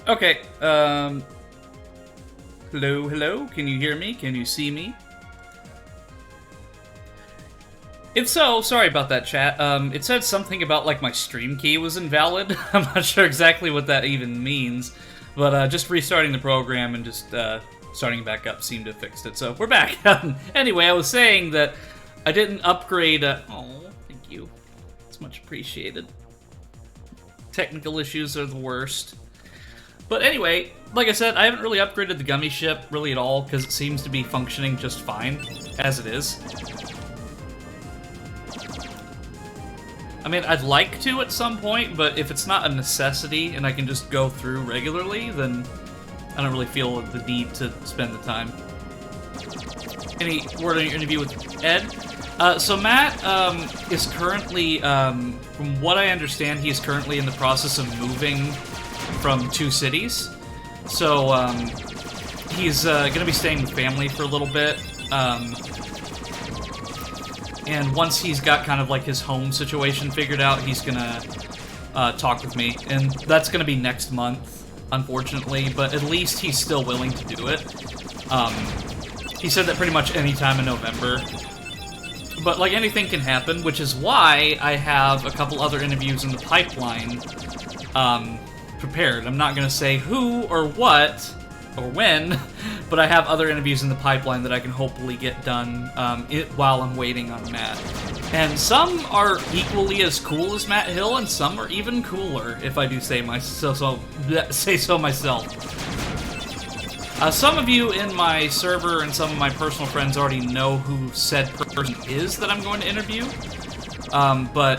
Okay, hello, hello, can you hear me? Can you see me? If so, sorry about that, chat. It said something about, like, my stream key was invalid. I'm not sure exactly what that even means, but, just restarting the program and just, starting back up seemed to have fixed it, so we're back. Anyway, I was saying that I didn't upgrade, oh, thank you. It's much appreciated. Technical issues are the worst. But anyway, like I said, I haven't really upgraded the gummy ship really at all, because it seems to be functioning just fine, as it is. I mean, I'd like to at some point, but if it's not a necessity and I can just go through regularly, then I don't really feel the need to spend the time. Any word on your interview with Ed? So Matt is currently, from what I understand, he's currently in the process of moving from 2 cities. So he's going to be staying with family for a little bit. And once he's got kind of like his home situation figured out, he's going to talk with me. And that's going to be next month, unfortunately, but at least he's still willing to do it. He said that pretty much any time in November. But, like, anything can happen, which is why I have a couple other interviews in the pipeline prepared. I'm not going to say who or what or when, but I have other interviews in the pipeline that I can hopefully get done while I'm waiting on Matt. And some are equally as cool as Matt Hill, and some are even cooler, if I do say so myself. Some of you in my server and some of my personal friends already know who said person is that I'm going to interview. I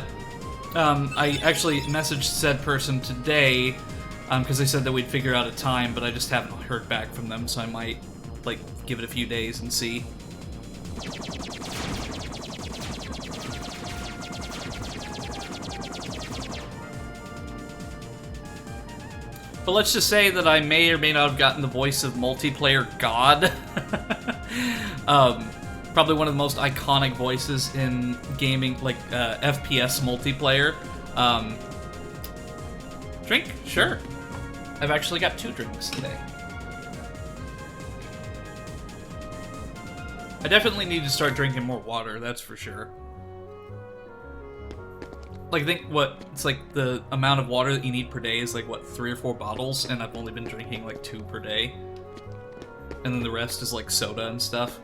actually messaged said person today because they said that we'd figure out a time, but I just haven't heard back from them, so I might, like, give it a few days and see. But let's just say that I may or may not have gotten the voice of multiplayer god. Probably one of the most iconic voices in gaming, like FPS multiplayer. Drink? Sure. I've actually got 2 drinks today. I definitely need to start drinking more water, that's for sure. Like, I think, it's like the amount of water that you need per day is like, 3 or 4 bottles, and I've only been drinking like 2 per day. And then the rest is like soda and stuff.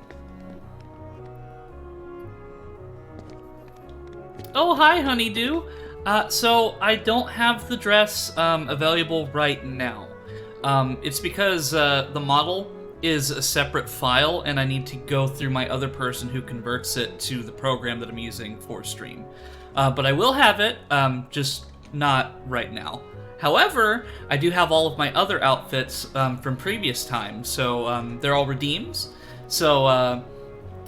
Oh, hi, Honeydew! So I don't have the dress available right now. It's because the model is a separate file, and I need to go through my other person who converts it to the program that I'm using for stream. But I will have it, just not right now. However, I do have all of my other outfits from previous times, so they're all redeems. So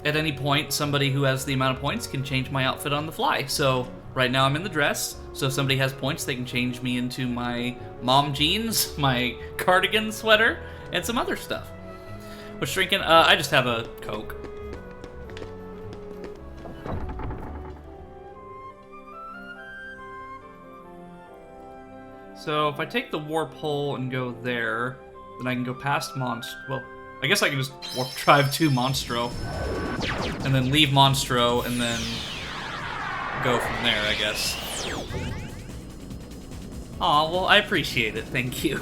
at any point, somebody who has the amount of points can change my outfit on the fly. So right now I'm in the dress, so if somebody has points, they can change me into my mom jeans, my cardigan sweater, and some other stuff. What's drinking? I just have a Coke. So if I take the warp hole and go there, then I can go past well, I guess I can just warp drive to Monstro, and then leave Monstro, and then go from there, I guess. Aw, well, I appreciate it, thank you.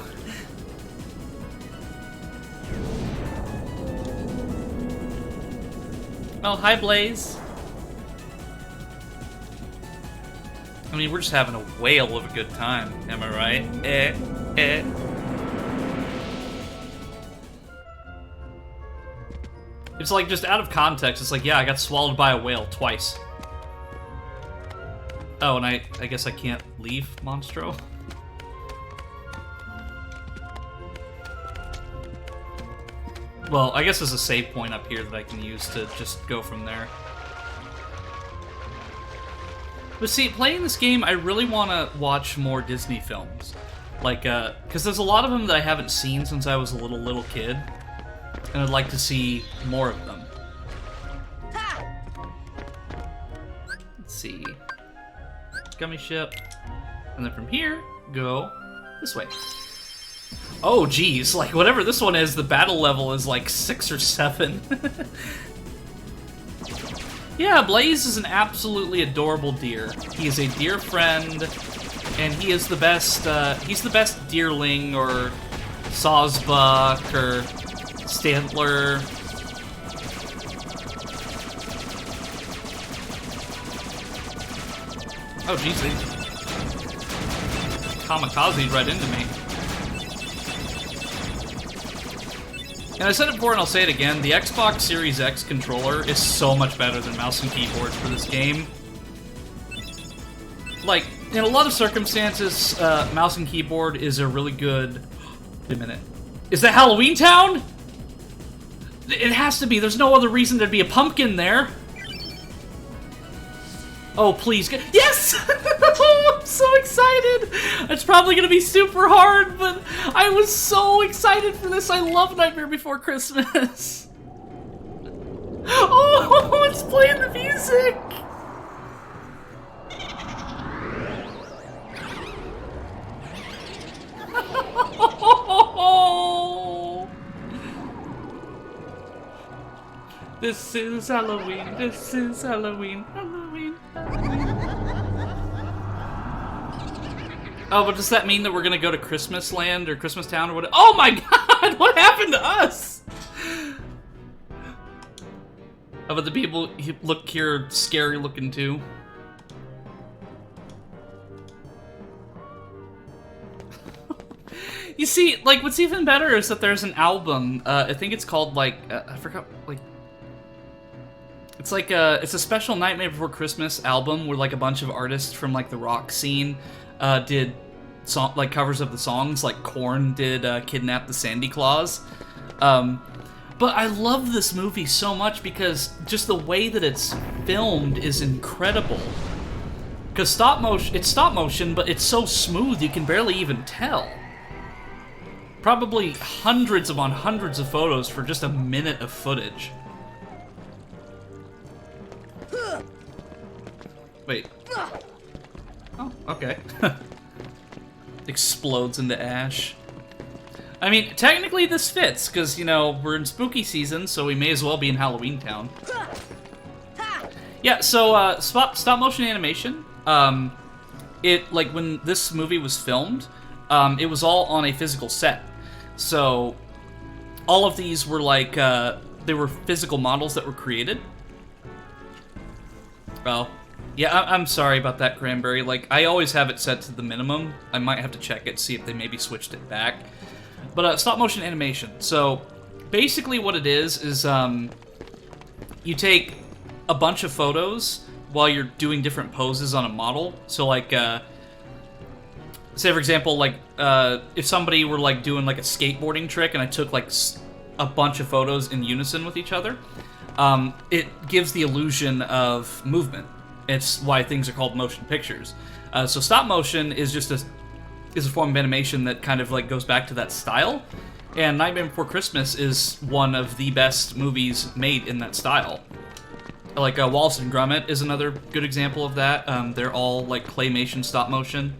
Oh, hi, Blaze. I mean, we're just having a whale of a good time, am I right? It's like, just out of context, it's like, yeah, I got swallowed by a whale twice. Oh, and I guess I can't leave Monstro? Well, I guess there's a save point up here that I can use to just go from there. But see, playing this game, I really want to watch more Disney films. Like, because there's a lot of them that I haven't seen since I was a little kid. And I'd like to see more of them. Let's see. Gummy ship. And then from here, go this way. Oh, geez. Like, whatever this one is, the battle level is like 6 or 7. Yeah, Blaze is an absolutely adorable deer. He is a dear friend, and he is the best, he's the best deerling, or sawsbuck, or stantler. Oh, jeez, they kamikaze right into me. And I said it before and I'll say it again, the Xbox Series X controller is so much better than mouse and keyboard for this game. Like, in a lot of circumstances, mouse and keyboard is a really good... Wait a minute. Is that Halloween Town? It has to be. There's no other reason there'd be a pumpkin there. Oh, please. Yes! I'm so excited! It's probably gonna be super hard, but I was so excited for this. I love Nightmare Before Christmas. Oh, it's playing the music! This is Halloween, this is Halloween, Halloween, Halloween. Oh, but does that mean that we're gonna go to Christmas Land or Christmas Town or what? Oh my god, what happened to us? How about the people who look here scary looking too? You see, like, what's even better is that there's an album, I think it's called, like, I forgot, like, it's like it's a special Nightmare Before Christmas album where, like, a bunch of artists from, like, the rock scene did, like, covers of the songs, like Korn did Kidnap the Sandy Claus. But I love this movie so much because just the way that it's filmed is incredible. Because it's stop motion, but it's so smooth you can barely even tell. Probably hundreds upon hundreds of photos for just a minute of footage. Wait. Oh, okay. Explodes into ash. I mean, technically this fits, because, you know, we're in spooky season, so we may as well be in Halloween Town. Yeah, so, stop motion animation, like, when this movie was filmed, it was all on a physical set. So, all of these were like, they were physical models that were created. Well, yeah, I'm sorry about that, Cranberry. Like, I always have it set to the minimum. I might have to check it, see if they maybe switched it back. But, stop motion animation. So, basically what it is you take a bunch of photos while you're doing different poses on a model. So, like, say, for example, like, if somebody were, like, doing, like, a skateboarding trick and I took, like, a bunch of photos in unison with each other, it gives the illusion of movement. It's why things are called motion pictures. So stop motion is just a form of animation that kind of, like, goes back to that style. And Nightmare Before Christmas is one of the best movies made in that style. Like, Wallace and Gromit is another good example of that. They're all, like, claymation stop motion.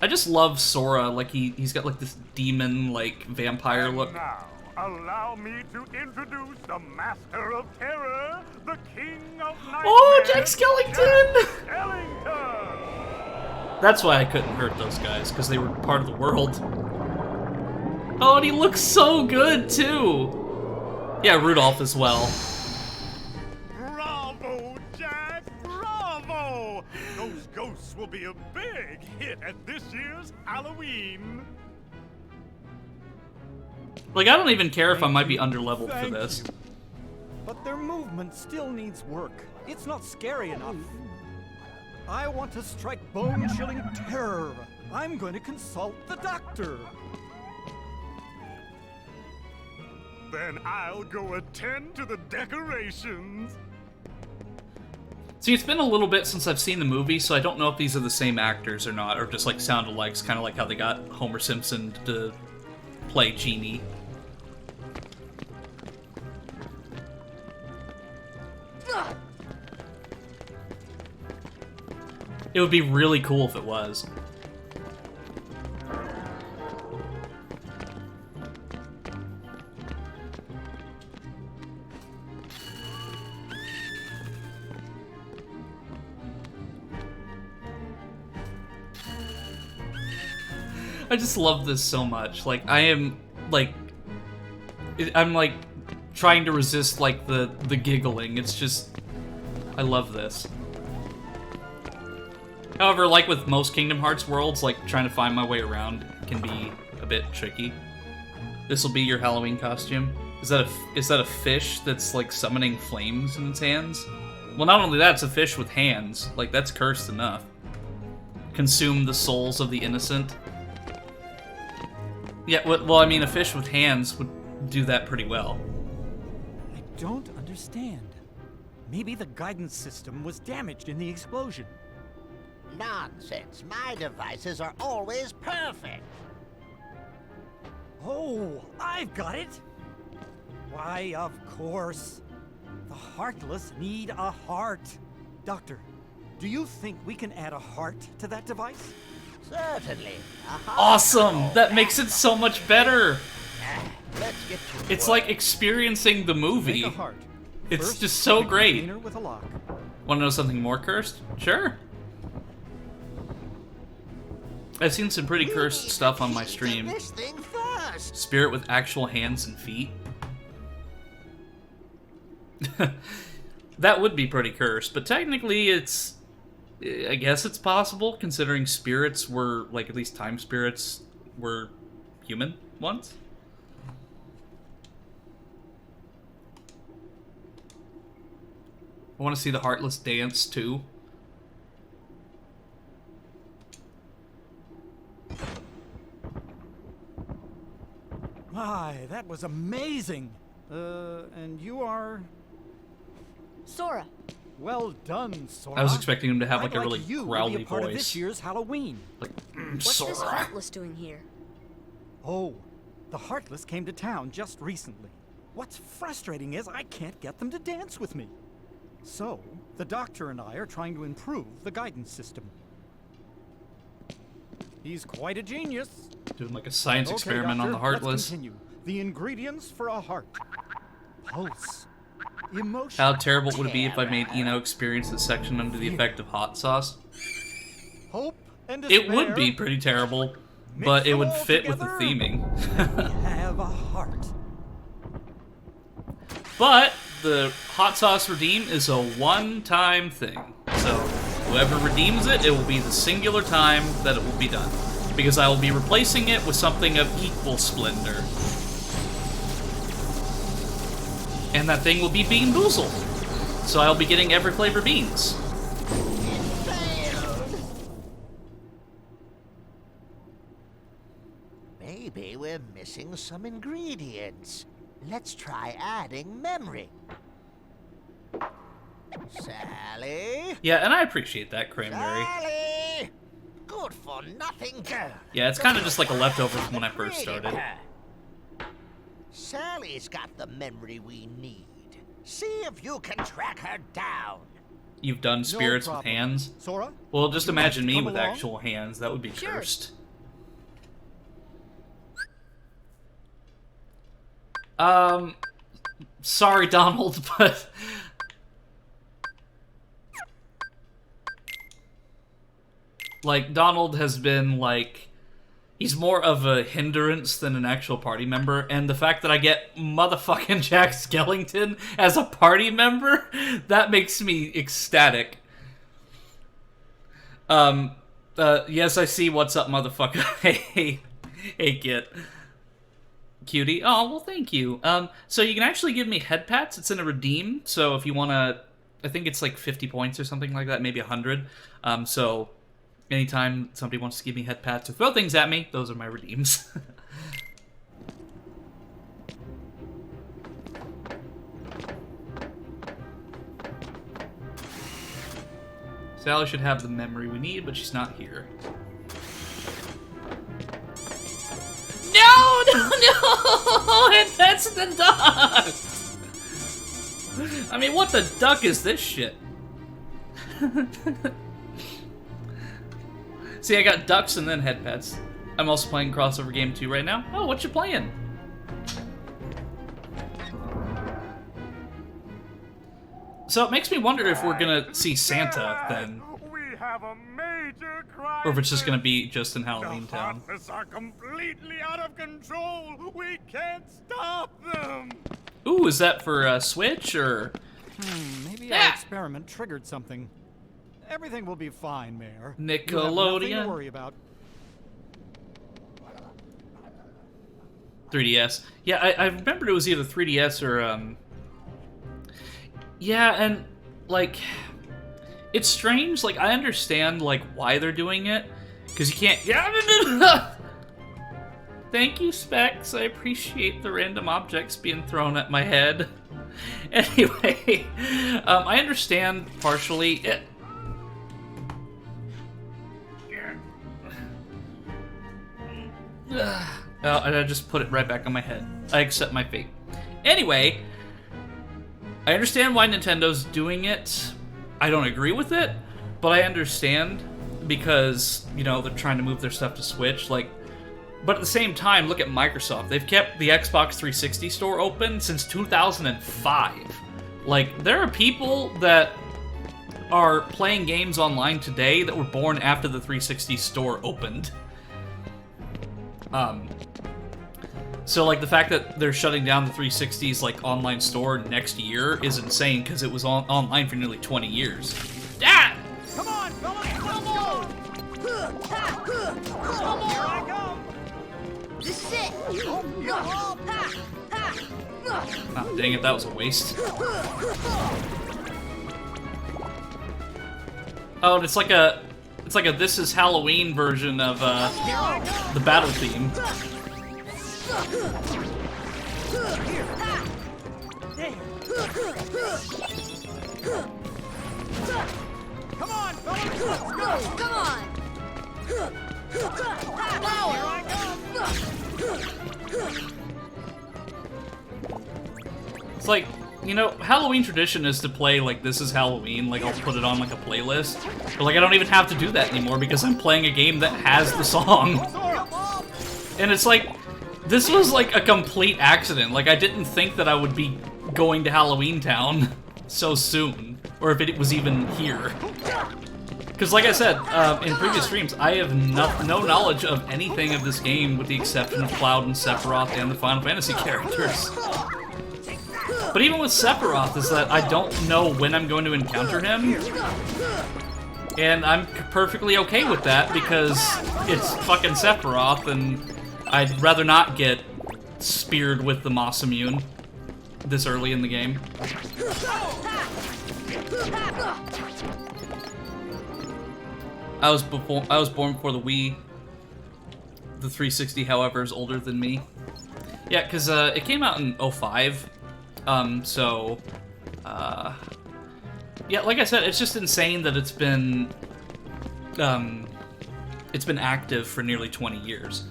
I just love Sora, like, he's got, like, this demon, like, vampire look. Now, allow me to introduce the Master of Terror, the King of Nightmares. Oh, Jack Skellington! Jack Skellington! That's why I couldn't hurt those guys, because they were part of the world. Oh, and he looks so good, too! Yeah, Rudolph as well. Bravo, Jack! Bravo! Those ghosts will be a big hit at this year's Halloween. Like, I don't even care if I might be underleveled for this. You. But their movement still needs work. It's not scary enough. I want to strike bone-chilling terror. I'm going to consult the doctor. Then I'll go attend to the decorations. See, it's been a little bit since I've seen the movie, so I don't know if these are the same actors or not, or just, like, sound-alikes, kind of like how they got Homer Simpson to play Genie. It would be really cool if it was. I just love this so much. Like, I am, like... I'm, like, trying to resist, like, the giggling. It's just... I love this. However, like with most Kingdom Hearts worlds, like, trying to find my way around can be a bit tricky. This will be your Halloween costume. Is that a fish that's, like, summoning flames in its hands? Well, not only that, it's a fish with hands. Like, that's cursed enough. Consume the souls of the innocent. Yeah, well, I mean, a fish with hands would do that pretty well. I don't understand. Maybe the guidance system was damaged in the explosion. Nonsense. My devices are always perfect. Oh, I've got it! Why, of course. The Heartless need a heart. Doctor, do you think we can add a heart to that device? Certainly. Awesome! That makes it so much better! Let's get to It's work. like experiencing the movie. Make a heart. It's First, just so pick a great. container with a lock. Want to know something more cursed? Sure. I've seen some pretty We cursed need stuff the on my key to stream. This thing first. Spirit with actual hands and feet. That would be pretty cursed, but technically it's... I guess it's possible, considering spirits were, like, at least time spirits were human once. I want to see the Heartless dance, too. My, that was amazing. And you are... Sora. Well done, Sora. I was expecting him to have, like, I'd a really you to growly be a part of this voice. year's Halloween. Like, What's this Sora. Heartless doing here? Oh, the Heartless came to town just recently. What's frustrating is I can't get them to dance with me. So, the Doctor and I are trying to improve the guidance system. He's quite a genius. Doing, like, a science Okay, experiment Doctor, on the Heartless. Let's continue. The ingredients for a heart. Pulse. Emotion. How terrible would it be if I made Eno experience this section under the effect of hot sauce? Hope and despair. It would be pretty terrible, but it would fit with the theming. We have a heart. But the hot sauce redeem is a one-time thing. So whoever redeems it, it will be the singular time that it will be done. Because I will be replacing it with something of equal splendor. And that thing will be Bean Boozled. So I'll be getting every flavor beans. Failed. Maybe we're missing some ingredients. Let's try adding memory. Sally? Yeah, and I appreciate that, Cranberry. Sally! Good for nothing girl. Yeah, it's kind of just like a leftover from when I first started. Sally's got the memory we need. See if you can track her down. You've done spirits with problem. hands? Sora? Well, just would you like imagine to me come with along? actual hands. That would be Sure. cursed. Sorry, Donald, but... Like, Donald has been, like... He's more of a hindrance than an actual party member, and the fact that I get motherfucking Jack Skellington as a party member, that makes me ecstatic. Yes, I see what's up, motherfucker. Hey, Git. Cutie. Oh, well, thank you. So you can actually give me head pats. It's in a redeem, so if you want to... I think it's like 50 points or something like that, maybe 100. So... Anytime somebody wants to give me head pats or throw things at me, those are my redeems. Sally should have the memory we need, but she's not here. No! And that's the duck! I mean, what the duck is this shit? See, I got ducks and then head pets. I'm also playing Crossover Game 2 right now. Oh, what you playing? So it makes me wonder if we're gonna see Santa then. We have a major crisis. Or if it's just gonna be just in The Halloween Town. Heartless are completely out of control. We can't stop them. Ooh, is that for Switch or? Maybe our experiment triggered something. Everything will be fine, Mayor. You have nothing Nickelodeon. to worry about. 3DS. Yeah, I remembered it was either 3DS or yeah, and like it's strange. Like I understand like why they're doing it, because you can't. Yeah. Thank you, Specs. I appreciate the random objects being thrown at my head. Anyway, I understand partially. And I just put it right back on my head. I accept my fate. Anyway, I understand why Nintendo's doing it. I don't agree with it, but I understand because, you know, they're trying to move their stuff to Switch. Like, but at the same time, look at Microsoft. They've kept the Xbox 360 store open since 2005. Like, there are people that are playing games online today that were born after the 360 store opened. So, like, the fact that they're shutting down the 360's, like, online store next year is insane, because it was online for nearly 20 years. Ah! Come on, fellas, come on! Come on! Here I come! This is it. Ah, dang it, that was a waste. Oh, and it's like a This Is Halloween version of, the battle theme. Come on, fellas, let's go! Come on. Here I come! It's like, you know, Halloween tradition is to play, like, This Is Halloween, like, I'll put it on, like, a playlist. But, like, I don't even have to do that anymore because I'm playing a game that has the song. And it's like, this was, like, a complete accident. Like, I didn't think that I would be going to Halloween Town so soon, or if it was even here. Because, like I said, in previous streams, I have no knowledge of anything of this game with the exception of Cloud and Sephiroth and the Final Fantasy characters. But even with Sephiroth, is that I don't know when I'm going to encounter him. And I'm perfectly okay with that because it's fucking Sephiroth and I'd rather not get speared with the Moss Immune this early in the game. I was born before the Wii. The 360, however, is older than me. Yeah, because it came out in 05. Yeah, like I said, it's just insane that it's been active for nearly 20 years.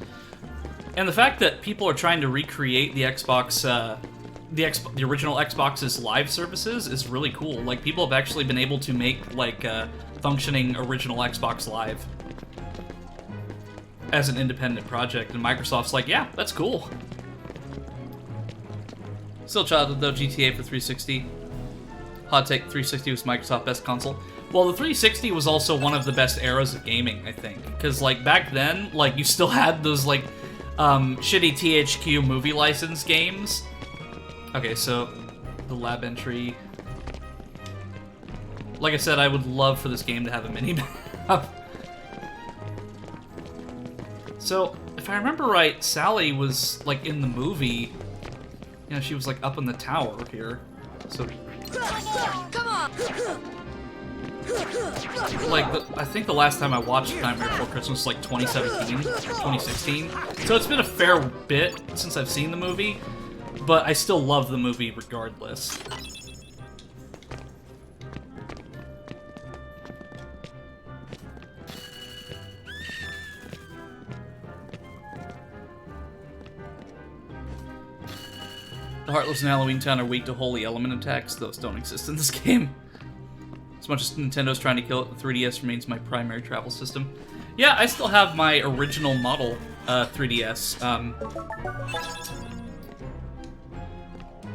And the fact that people are trying to recreate the Xbox, the original Xbox's live services is really cool. Like, people have actually been able to make, like, functioning original Xbox Live as an independent project, and Microsoft's like, yeah, that's cool. Still childhood though, GTA for 360. Hot take, 360 was Microsoft's best console. Well, the 360 was also one of the best eras of gaming, I think. Because, like, back then, like, you still had those, like, shitty THQ movie license games. Okay, so, the lab entry. Like I said, I would love for this game to have a mini-map. So, if I remember right, Sally was, like, in the movie. You know, she was, like, up in the tower here. So... Come on. Like, I think the last time I watched Nightmare Before Christmas was, like, 2017, 2016. So it's been a fair bit since I've seen the movie, but I still love the movie regardless. The Heartless and Halloween Town are weak to holy element attacks. Those don't exist in this game. As much as Nintendo's trying to kill it, the 3DS remains my primary travel system. Yeah, I still have my original model 3DS.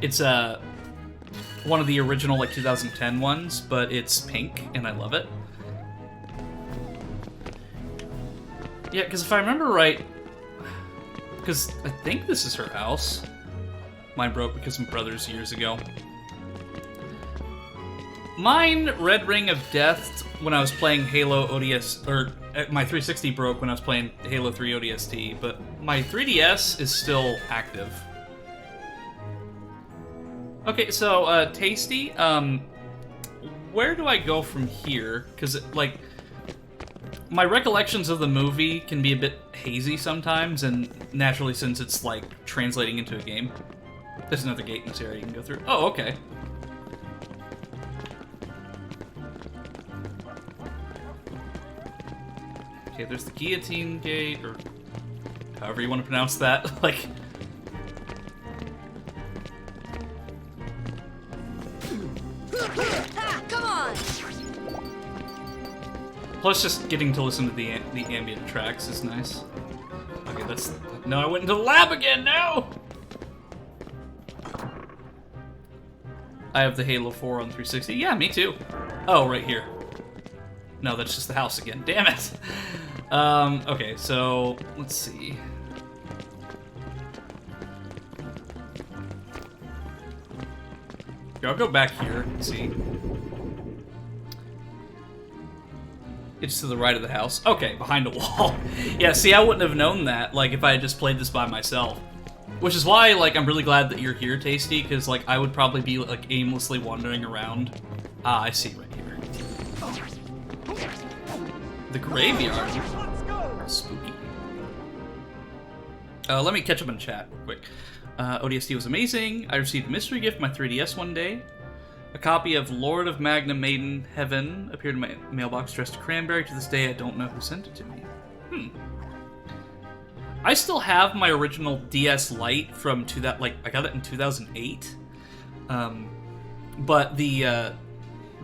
It's one of the original, like, 2010 ones, but it's pink, and I love it. Yeah, because if I remember right, because I think this is her house. Mine broke because of brothers years ago. Mine, Red Ring of Death, when I was playing Halo ODS, or my 360 broke when I was playing Halo 3 ODST, but my 3DS is still active. Okay, so, Tasty, where do I go from here? Because, like, my recollections of the movie can be a bit hazy sometimes, and naturally since it's, like, translating into a game. There's another gate in this area you can go through. Oh, okay. Okay, there's the guillotine gate, or however you want to pronounce that. Like, Come on! plus just getting to listen to the ambient tracks is nice. Okay, that's... No, I went into the lab again, no! I have the Halo 4 on 360. Yeah, me too. Oh, right here. No, that's just the house again. Damn it! Okay, so... Let's see. Here, I'll go back here and see. It's to the right of the house. Okay, behind a wall. Yeah, see, I wouldn't have known that, like, if I had just played this by myself. Which is why, like, I'm really glad that you're here, Tasty, because, like, I would probably be, like, aimlessly wandering around. Ah, I see right here. The graveyard. Spooky. Let me catch up in chat real quick. ODST was amazing. I received a mystery gift for my 3DS one day. A copy of Lord of Magna Maiden Heaven appeared in my mailbox dressed to cranberry. To this day, I don't know who sent it to me. I still have my original DS Lite from I got it in 2008. But the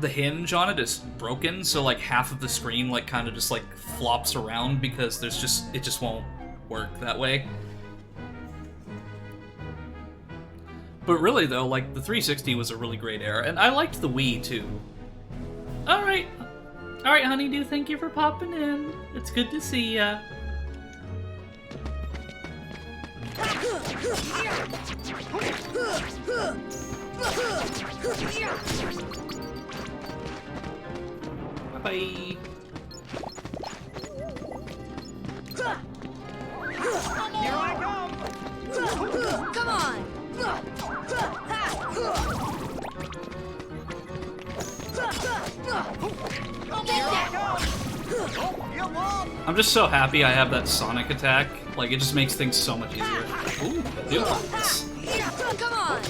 hinge on it is broken, so like half of the screen like kind of just like flops around because it just won't work that way. But really though, like the 360 was a really great era, and I liked the Wii too. All right, honeydew, thank you for popping in. It's good to see ya. Bye-bye. Here I come! Come on! I'm just so happy I have that Sonic attack. Like, it just makes things so much easier. Ooh, Dildos. Come on!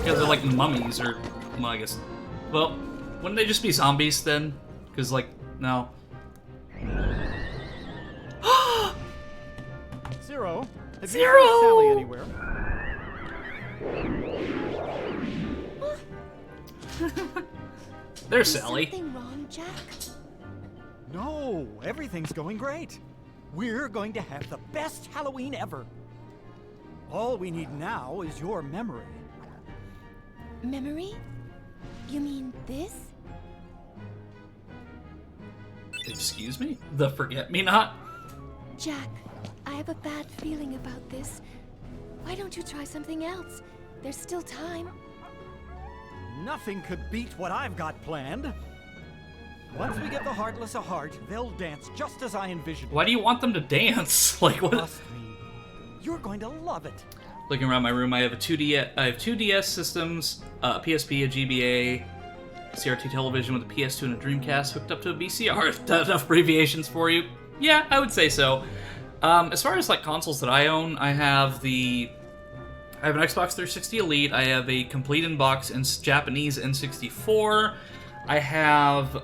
Yeah, they're like mummies, or... Well, I guess... Well, wouldn't they just be zombies, then? Because, like, no. Zero, have Zero! you seen Sally anywhere? There's Sally. Something wrong, Jack? No, everything's going great. We're going to have the best Halloween ever. All we need now is your memory. Memory? You mean this? Excuse me? The Forget-Me-Not? Jack, I have a bad feeling about this. Why don't you try something else? There's still time. Nothing could beat what I've got planned. Once we give the Heartless a heart, they'll dance just as I envisioned. Why do you want them to dance? Like, what? Trust me, you're going to love it. Looking around my room, I have two DS systems, a PSP, a GBA, CRT television with a PS2 and a Dreamcast hooked up to a VCR. Is that enough abbreviations for you? Yeah, I would say so. As far as like consoles that I own, I have an Xbox 360 Elite. I have a complete in-box in Japanese N64. I have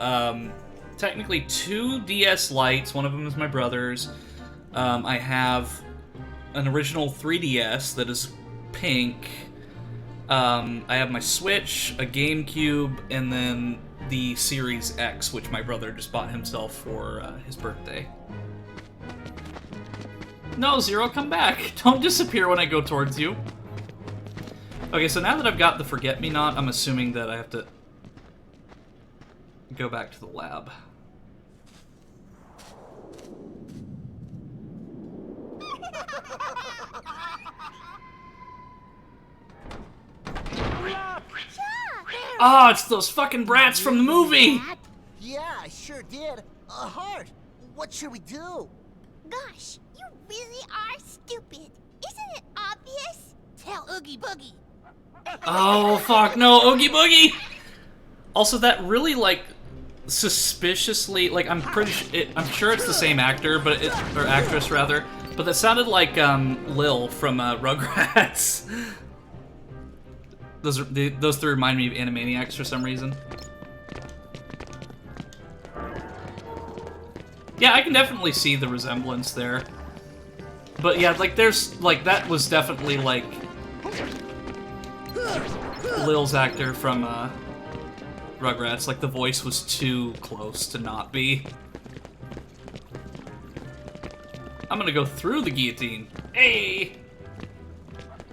technically 2 DS Lites. One of them is my brother's. I have an original 3DS that is pink. I have my Switch, a GameCube, and then the Series X, which my brother just bought himself for his birthday. No, Zero, come back. Don't disappear when I go towards you. Okay, so now that I've got the Forget-Me-Not, I'm assuming that I have to go back to the lab. Ah, it's those fucking brats from the movie! Yeah, I sure did. A heart. What should we do? Gosh, you really are stupid. Isn't it obvious? Tell Oogie Boogie. Oh, fuck, no, Oogie Boogie! Also, that really, like, suspiciously, like, I'm sure it's the same actor, but or actress, rather, but that sounded like, Lil from, Rugrats. Those three remind me of Animaniacs for some reason. Yeah, I can definitely see the resemblance there. But yeah, like, there's, like, that was definitely, like, Lil's actor from, Rugrats. Like, the voice was too close to not be. I'm gonna go through the guillotine. Hey!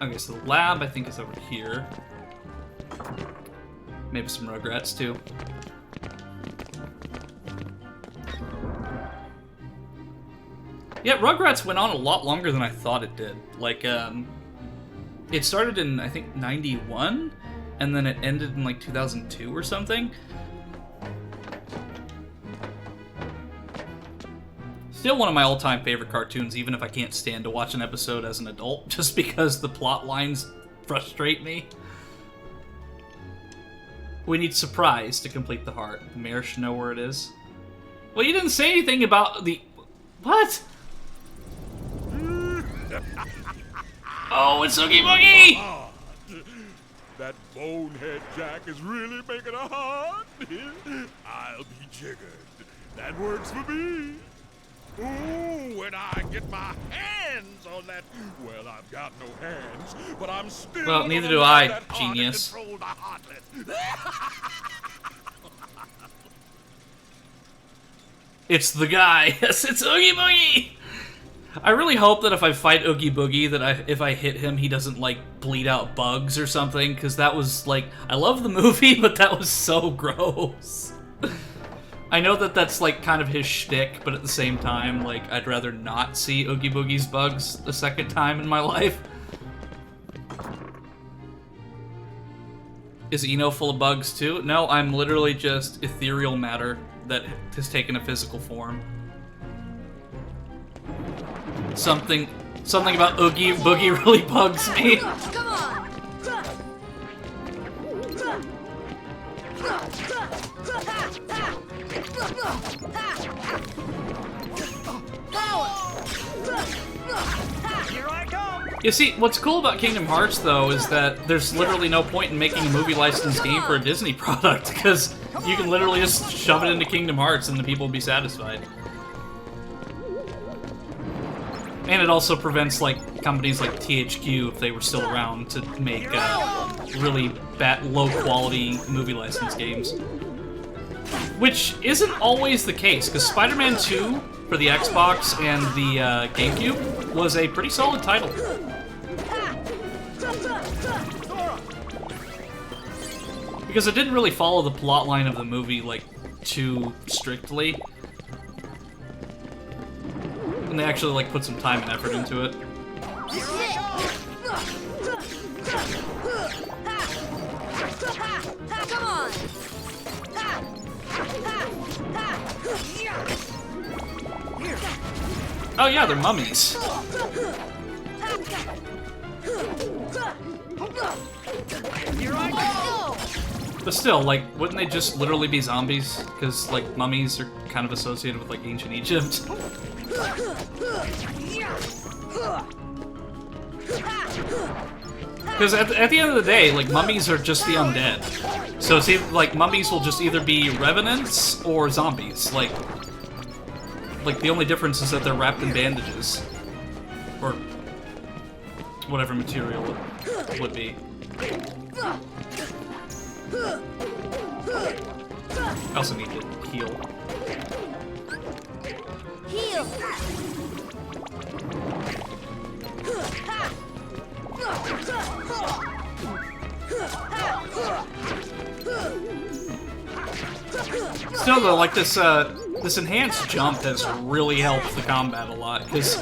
Okay, so the lab, I think, is over here. Maybe some Rugrats, too. Yeah, Rugrats went on a lot longer than I thought it did. Like, it started in, I think, 91, and then it ended in, like, 2002 or something. Still one of my all-time favorite cartoons, even if I can't stand to watch an episode as an adult, just because the plot lines frustrate me. We need Surprise to complete the heart. The mayor should know where it is. Well, you didn't say anything about the... What? Oh, it's Oogie Boogie! Ah, that bonehead Jack is really making a heart. I'll be jiggered. That works for me. Ooh, when I get my hands on that... Well, I've got no hands, but I'm still... Well, neither gonna do let I, that heart genius. control the heartless. It's the guy. Yes, it's Oogie Boogie! I really hope that if I fight Oogie Boogie, that if I hit him, he doesn't, like, bleed out bugs or something, because that was, like... I love the movie, but that was so gross. I know that that's, like, kind of his shtick, but at the same time, like, I'd rather not see Oogie Boogie's bugs a second time in my life. Is Eno full of bugs, too? No, I'm literally just ethereal matter that has taken a physical form. Something about Oogie Boogie really bugs me. Come on. Here I come! You see, what's cool about Kingdom Hearts, though, is that there's literally no point in making a movie licensed game for a Disney product, because you can literally just shove it into Kingdom Hearts and the people will be satisfied. And it also prevents, like, companies like THQ, if they were still around, to make really bad, low-quality movie license games. Which isn't always the case, because Spider-Man 2 for the Xbox and the GameCube was a pretty solid title. Because it didn't really follow the plotline of the movie, like, too strictly. And they actually, like, put some time and effort into it. Come on. Oh yeah, they're mummies. Here I go! But still, like, wouldn't they just literally be zombies? Because, like, mummies are kind of associated with, like, ancient Egypt. Because at the end of the day, like, mummies are just the undead. So it's either, like, mummies will just either be revenants or zombies. Like, the only difference is that they're wrapped in bandages. Or whatever material it would be. I also need to heal. Heal. Still though, like this enhanced jump has really helped the combat a lot, because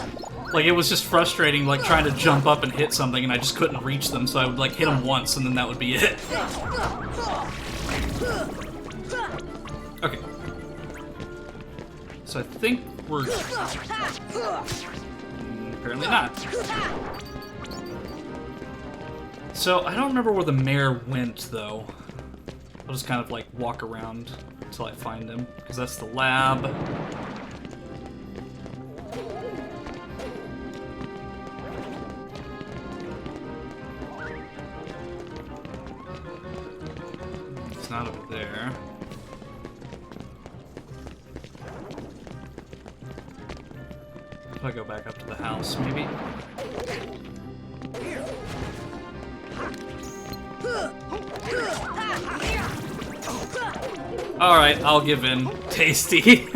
like it was just frustrating like trying to jump up and hit something and I just couldn't reach them, so I would like hit them once and then that would be it. Okay. So I think we're... apparently not. So I don't remember where the mayor went though. I'll just kind of like walk around until I find him, because that's the lab. It's not over there. If I go back up to the house, maybe? Alright, I'll give in. Tasty.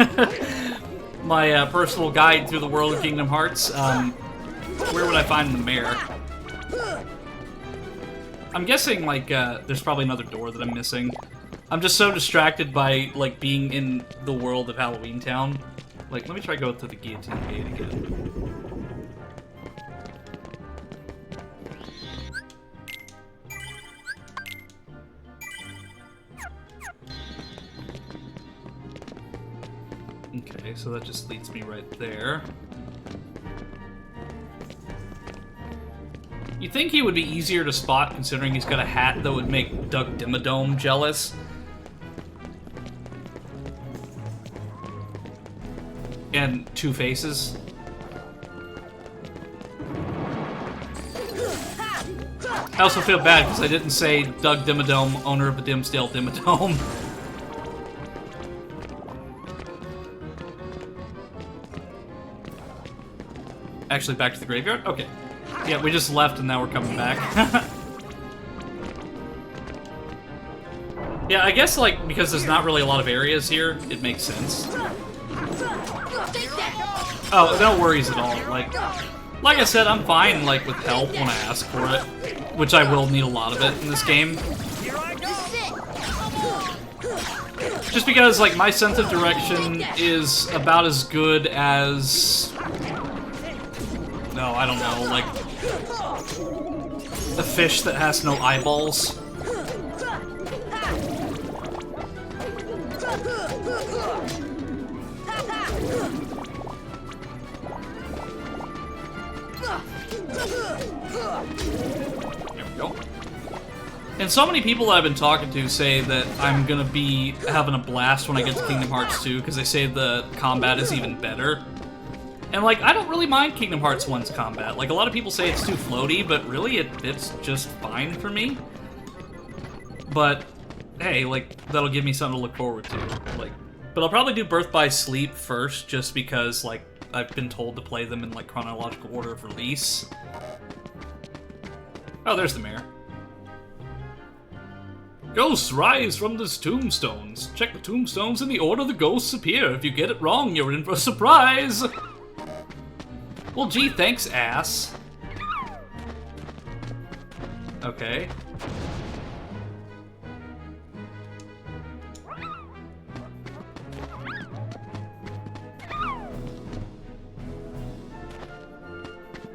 My personal guide through the world of Kingdom Hearts. Where would I find the mayor? I'm guessing, like, there's probably another door that I'm missing. I'm just so distracted by, like, being in the world of Halloween Town. Like, let me try to go to the Guillotine Gate again. Okay, so that just leads me right there. You'd think he would be easier to spot, considering he's got a hat that would make Doug Dimmadome jealous. And two faces. I also feel bad because I didn't say Doug Dimmadome, owner of the Dimsdale Dimmadome. Actually, back to the graveyard? Okay. Yeah, we just left and now we're coming back. Yeah, I guess, like, because there's not really a lot of areas here, it makes sense. Oh, no worries at all. Like I said, I'm fine, like, with help when I ask for it. Which I will need a lot of it in this game. Just because, like, my sense of direction is about as good as... No, I don't know, like... a fish that has no eyeballs. There we go. And so many people that I've been talking to say that I'm gonna be having a blast when I get to Kingdom Hearts 2, because they say the combat is even better. And, like, I don't really mind Kingdom Hearts 1's combat. Like, a lot of people say it's too floaty, but really, it's just fine for me. But, hey, like, that'll give me something to look forward to. Like, but I'll probably do Birth by Sleep first, just because, like, I've been told to play them in, like, chronological order of release. Oh, there's the mayor. Ghosts rise from the tombstones. Check the tombstones in the order the ghosts appear. If you get it wrong, you're in for a surprise. Well, gee, thanks, ass. Okay.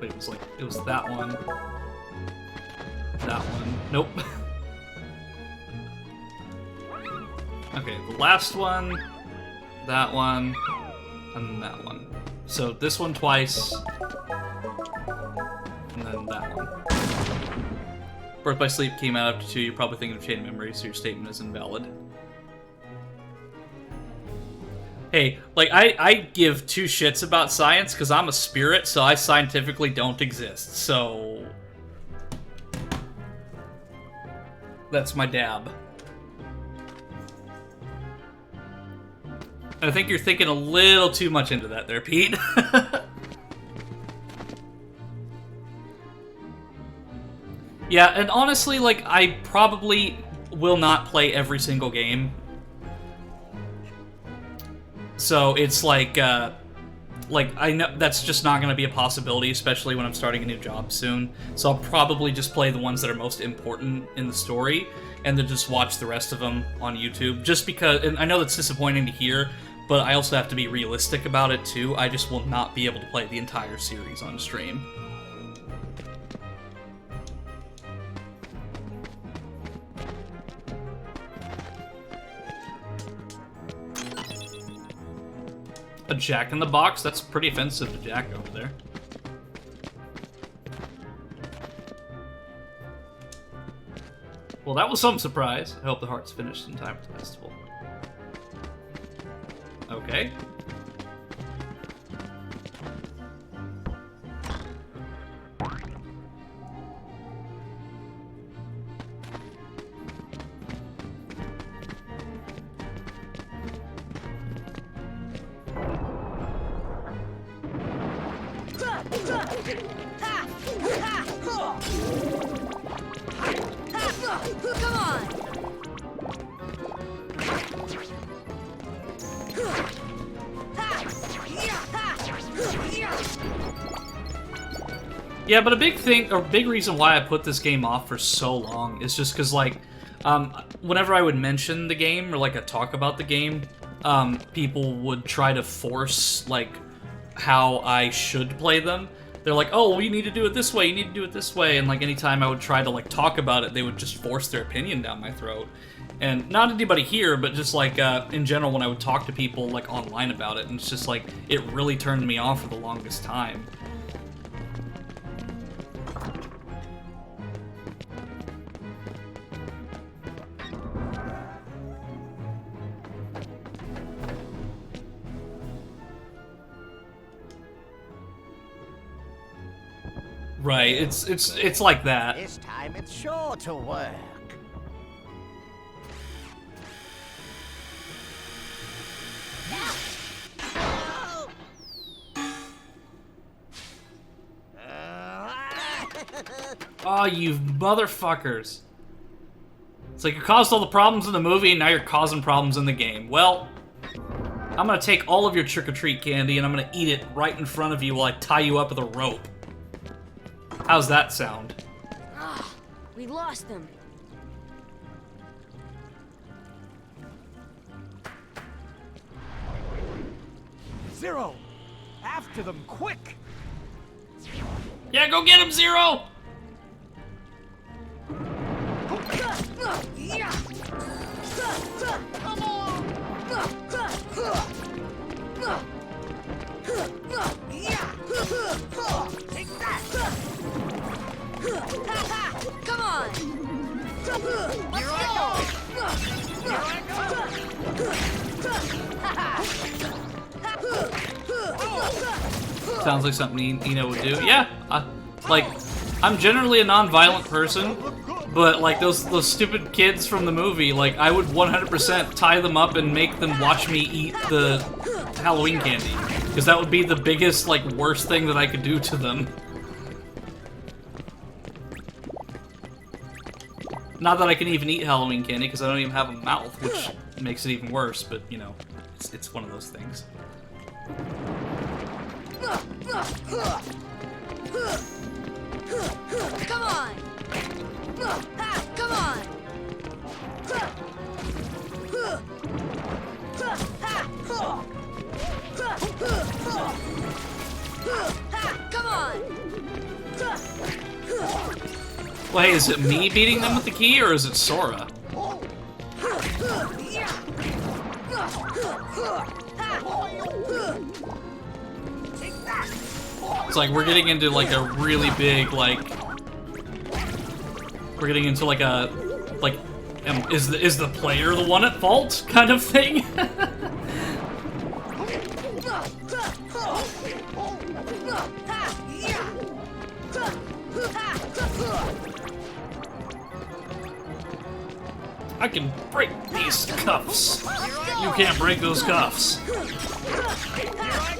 Wait, it was that one. That one. Nope. Okay, the last one, that one, and that one. So this one twice, and then that one. Birth by Sleep came out after 2, you're probably thinking of Chain Memory, so your statement is invalid. Hey, like, I give two shits about science, because I'm a spirit, so I scientifically don't exist, so... That's my dab. I think you're thinking a little too much into that there, Pete. Yeah, and honestly, like, I probably will not play every single game. So it's like I know that's just not going to be a possibility, especially when I'm starting a new job soon. So I'll probably just play the ones that are most important in the story. and then just watch the rest of them on YouTube. Just because, and I know that's disappointing to hear, but I also have to be realistic about it too. I just will not be able to play the entire series on stream. A Jack in the Box? That's pretty offensive to Jack over there. Well, that was some surprise. I hope the heart's finished in time for the festival. Okay. Come on! Yeah, but a big reason why I put this game off for so long is just because, like, whenever I would mention the game or, like, talk about the game, people would try to force, like, how I should play them. They're like, oh, well, you need to do it this way, you need to do it this way, and, like, anytime I would try to, like, talk about it, they would just force their opinion down my throat. And not anybody here, but just, like, in general, when I would talk to people, like, online about it, and it's just, like, it really turned me off for the longest time. Right, it's like that. This time it's sure to work. Oh, you motherfuckers. It's like you caused all the problems in the movie, and now you're causing problems in the game. Well, I'm gonna take all of your trick-or-treat candy, and I'm gonna eat it right in front of you while I tie you up with a rope. How's that sound? Ah, we lost them. Zero! After them, quick! Yeah, go get him, Zero! Come on! Take that! Come on! Here I go! Here I go! Sounds like something Eno would do. Yeah, like, I'm generally a non-violent person, but, like, those stupid kids from the movie, like, I would 100% tie them up and make them watch me eat the Halloween candy. Because that would be the biggest, like, worst thing that I could do to them. Not that I can even eat Halloween candy, because I don't even have a mouth, which makes it even worse, but, you know, it's one of those things. Come on! Come on! Come on! Well, hey, is it me beating them with the key, or is it Sora? It's like we're getting into like a really big like we're getting into like a like is the player the one at fault kind of thing. I can break these cuffs. You can't break those cuffs. Take that!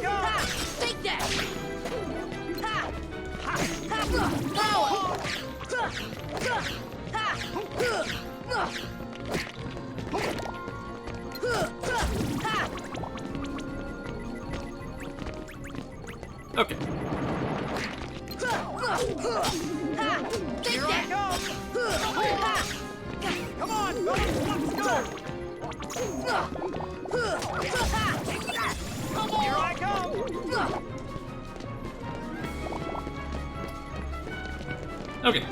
Okay. Take that! Come on! Here I go! Okay.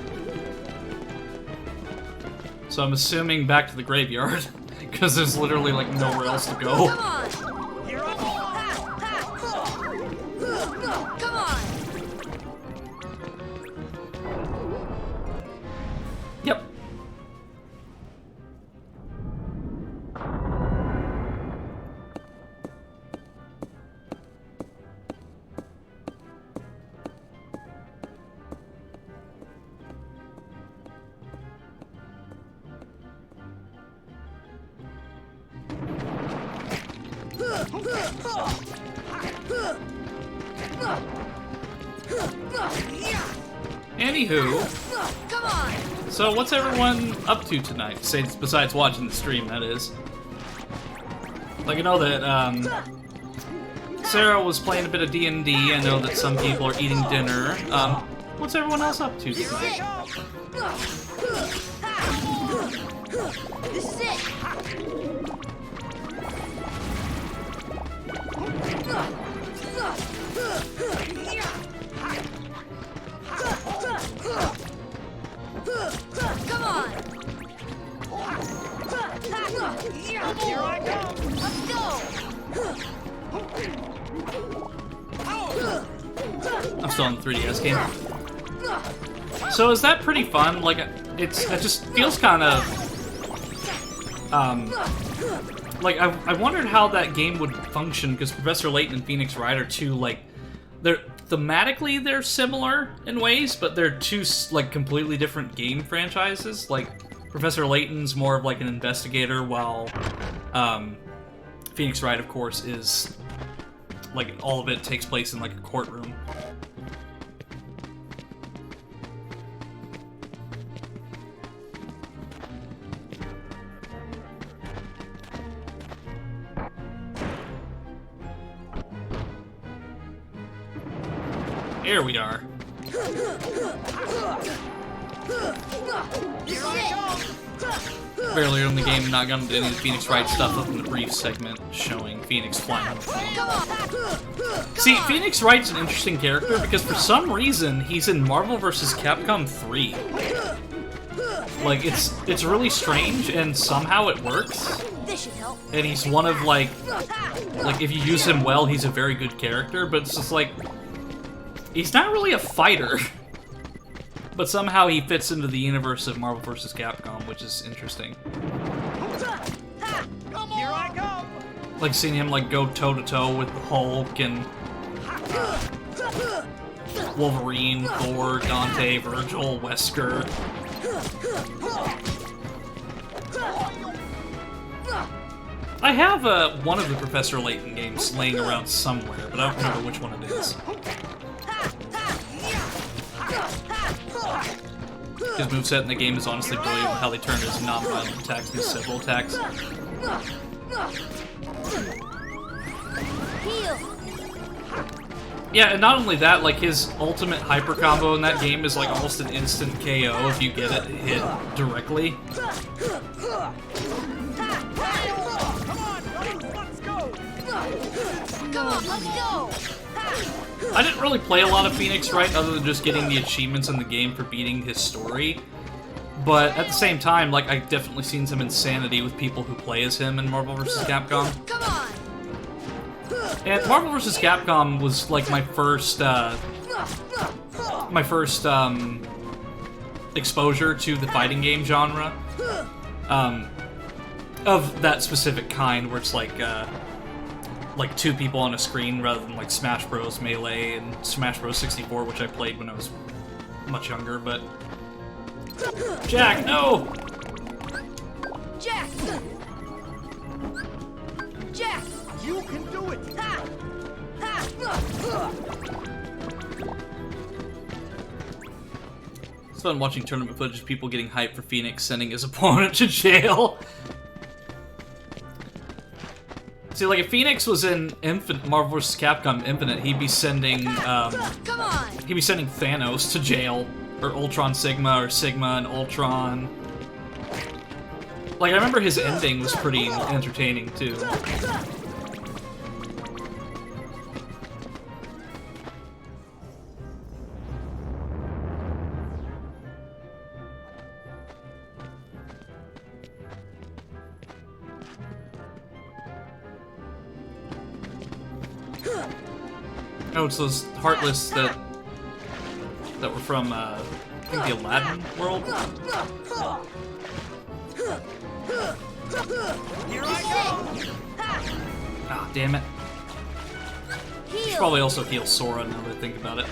So I'm assuming back to the graveyard, because there's literally like nowhere else to go. Come on. Here I go! Come on. Yep. Anywho, Come on. so what's everyone up to tonight? Say besides watching the stream, that is. Like I know that Sarah was playing a bit of D&D. I know that some people are eating dinner. What's everyone else up to tonight? This is it. Come on. Here I go! Let's go. I'm still on the 3DS game. So is that pretty fun? Like, it just feels kind of, like I wondered how that game would function because Professor Layton and Phoenix Wright are two like, they're thematically they're similar in ways, but they're two like completely different game franchises. Like Professor Layton's more of like an investigator, while Phoenix Wright, of course, is like all of it takes place in like a courtroom. Here we are. Barely in the game, not gonna do any of the Phoenix Wright stuff up in the brief segment showing Phoenix flying. See, Phoenix Wright's an interesting character because for some reason he's in Marvel vs. Capcom 3. Like, it's really strange and somehow it works. This should help. And he's one of like if you use him well, he's a very good character, but it's just like, he's not really a fighter. But somehow he fits into the universe of Marvel vs. Capcom, which is interesting. Here I go! Like seeing him like go toe-to-toe with the Hulk and Wolverine, Thor, Dante, Virgil, Wesker. I have one of the Professor Layton games laying around somewhere, but I don't remember which one it is. His moveset in the game is honestly brilliant, how they turn his non-violent attacks into several attacks. Heal. Yeah, and not only that, like his ultimate hyper combo in that game is like almost an instant KO if you get it hit directly. Come on, let's go. I didn't really play a lot of Phoenix Wright other than just getting the achievements in the game for beating his story. But at the same time, like, I've definitely seen some insanity with people who play as him in Marvel vs. Capcom. Come on. And Marvel vs. Capcom was like my first exposure to the fighting game genre. Of that specific kind where it's like two people on a screen rather than like Smash Bros. Melee and Smash Bros. 64, which I played when I was much younger, but... Jack, no! Jack. Jack. You can do it! Ha. Ha. It's fun watching tournament footage of people getting hyped for Phoenix sending his opponent to jail. See, like, if Phoenix was in Marvel vs. Capcom Infinite, he'd be sending, Come on. he'd be sending Thanos to jail, or Ultron Sigma, or Sigma and Ultron. Like, I remember his ending was pretty entertaining, too. Oh, it's those Heartless that were from, I think the Aladdin world? Here I go! Ah, damn it. Should probably also heal Sora now that I think about it.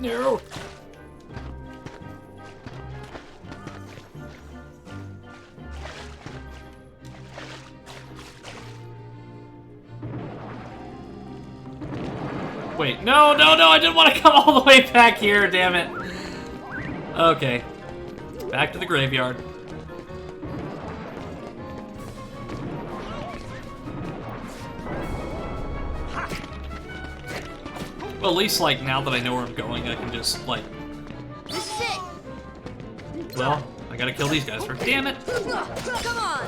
No. Wait, no, I didn't want to come all the way back here, damn it. Okay. Back to the graveyard. Well, at least, like, now that I know where I'm going, I can just, like... This is it! Well, I gotta kill these guys first. Damn it! Come on!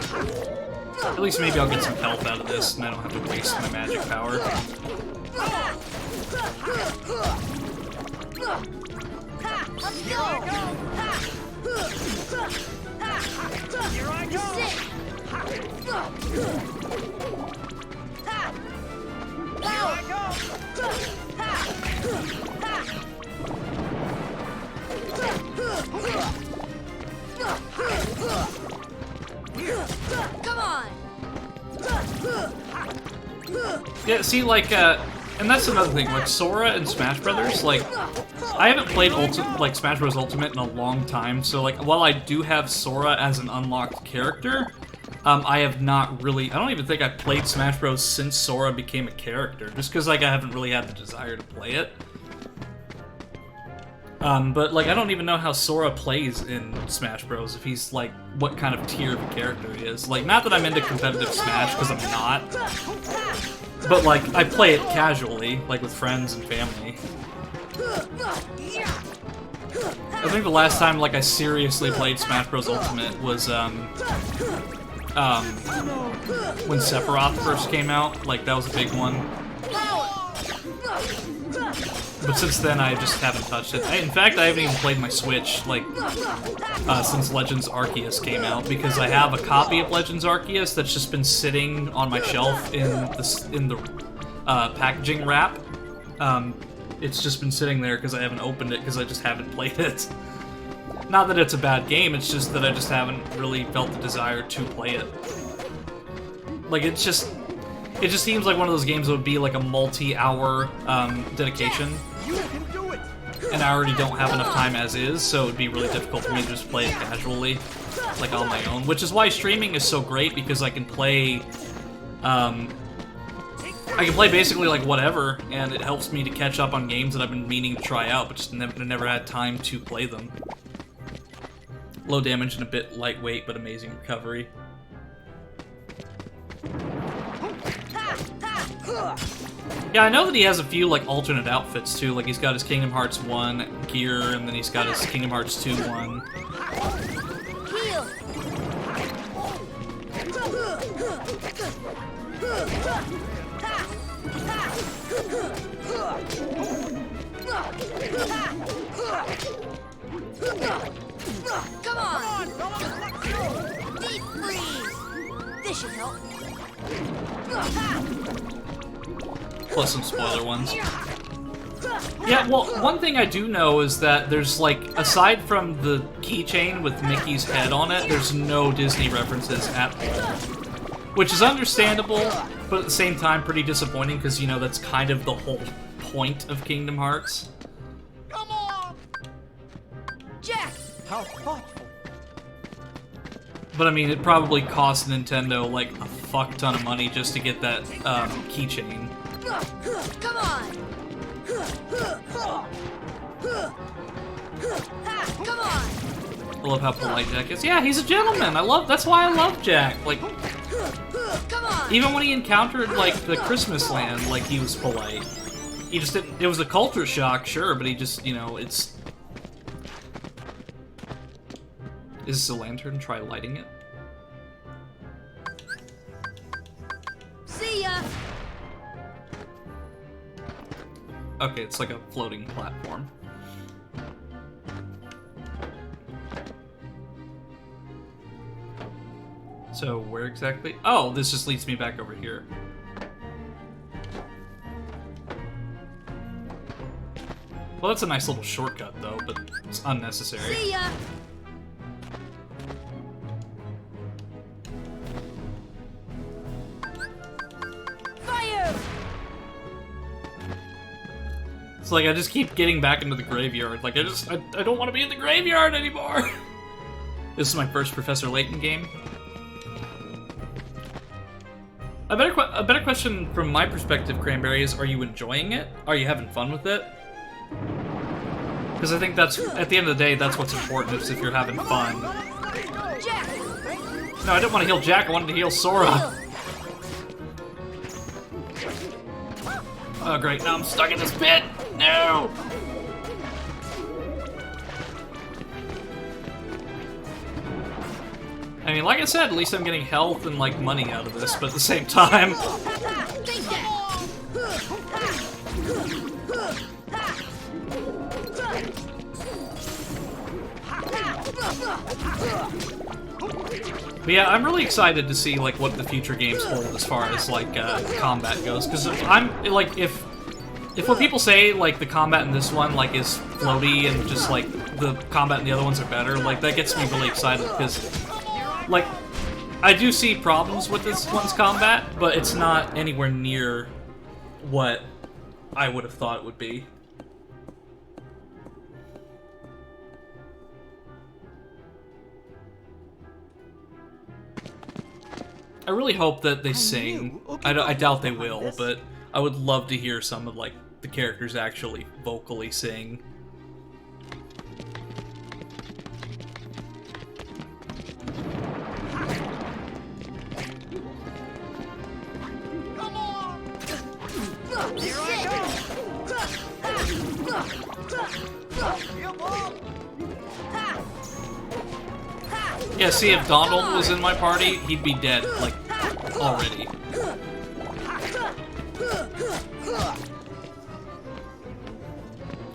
At least maybe I'll get some health out of this, and I don't have to waste my magic power. Let's go! Here I go! Come on! Yeah, see, like, and that's another thing, like, Sora and Smash Brothers, like, I haven't played Smash Bros. Ultimate in a long time, so, like, while I do have Sora as an unlocked character, I have not really, I don't even think I've played Smash Bros. Since Sora became a character, just because, like, I haven't really had the desire to play it. But, like, I don't even know how Sora plays in Smash Bros. If he's, like, what kind of tier of a character he is. Like, not that I'm into competitive Smash, because I'm not. But, like, I play it casually, like, with friends and family. I think the last time, like, I seriously played Smash Bros. Ultimate was, when Sephiroth first came out. Like, that was a big one. But since then, I just haven't touched it. In fact, I haven't even played my Switch, like, since Legends Arceus came out, because I have a copy of Legends Arceus that's just been sitting on my shelf in the packaging wrap. It's just been sitting there because I haven't opened it, because I just haven't played it. Not that it's a bad game, it's just that I just haven't really felt the desire to play it. Like, it just seems like one of those games that would be like a multi-hour dedication. You can do it! And I already don't have enough time as is, so it would be really difficult for me to just play it casually, like on my own. Which is why streaming is so great, because I can play, basically like whatever, and it helps me to catch up on games that I've been meaning to try out, but just never had time to play them. Low damage and a bit lightweight, but amazing recovery. Yeah, I know that he has a few, like, alternate outfits, too. Like, he's got his Kingdom Hearts 1 gear, and then he's got his Kingdom Hearts 2 one. Heal! Come on! Deep freeze! This should help. Plus some spoiler ones. Yeah, well, one thing I do know is that there's, like, aside from the keychain with Mickey's head on it, there's no Disney references at all. Which is understandable, but at the same time pretty disappointing, because, you know, that's kind of the whole point of Kingdom Hearts. Come on! Jack! How thoughtful. But, I mean, it probably cost Nintendo, like, a fuck ton of money just to get that, keychain. Come on! Ha! Come on! I love how polite Jack is. Yeah, he's a gentleman. That's why I love Jack. Like, Come on! even when he encountered, like, the Christmas land, like, he was polite. He just didn't... It was a culture shock, sure, but he just, you know, it's... Is this a lantern? Try lighting it. See ya! Okay, it's like a floating platform. So, where exactly? Oh, this just leads me back over here. Well, that's a nice little shortcut, though, but it's unnecessary. See ya! Fire! It's like I just keep getting back into the graveyard. Like, I don't want to be in the graveyard anymore! This is my first Professor Layton game. A better question from my perspective, Cranberry, is: are you enjoying it? Are you having fun with it? Because I think that's, at the end of the day, that's what's important, is if you're having fun. Jack! No, I didn't want to heal Jack, I wanted to heal Sora. Oh great, now I'm stuck in this pit! No! I mean, like I said, at least I'm getting health and, like, money out of this, but at the same time... Take that! But yeah, I'm really excited to see, like, what the future games hold as far as, like, combat goes, because I'm, like, if what people say, like, the combat in this one, like, is floaty and just, like, the combat in the other ones are better, like, that gets me really excited, because, like, I do see problems with this one's combat, but it's not anywhere near what I would have thought it would be. I really hope that they sing. I doubt they will, but I would love to hear some of, like, the characters actually vocally sing. Yeah, see, if Donald was in my party, he'd be dead, like, already.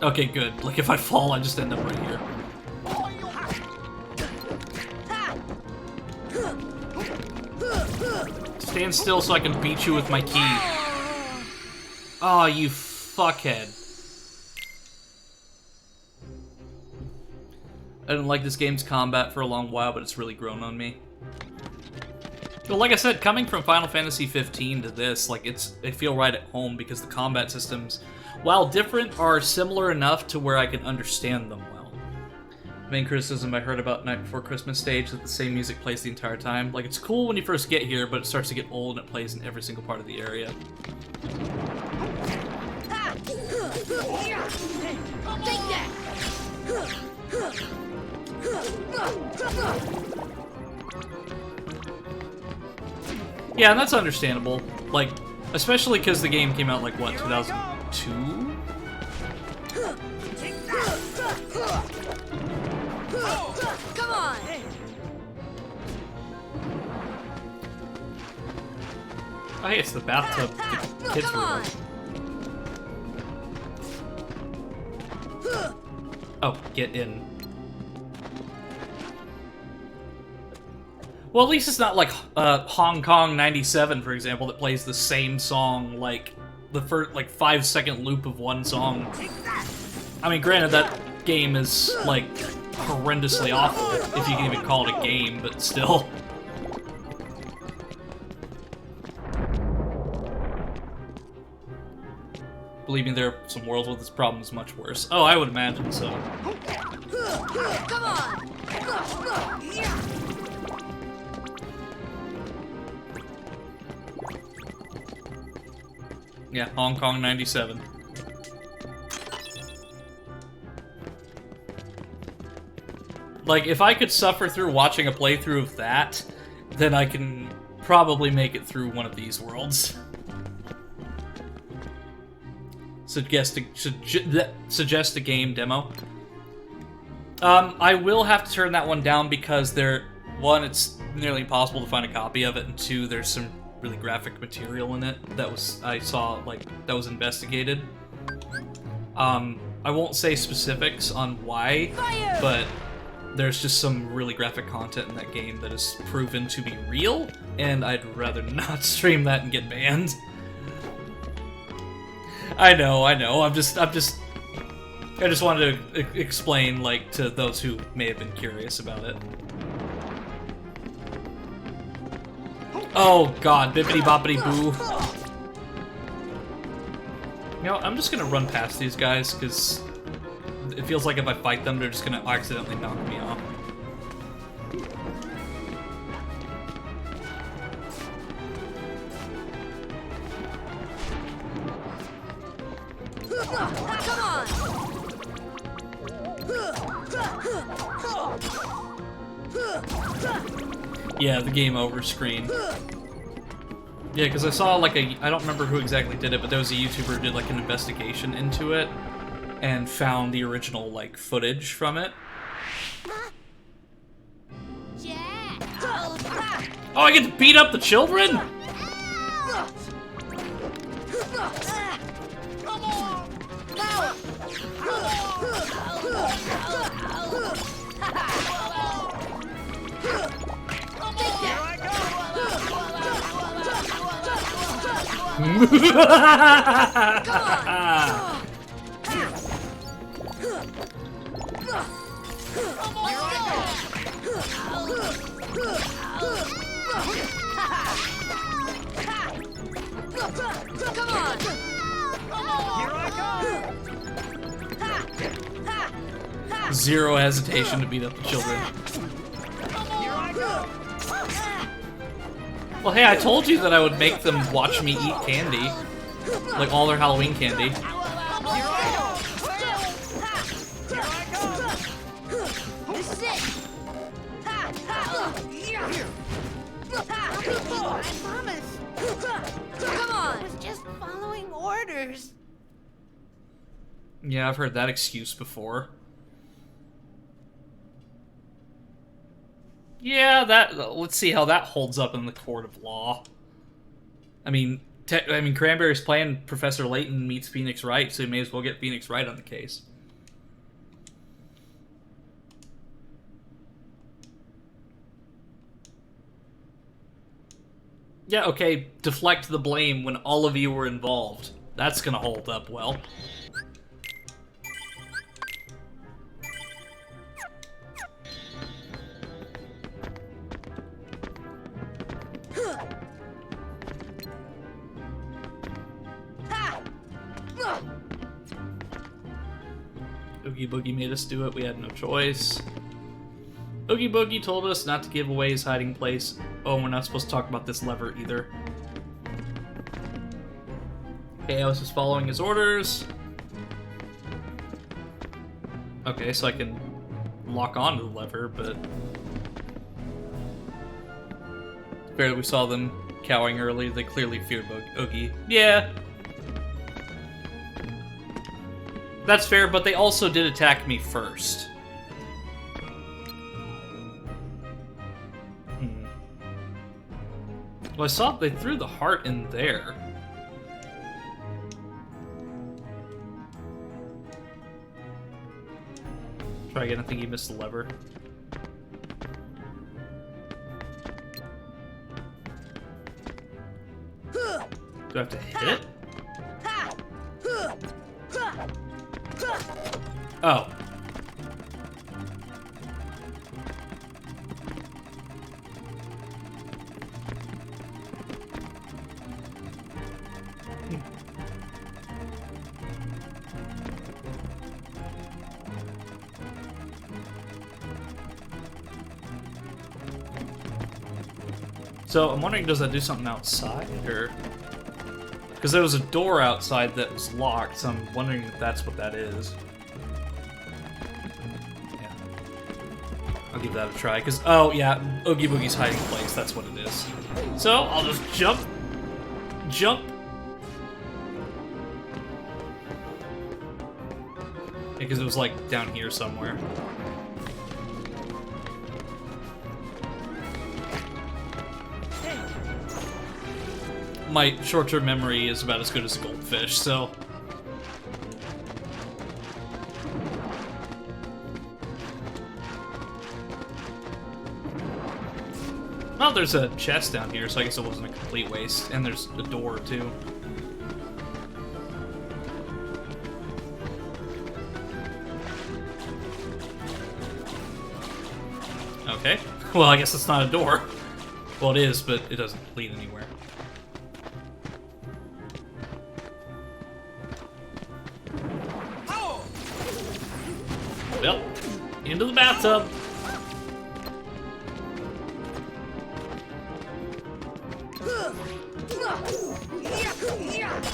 Okay, good. Like, if I fall, I just end up right here. Stand still so I can beat you with my key. Oh, you fuckhead. I didn't like this game's combat for a long while, but it's really grown on me. But like I said, coming from Final Fantasy 15 to this, like, they feel right at home because the combat systems, while different, are similar enough to where I can understand them well. The main criticism I heard about Night Before Christmas stage that the same music plays the entire time. Like, it's cool when you first get here, but it starts to get old and it plays in every single part of the area. Take that! Yeah, and that's understandable. Like, especially because the game came out, like, what, 2002? Come on! Oh, hey, it's the bathtub the kids Come were on! like. Oh, get in. Well, at least it's not like Hong Kong 97, for example, that plays the same song, like, the first, like, 5-second loop of one song. I mean, granted, that game is, like, horrendously awful, if you can even call it a game, but still. Believe me, there are some worlds with this problem is much worse. Oh, I would imagine so. Come on! Yeah, Hong Kong 97. Like, if I could suffer through watching a playthrough of that, then I can probably make it through one of these worlds. Suggest a game demo. I will have to turn that one down because one, it's nearly impossible to find a copy of it, and two, there's some really graphic material in it that I saw that was investigated. I won't say specifics on why, but there's just some really graphic content in that game that is proven to be real, and I'd rather not stream that and get banned. I know. I just wanted to explain, like, to those who may have been curious about it. Oh god, bippity boppity boo. You know, I'm just gonna run past these guys, because it feels like if I fight them, they're just gonna accidentally knock me off. Yeah, the game over screen. Yeah, because I saw, like, I don't remember who exactly did it, but there was a YouTuber who did, like, an investigation into it and found the original, like, footage from it. Oh, I get to beat up the children? Zero hesitation to beat up the children. Well, hey, I told you that I would make them watch me eat candy. Like, all their Halloween candy. This is it. I promise. Come on. I was just following orders. Yeah, I've heard that excuse before. Yeah, let's see how that holds up in the court of law. I mean, Cranberry's playing Professor Layton meets Phoenix Wright, so he may as well get Phoenix Wright on the case. Yeah, okay, deflect the blame when all of you were involved. That's gonna hold up well. Oogie Boogie made us do it, we had no choice. Oogie Boogie told us not to give away his hiding place. Oh, we're not supposed to talk about this lever either. Okay, I was just following his orders. Okay, so I can lock onto the lever, but... Fair that we saw them cowing early, they clearly feared Oogie. Yeah. That's fair, but they also did attack me first. Well, I saw they threw the heart in there. Try again, I think he missed the lever. Do I have to hit it? Oh. So I'm wondering, does that do something outside, or... Because there was a door outside that was locked, so I'm wondering if that's what that is. Yeah. I'll give that a try, because, oh, yeah, Oogie Boogie's hiding place, that's what it is. So, I'll just jump. Because it was, like, down here somewhere. My short-term memory is about as good as a goldfish, so... Well, there's a chest down here, so I guess it wasn't a complete waste. And there's a door, too. Okay. Well, I guess it's not a door. Well, it is, but it doesn't lead anywhere. Well, into the bathtub.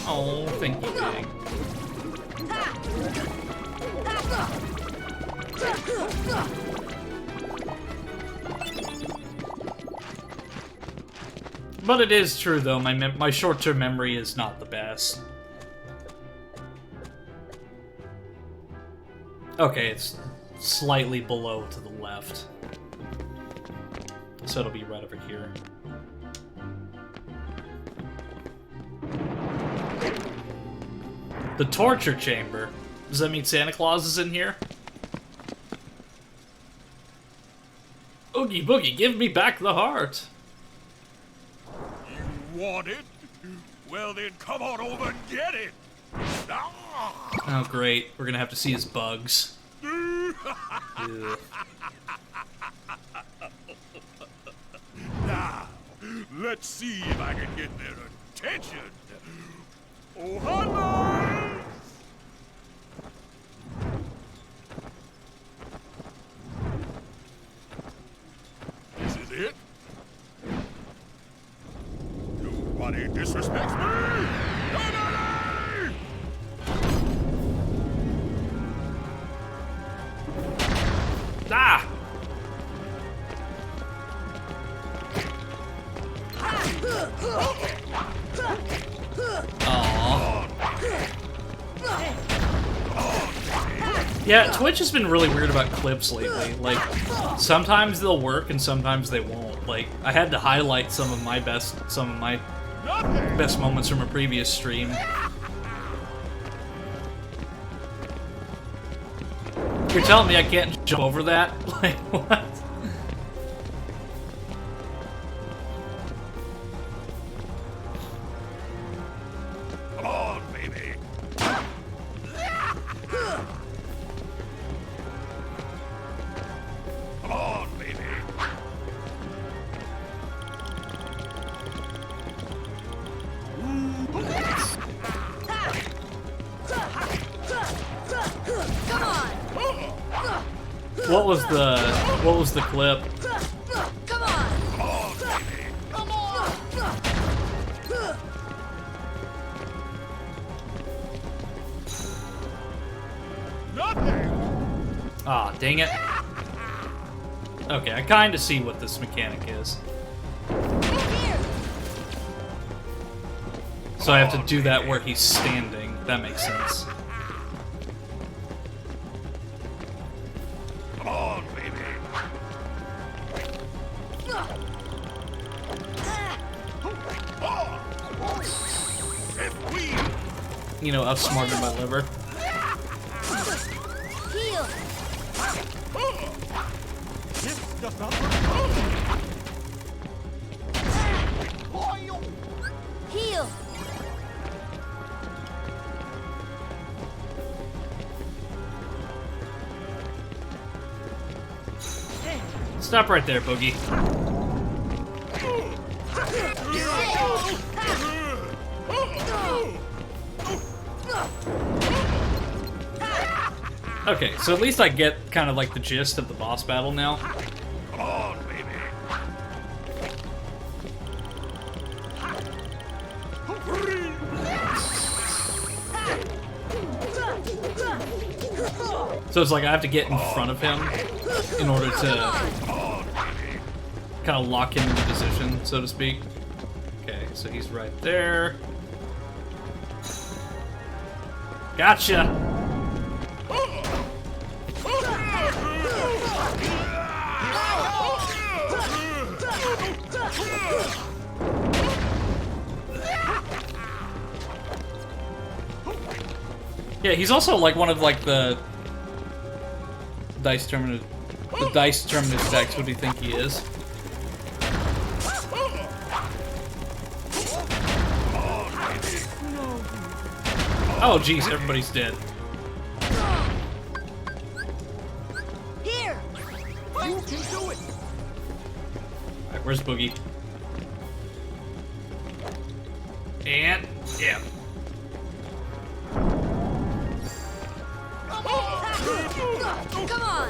Oh, thank you, Gang. But it is true, though, my short-term memory is not the best. Okay, it's slightly below to the left. So it'll be right over here. The torture chamber. Does that mean Santa Claus is in here? Oogie Boogie, give me back the heart! You want it? Well then, come on over and get it! Ah! Oh great, we're gonna have to see his bugs. Ugh. Now, let's see if I can get their attention. Oh, hello! This is it? Nobody disrespects me! Nobody! Ah! Aww. Yeah, Twitch has been really weird about clips lately. Like, sometimes they'll work and sometimes they won't. Like, I had to highlight some of my best moments from a previous stream. You're telling me I can't jump over that? Like, what? Come on, baby. Come on, baby. Come on! What was the clip? Come on! Come on! Nothing! Ah, dang it. Okay, I kind of see what this mechanic is. Here! So I have to do that where he's standing. That makes sense. Come on, baby. If we You know, outsmarted my liver. Heal! This does not work. Heal! Stop right there, Boogie. Okay, so at least I get kind of like the gist of the boss battle now. come on, baby. So it's like I have to get in front of him in order to kind of lock him into position, so to speak. Okay, so he's right there. Gotcha! Yeah, he's also like one of like the dice terminus decks. What do you think he is? Oh jeez, everybody's dead. Here. You can do it! Alright, where's Boogie? And yeah. Come on.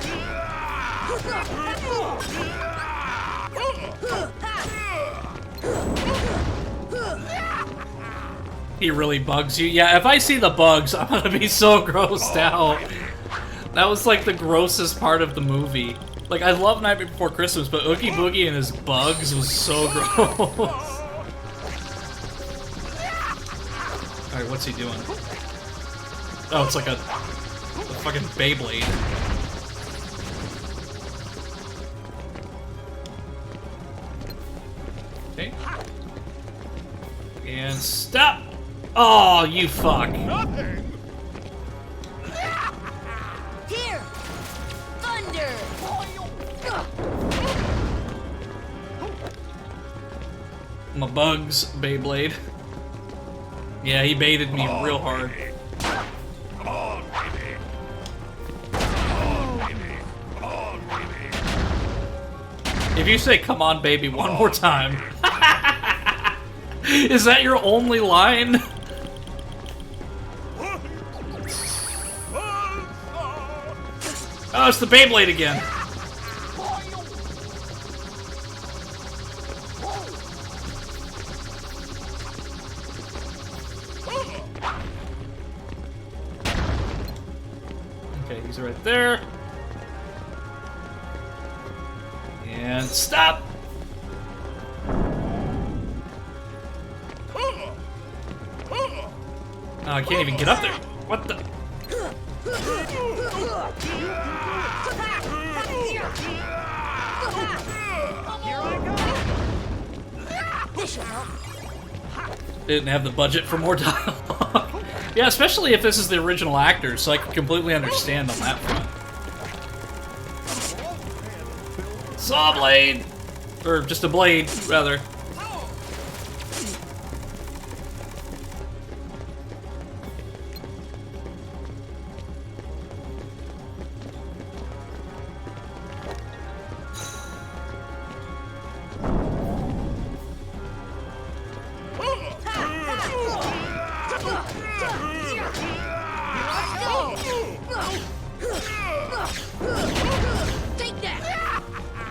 He really bugs you. Yeah, if I see the bugs, I'm gonna be so grossed out. That was like the grossest part of the movie. Like, I love Nightmare Before Christmas, but Oogie Boogie and his bugs was so gross. Alright, what's he doing? Oh, it's like a fucking Beyblade. Okay. And stop! Oh, you fuck. Nothing! Here. Thunder. My bugs, Beyblade. Yeah, he baited me real hard. Come on, baby! Come on, baby! Come on, baby! If you say "come on, baby" one more time, is that your only line? Oh, it's the Beyblade again. Okay, he's right there. And stop! Oh, I can't even get up there. What the? Didn't have the budget for more dialogue. Yeah, especially if this is the original actors, so I can completely understand on that front. Saw blade! Or just a blade, rather.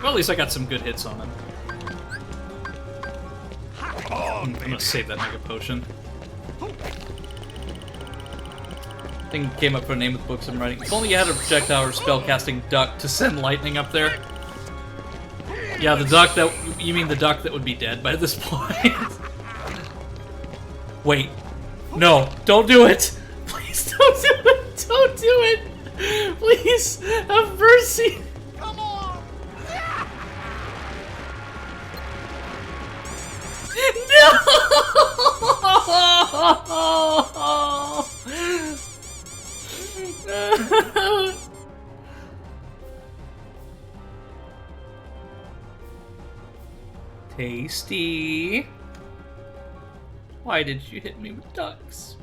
Well, at least I got some good hits on him. I'm gonna save that Mega Potion. Thing came up for a name of the books I'm writing. If only you had a projectile or spellcasting duck to send lightning up there. Yeah, the duck that... You mean the duck that would be dead by this point? Wait. No, don't do it! Please don't do it! Don't do it! Please, have mercy! Come on! No! Tasty. Why did you hit me with ducks?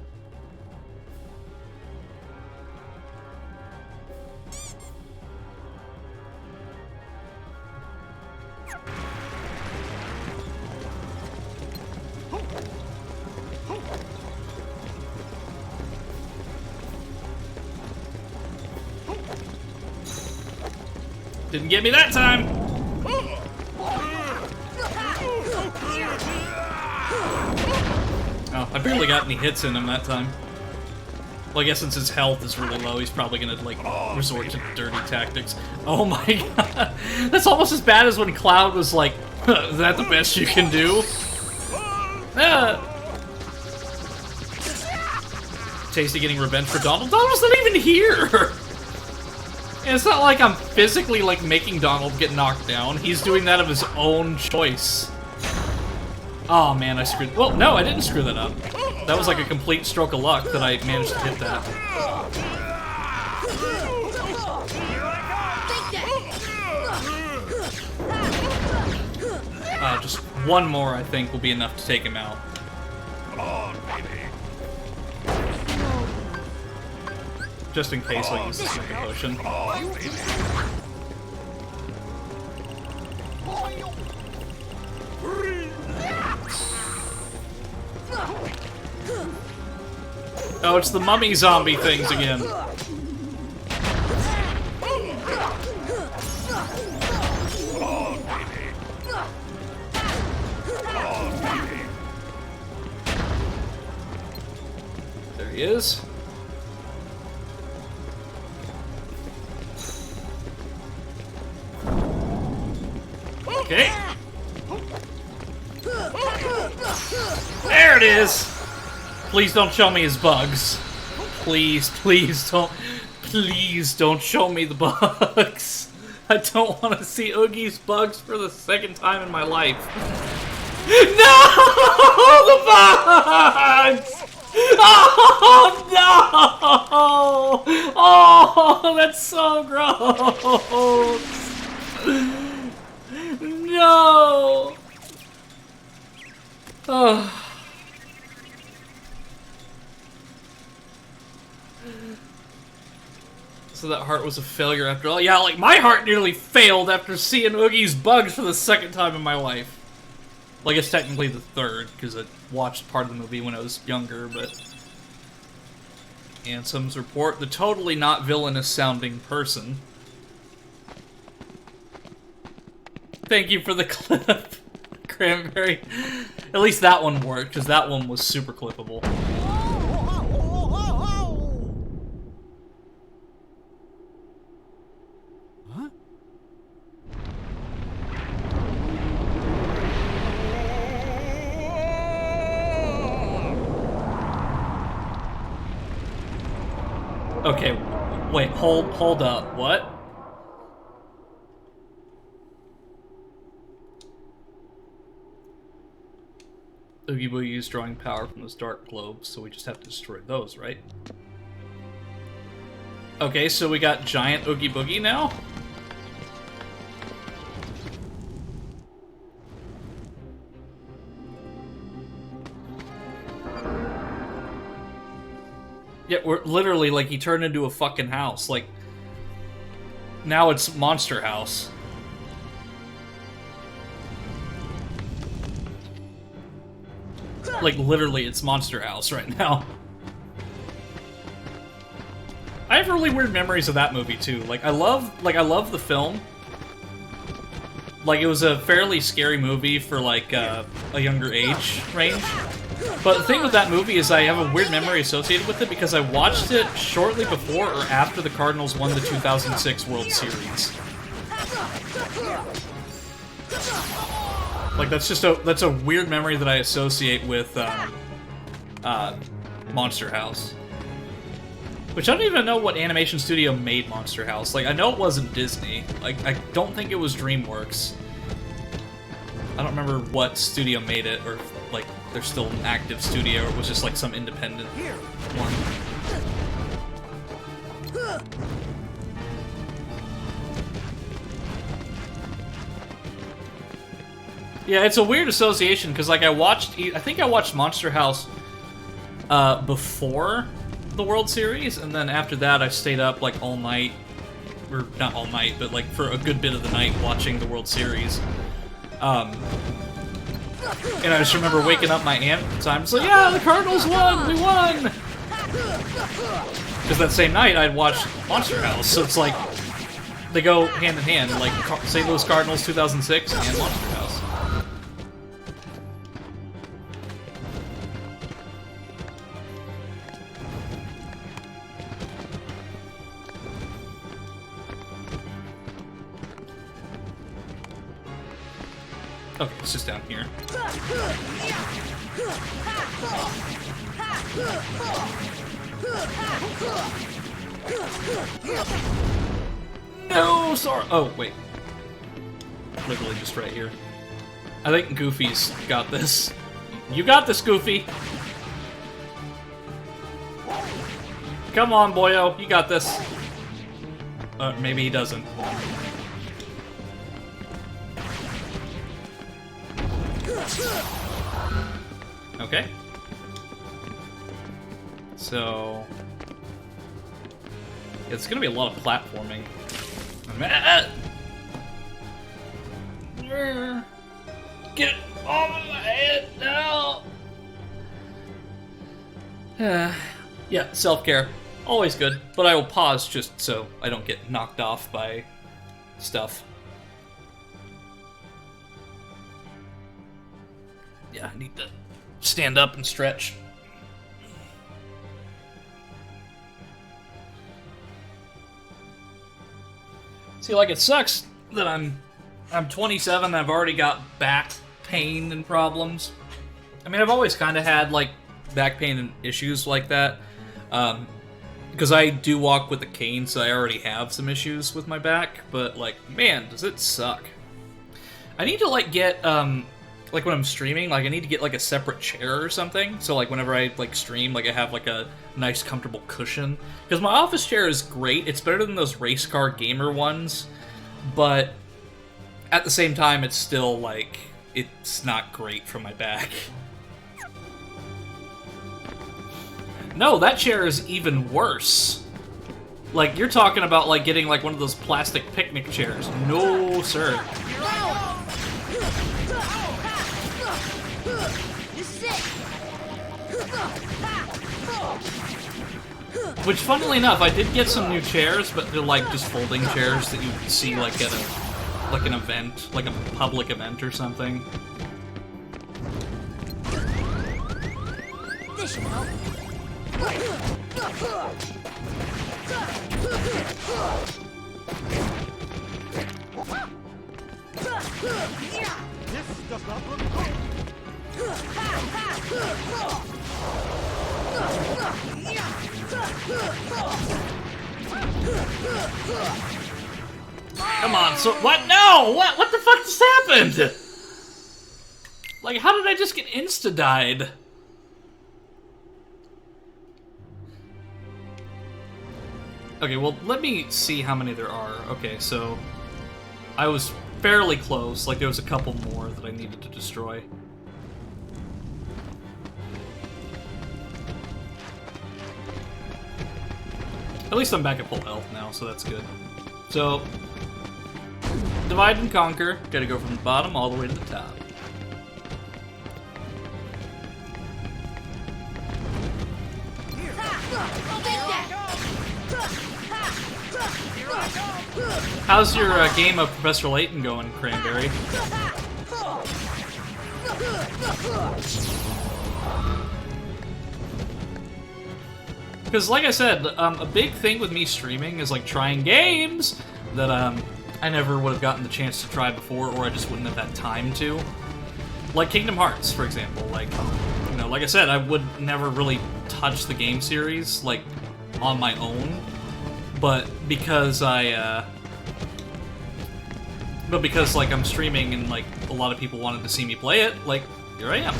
Didn't get me that time. Oh, I barely got any hits in him that time. Well, I guess since his health is really low, he's probably gonna, like, resort to dirty tactics. Oh my god. That's almost as bad as when Cloud was like, is that the best you can do? Tasty getting revenge for Donald. Donald's not even here! And it's not like I'm physically, like, making Donald get knocked down. He's doing that of his own choice. Oh man, I screwed... Well, no, I didn't screw that up. That was like a complete stroke of luck that I managed to hit that. Just one more, I think, will be enough to take him out. Just in case I'll use the super potion. Oh, it's the mummy zombie things again. There he is. Okay. There it is! Please don't show me his bugs. Please don't show me the bugs. I don't want to see Oogie's bugs for the second time in my life. No! The bugs! Oh, no! Oh, that's so gross! No! Oh. So that heart was a failure after all. Yeah, like, my heart nearly failed after seeing Oogie's bugs for the second time in my life. Well, I guess technically the third, because I watched part of the movie when I was younger, but... Ansem's report, the totally not villainous sounding person. Thank you for the clip, Cranberry. At least that one worked, because that one was super clippable. Okay, wait, hold up, what? Oogie Boogie is drawing power from those dark globes, so we just have to destroy those, right? Okay, so we got giant Oogie Boogie now? Yeah, we're literally, like, he turned into a fucking house. Like, now it's Monster House. Like, literally, it's Monster House right now. I have really weird memories of that movie, too. Like, I love the film. Like, it was a fairly scary movie for, like, a younger age range. But the thing with that movie is I have a weird memory associated with it because I watched it shortly before or after the Cardinals won the 2006 World Series. Like, that's a weird memory that I associate with Monster House. Which I don't even know what animation studio made Monster House. Like, I know it wasn't Disney. Like, I don't think it was DreamWorks. I don't remember what studio made it, or, like, they're still an active studio, or it was just, like, some independent one. Yeah, it's a weird association, because, like, I think I watched Monster House before the World Series, and then after that I stayed up, like, all night, or not all night, but, like, for a good bit of the night watching the World Series. And I just remember waking up my aunt at the time, so yeah, the Cardinals won! We won! Because that same night I'd watched Monster House, so it's like, they go hand in hand, like St. Louis Cardinals 2006 and Monster House. Okay, it's just down here. No, sorry. Oh, wait. Literally just right here. I think Goofy's got this. You got this, Goofy. Come on, boyo. You got this. Maybe he doesn't. Okay. So... it's gonna be a lot of platforming. Get it off of my head now! Yeah, self-care. Always good, but I will pause just so I don't get knocked off by stuff. Yeah, I need to stand up and stretch. See, like, it sucks that I'm 27 and I've already got back pain and problems. I mean, I've always kind of had, like, back pain and issues like that. Because I do walk with a cane, so I already have some issues with my back. But, like, man, does it suck. I need to, like, get, like, when I'm streaming, like, I need to get, like, a separate chair or something. So, like, whenever I, like, stream, like, I have, like, a nice, comfortable cushion. Because my office chair is great. It's better than those race car gamer ones. But at the same time, it's still, like, it's not great for my back. No, that chair is even worse. Like, you're talking about, like, getting, like, one of those plastic picnic chairs. No, sir. This is it. Which, funnily enough, I did get some new chairs, but they're, like, just folding chairs that you see, like, at a, like, an event, like a public event or something. This should help. This does not look good. Come on, so what? No! What the fuck just happened? Like, how did I just get insta-died? Okay, well, let me see how many there are. Okay, so I was fairly close. Like, there was a couple more that I needed to destroy. At least I'm back at full health now, so that's good. So, divide and conquer. Gotta go from the bottom all the way to the top. How's your game of Professor Layton going, Cranberry? Because, like I said, a big thing with me streaming is, like, trying games that I never would have gotten the chance to try before, or I just wouldn't have had time to. Like Kingdom Hearts, for example. Like, you know, like I said, I would never really touch the game series, like, on my own. But because like, I'm streaming and, like, a lot of people wanted to see me play it, like, here I am.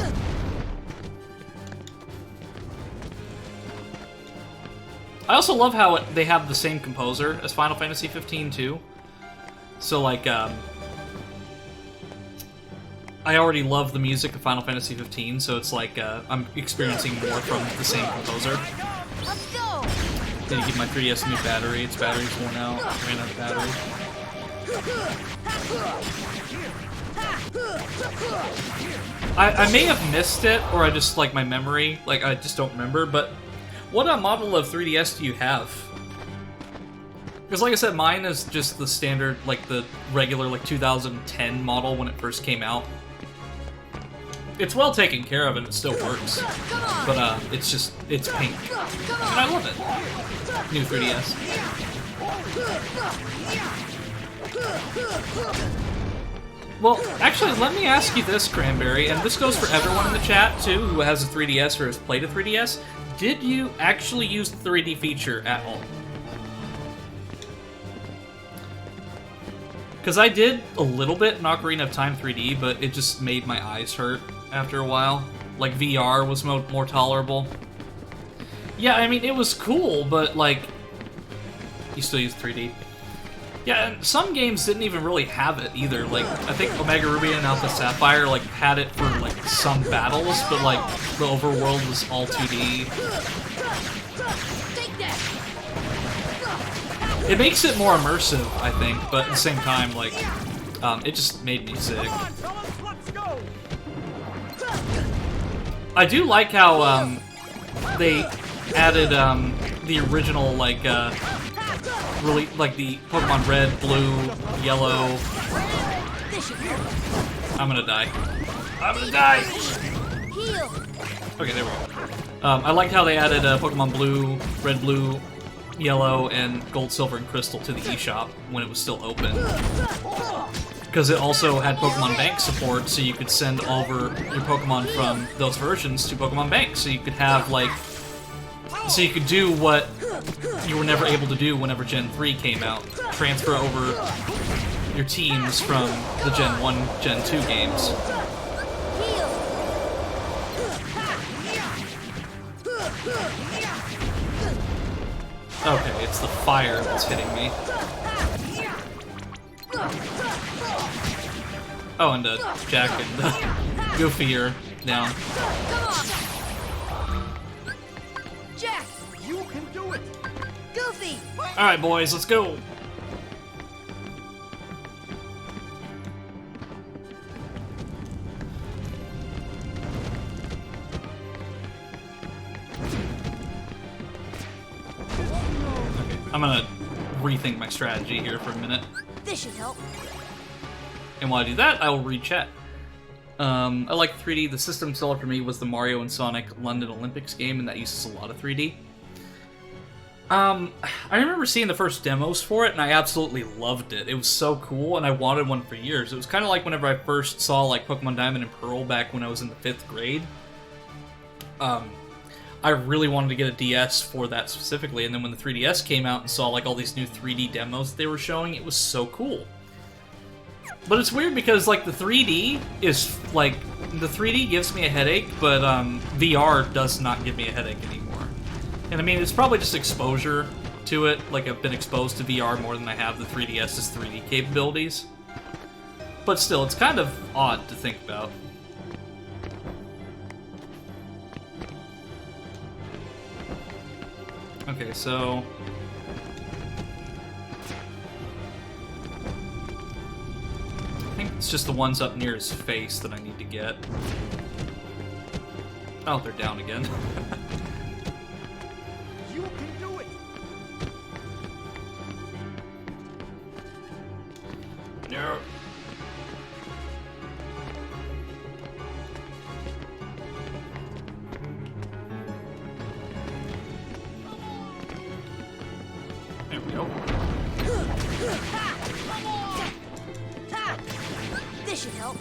I also love how they have the same composer as Final Fantasy 15 too. So, like, I already love the music of Final Fantasy 15, so it's like, I'm experiencing more from the same composer. Let's go. Need to give my 3DS a new battery. Its battery's worn out. Ran out of battery. I may have missed it, or I just, like, my memory, like, I just don't remember, but what model of 3DS do you have? Because, like I said, mine is just the standard, like, the regular, like, 2010 model when it first came out. It's well taken care of and it still works. But, it's just, it's pink. And I love it. New 3DS. Well, actually, let me ask you this, Cranberry, and this goes for everyone in the chat, too, who has a 3DS or has played a 3DS. Did you actually use the 3D feature at all? Because I did a little bit in Ocarina of Time 3D, but it just made my eyes hurt after a while. Like, VR was more tolerable. Yeah, I mean, it was cool, but, like, you still use 3D. Yeah, and some games didn't even really have it either. Like, I think Omega Ruby and Alpha Sapphire, like, had it for, like, some battles, but, like, the overworld was all 2D. Take that. It makes it more immersive, I think, but at the same time, like, it just made me sick. I do like how, they added, the original, like, really, like, the Pokemon Red, Blue, Yellow. I'm gonna die. I'm gonna die! Heal. Okay, there we go. I liked how they added Pokemon Blue, Red, Blue, Yellow, and Gold, Silver, and Crystal to the eShop when it was still open. Because it also had Pokemon Bank support, so you could send over your Pokemon from those versions to Pokemon Bank. So you could have, like... So you could do what you were never able to do whenever Gen 3 came out. Transfer over your teams from the Gen 1, Gen 2 games. Okay, it's the fire that's hitting me. Oh, and Jack and Goofy are down. Jack. You can do it! Goofy. Alright, boys, let's go! Okay, I'm gonna rethink my strategy here for a minute. This should help. And while I do that, I will read chat. I like 3D. The system seller for me was the Mario and Sonic London Olympics game, and that uses a lot of 3D. I remember seeing the first demos for it, and I absolutely loved it. It was so cool, and I wanted one for years. It was kind of like whenever I first saw like Pokemon Diamond and Pearl back when I was in the 5th grade. I really wanted to get a DS for that specifically, and then when the 3DS came out and saw like all these new 3D demos that they were showing, it was so cool. But it's weird because like the 3D is like the 3D gives me a headache, but VR does not give me a headache anymore. And I mean, it's probably just exposure to it. Like I've been exposed to VR more than I have the 3DS's 3D capabilities. But still, it's kind of odd to think about. Okay, so... I think it's just the ones up near his face that I need to get. Oh, they're down again. You can do it! No. There we go. This should help.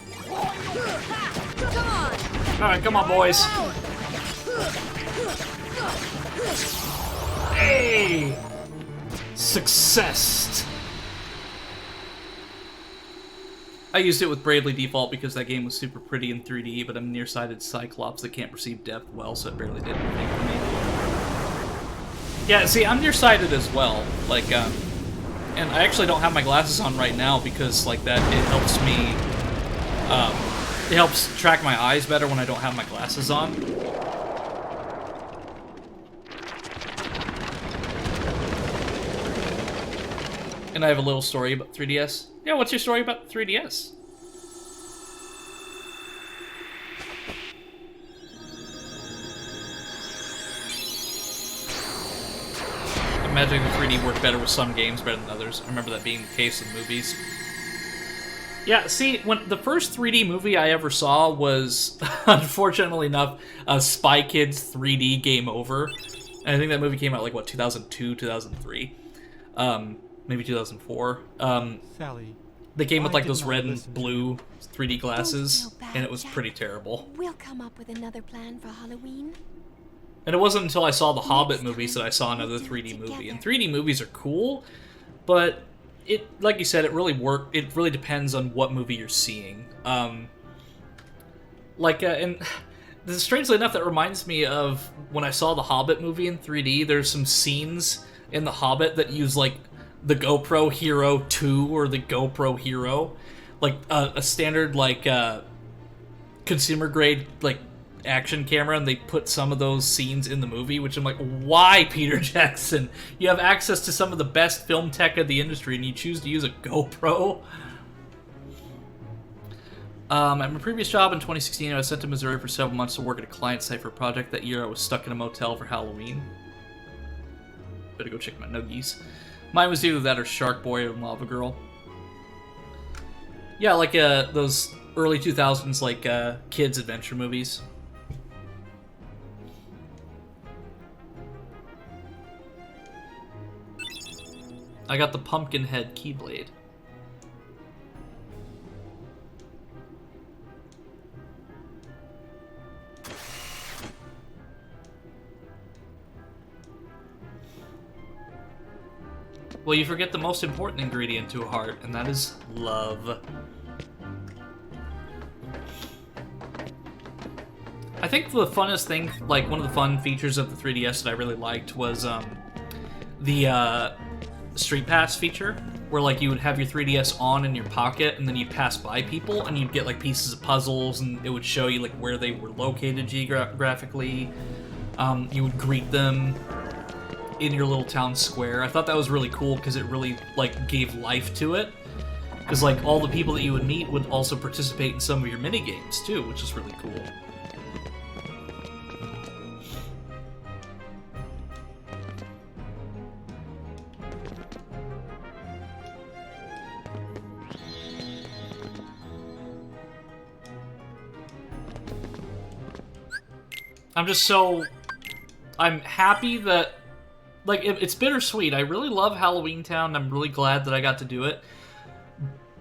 Come on. Alright, come on, boys. Hey! Success! I used it with Bravely Default because that game was super pretty in 3D, but I'm a nearsighted Cyclops that can't perceive depth well, so it barely did anything for me. Yeah, see, I'm nearsighted as well. Like, and I actually don't have my glasses on right now because, like, that, it helps me, it helps track my eyes better when I don't have my glasses on. And I have a little story about 3DS. Yeah, what's your story about 3DS? Imagine the 3D worked better with some games, better than others. I remember that being the case with movies. Yeah, see, when the first 3D movie I ever saw was, unfortunately enough, Spy Kids 3D Game Over. And I think that movie came out like, what, 2002, 2003? Maybe 2004. Sally, They came with I like did those not red and listen to blue 3D glasses, feel bad, and it was Jack. pretty terrible. We'll come up with another plan for Halloween. And it wasn't until I saw the Hobbit Next movies time, that I saw we'll another do it 3D movie. And together. 3D movies are cool, but it, like you said, it really depends on what movie you're seeing. And strangely enough, that reminds me of when I saw the Hobbit movie in 3D. There's some scenes in the Hobbit that use like the GoPro Hero 2 or the GoPro Hero, like a standard like consumer grade like action camera, and they put some of those scenes in the movie, which I'm like, why, Peter Jackson? You have access to some of the best film tech of the industry, and you choose to use a GoPro? At my previous job in 2016, I was sent to Missouri for several months to work at a client site for a project. That year, I was stuck in a motel for Halloween. Better go check my nuggies. Mine was either that or Shark Boy and Lava Girl. Yeah, like those early 2000s like kids adventure movies. I got the Pumpkinhead Keyblade. Well, you forget the most important ingredient to a heart, and that is love. I think the funnest thing, like one of the fun features of the 3DS that I really liked was the Street Pass feature, where like you would have your 3DS on in your pocket, and then you'd pass by people, and you'd get like pieces of puzzles, and it would show you like where they were located geographically. You would greet them in your little town square. I thought that was really cool because it really like gave life to it. Because like all the people that you would meet would also participate in some of your mini games too, which is really cool. I'm happy that, like, it's bittersweet. I really love Halloween Town. I'm really glad that I got to do it.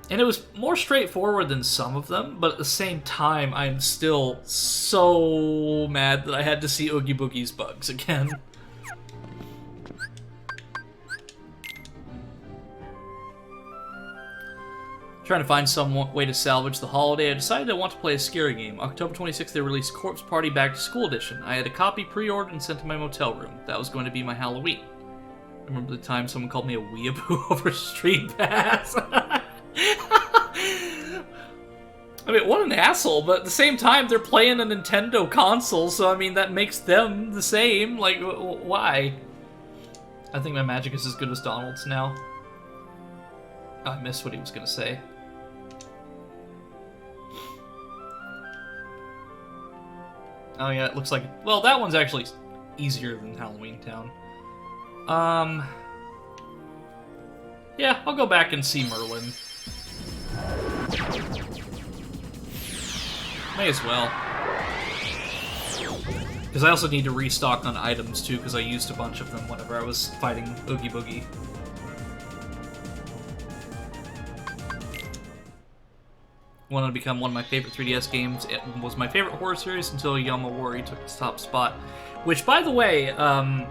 And it was more straightforward than some of them, but at the same time, I'm still so mad that I had to see Oogie Boogie's bugs again. Trying to find some way to salvage the holiday, I decided I want to play a scary game. October 26th, they released Corpse Party Back to School Edition. I had a copy pre-ordered and sent to my motel room. That was going to be my Halloween. I remember the time someone called me a weeaboo over Street Pass. I mean, what an asshole, but at the same time, they're playing a Nintendo console, so I mean, that makes them the same. Like, why? I think my magic is as good as Donald's now. Oh, I missed what he was gonna say. Oh yeah, it looks like... Well, that one's actually easier than Halloween Town. Yeah, I'll go back and see Merlin. May as well. Because I also need to restock on items too, because I used a bunch of them whenever I was fighting Oogie Boogie. Wanted to become one of my favorite 3DS games. It was my favorite horror series until Yamawari took the top spot. Which, by the way, I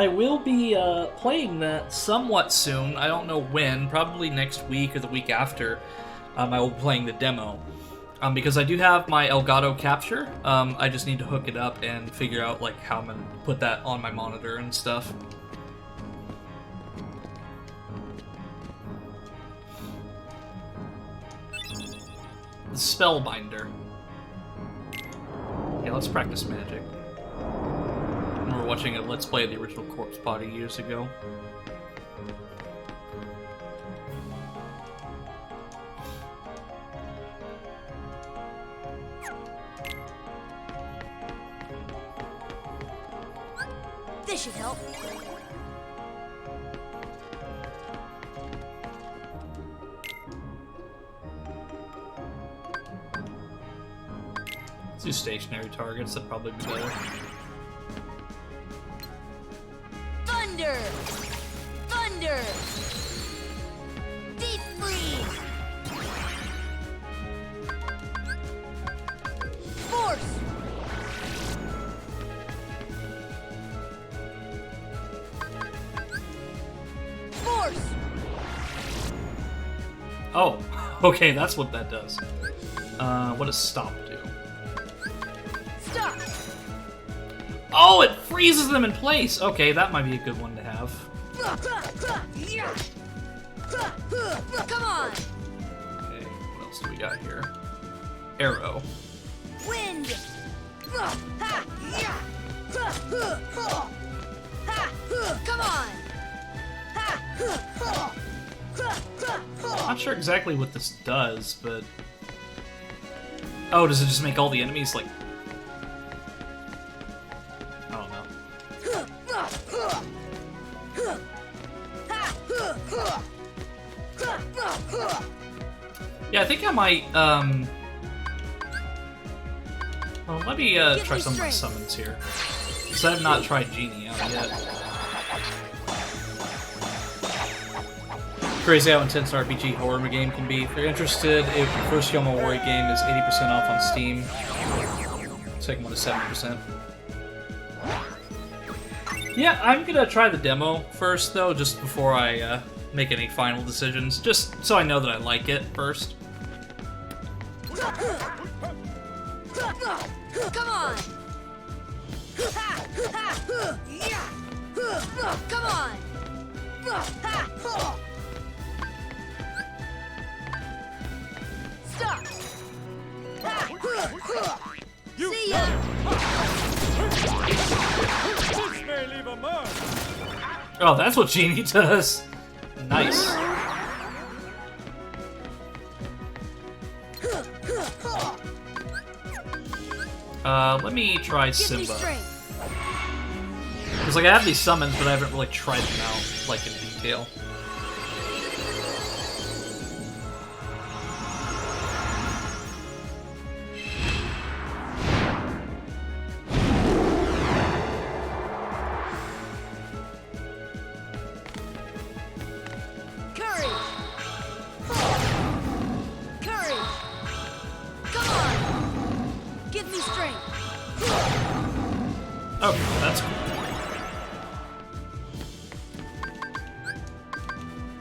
will be playing that somewhat soon. I don't know when. Probably next week or the week after. I will be playing the demo. Because I do have my Elgato capture. I just need to hook it up and figure out like how I'm going to put that on my monitor and stuff. Spellbinder. Yeah, let's practice magic. I remember watching a Let's Play of the original Corpse Party years ago. This should help. Let's do stationary targets, that'd probably be better. Thunder! Thunder! Force! Force! Oh, okay, that's what that does. What does stop do? Stop! Oh, it freezes them in place! Okay, that might be a good one to have. Come on! Okay, what else do we got here? Arrow. Wind! Come on! Not sure exactly what this does, but... Oh, does it just make all the enemies, like... I don't know. Yeah, I think I might, Well, let me, try some of my summons here. Because I have not tried Genie out yet. Crazy how intense an RPG horror game can be. If you're interested, the first Yomawari game is 80% off on Steam. Second one is 70%. Yeah, I'm gonna try the demo first, though, just before I make any final decisions. Just so I know that I like it first. Come on! Come on! Stop! See ya! This may leave a mark. Oh, that's what Genie does. Nice. Let me try Give me Simba. strength! Because, like, I have these summons, but I haven't really tried them out, like, in detail. Courage! Courage! Come on! Give me strength! Oh, that's cool.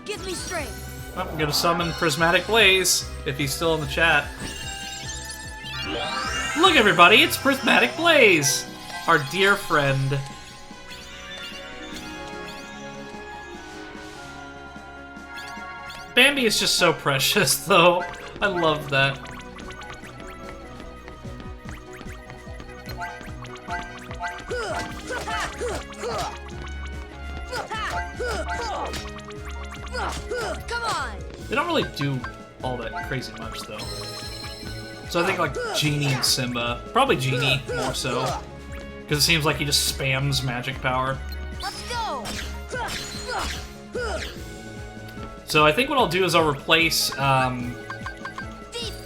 Give me strength! Well, I'm gonna summon Prismatic Blaze, if he's still in the chat. Look, everybody, it's Prismatic Blaze! Our dear friend. Bambi is just so precious, though. I love that. Come on! They don't really do all that crazy much, though. So I think, like, Genie and Simba. Probably Genie, more so. Because it seems like he just spams magic power. Let's go! So I think what I'll do is I'll replace, Deep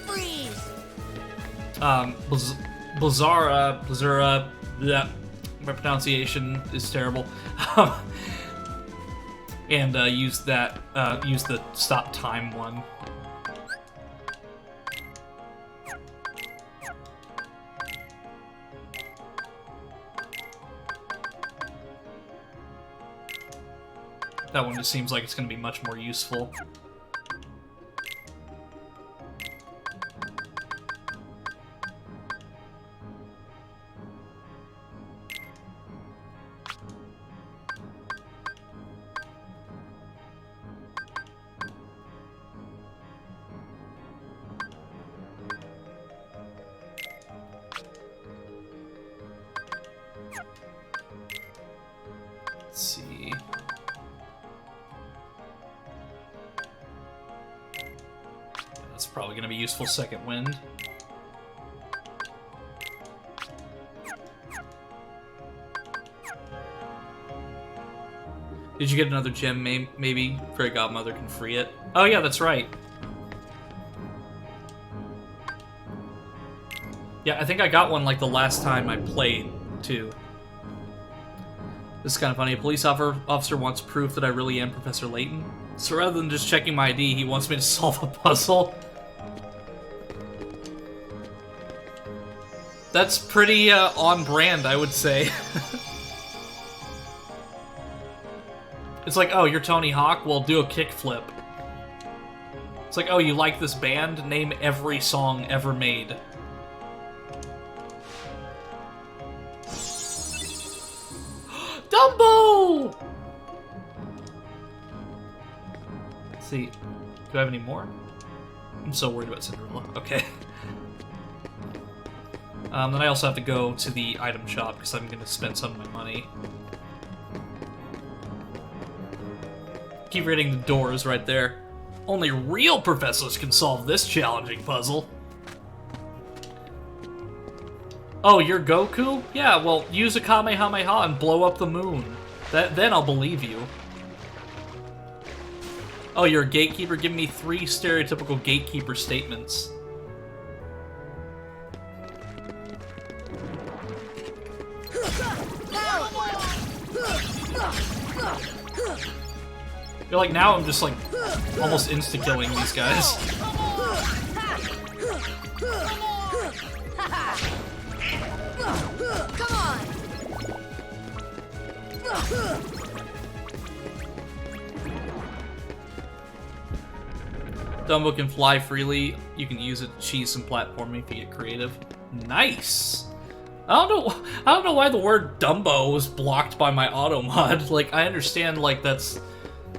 freeze! Blizzara, yeah, my pronunciation is terrible. And use that, use the stop time one. That one just seems like it's going to be much more useful. Let's see. That's probably going to be useful second wind. Did you get another gem, maybe? Fairy Godmother can free it. Oh yeah, that's right. Yeah, I think I got one like the last time I played, too. This is kind of funny. A police officer wants proof that I really am Professor Layton. So rather than just checking my ID, he wants me to solve a puzzle. That's pretty on brand, I would say. It's like, oh, you're Tony Hawk? Well, do a kickflip. It's like, oh, you like this band? Name every song ever made. Dumbo! Let's see, do I have any more? I'm so worried about Cinderella. Okay. Then I also have to go to the item shop because I'm going to spend some of my money. Keep reading the doors right there. Only real professors can solve this challenging puzzle. Oh, you're Goku? Yeah, well, use a Kamehameha and blow up the moon. Then I'll believe you. Oh, you're a gatekeeper? Give me 3 stereotypical gatekeeper statements. You're like, now I'm just like almost insta-killing these guys. Come on! Dumbo can fly freely. You can use it to cheese some platforming if you get creative. Nice! I don't know why the word Dumbo was blocked by my auto mod. Like, I understand, like, that's...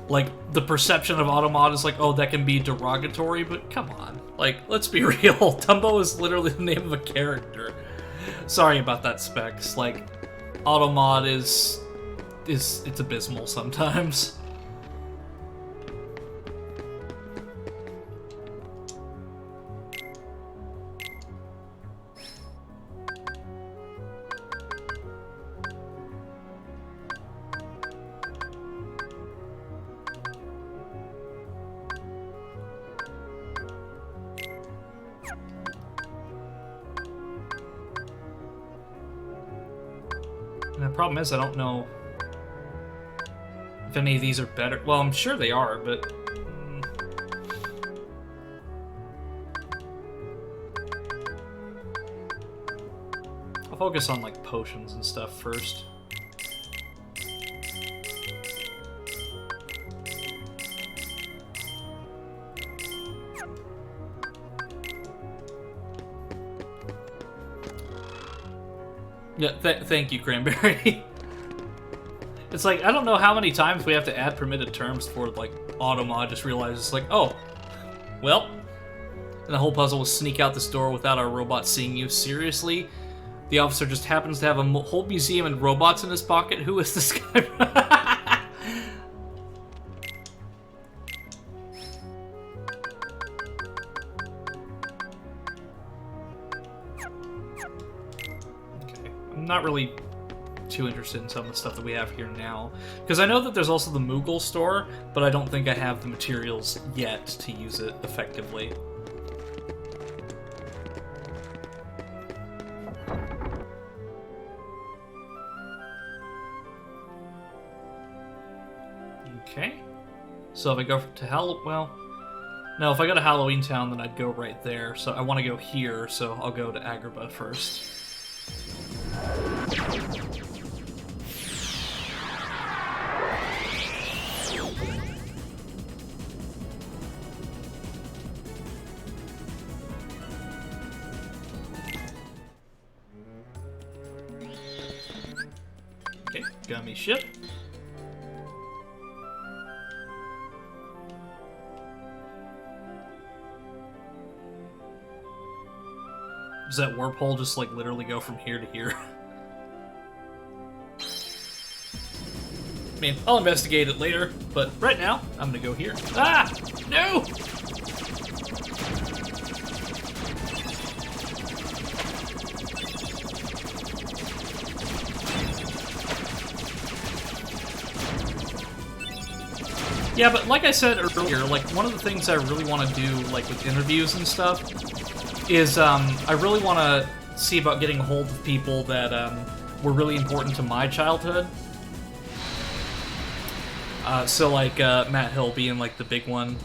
Like, the perception of automod is like, oh, that can be derogatory, but come on. Like, let's be real. Dumbo is literally the name of a character. Sorry about that, Specs. Like, automod is it's abysmal sometimes. And the problem is, I don't know if any of these are better. Well, I'm sure they are, but... I'll focus on, like, potions and stuff first. Yeah, thank you, Cranberry. It's like, I don't know how many times we have to add permitted terms for, like, automod just realizes, it's like, oh, well. And the whole puzzle was sneak out this door without our robot seeing you. Seriously? The officer just happens to have a whole museum and robots in his pocket? Who is this guy? Okay, I'm not really too interested in some of the stuff that we have here now. Because I know that there's also the Moogle store, but I don't think I have the materials yet to use it effectively. Okay. So if I go to well, no, if I go to Halloween Town, then I'd go right there. So I want to go here, so I'll go to Agrabah first. Okay, gummy ship. Does that warp hole just, like, literally go from here to here? I mean, I'll investigate it later, but right now, I'm gonna go here. Ah! No! Yeah, but like I said earlier, like, one of the things I really want to do, like, with interviews and stuff, is, I really want to see about getting a hold of people that, were really important to my childhood. So, like, Matt Hill being, like, the big one.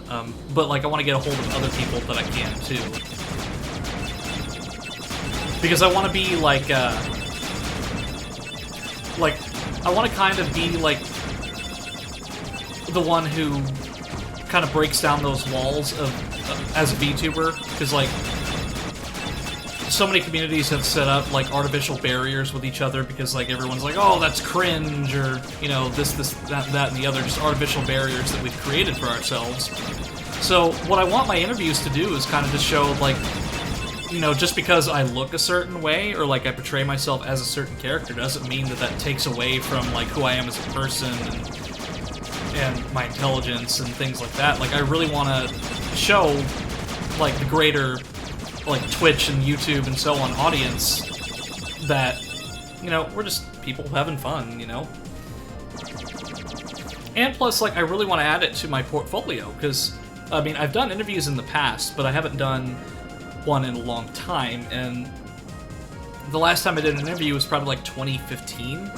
But, like, I want to get a hold of other people that I can, too. because I want to be like I want to kind of be like the one who kind of breaks down those walls of as a VTuber, because like so many communities have set up like artificial barriers with each other because like everyone's like, oh, that's cringe, or you know, this, that, and the other, just artificial barriers that we've created for ourselves. So what I want my interviews to do is kind of just show like, you know, just because I look a certain way or like I portray myself as a certain character doesn't mean that that takes away from like who I am as a person and my intelligence and things like that. Like I really want to show like the greater like Twitch and YouTube and so on audience that, you know, we're just people having fun, you know? And plus, like, I really want to add it to my portfolio, because, I mean, I've done interviews in the past, but I haven't done one in a long time, and the last time I did an interview was probably like 2015,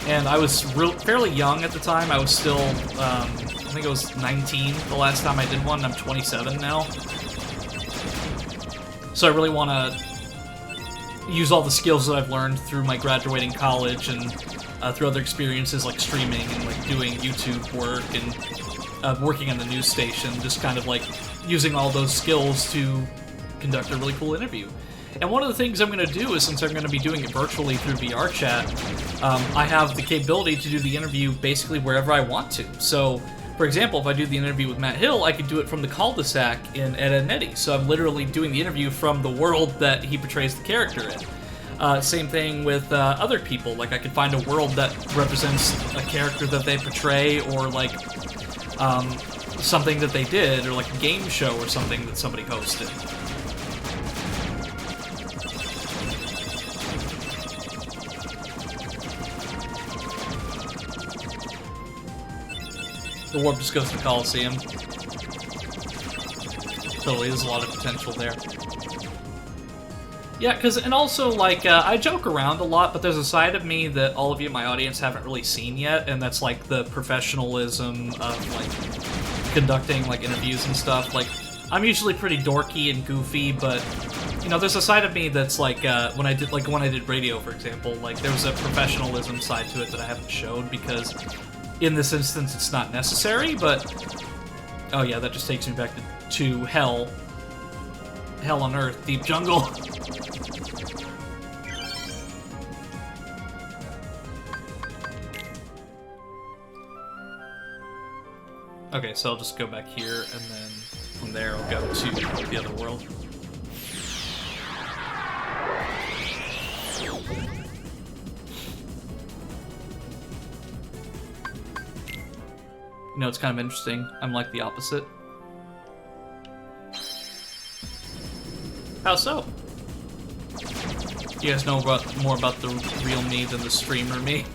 and I was fairly young at the time. I was still, I think I was 19 the last time I did one, and I'm 27 now. So I really want to use all the skills that I've learned through my graduating college and through other experiences like streaming and like doing YouTube work and working on the news station, just kind of like using all those skills to conduct a really cool interview. And one of the things I'm going to do is, since I'm going to be doing it virtually through VR chat, I have the capability to do the interview basically wherever I want to. So, for example, if I do the interview with Matt Hill, I could do it from the cul-de-sac in Ed, Edd n Eddy. So I'm literally doing the interview from the world that he portrays the character in. Same thing with other people. Like, I could find a world that represents a character that they portray, or like something that they did, or like a game show or something that somebody hosted. The warp just goes to the Coliseum. Totally, there's a lot of potential there. Yeah, and also, like, I joke around a lot, but there's a side of me that all of you in my audience haven't really seen yet, and that's, like, the professionalism of, like, conducting, like, interviews and stuff. Like, I'm usually pretty dorky and goofy, but, you know, there's a side of me that's, like, when I did radio, for example, like, there was a professionalism side to it that I haven't showed, because in this instance, it's not necessary, but... Oh yeah, that just takes me back to hell. Hell on Earth, Deep Jungle. Okay, so I'll just go back here, and then from there I'll go to the other world. You know, it's kind of interesting. I'm like the opposite. How so? You guys know more about the real me than the streamer me?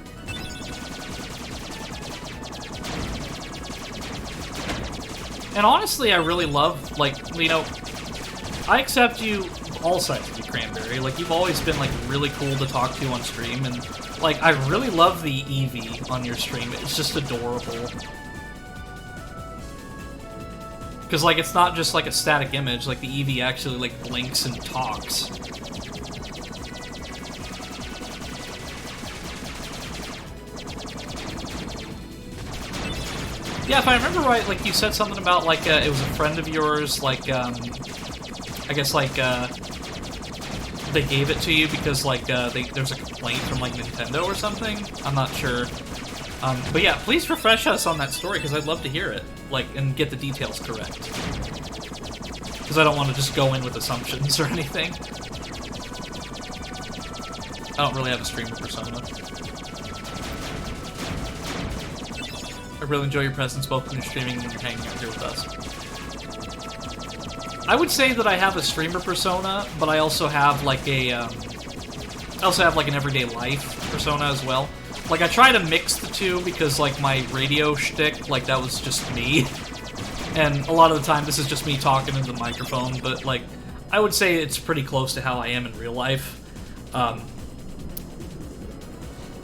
And honestly, I really love, like, you know, I accept you, all sides of you, Cranberry. Like, you've always been, like, really cool to talk to on stream, and, like, I really love the Eevee on your stream. It's just adorable. Because, like, it's not just, like, a static image. Like, the Eevee actually, like, blinks and talks. Yeah, if I remember right, like, you said something about, like, it was a friend of yours, like, I guess, like, they gave it to you because, like, there's a complaint from, like, Nintendo or something? I'm not sure. But yeah, please refresh us on that story, because I'd love to hear it, like, and get the details correct. Because I don't want to just go in with assumptions or anything. I don't really have a streamer persona. I really enjoy your presence both when you're streaming and when you're hanging out here with us. I would say that I have a streamer persona, but I also have, like, an everyday life persona as well. Like, I try to mix the two because, like, my radio shtick, like, that was just me. And a lot of the time, this is just me talking into the microphone, but, like, I would say it's pretty close to how I am in real life.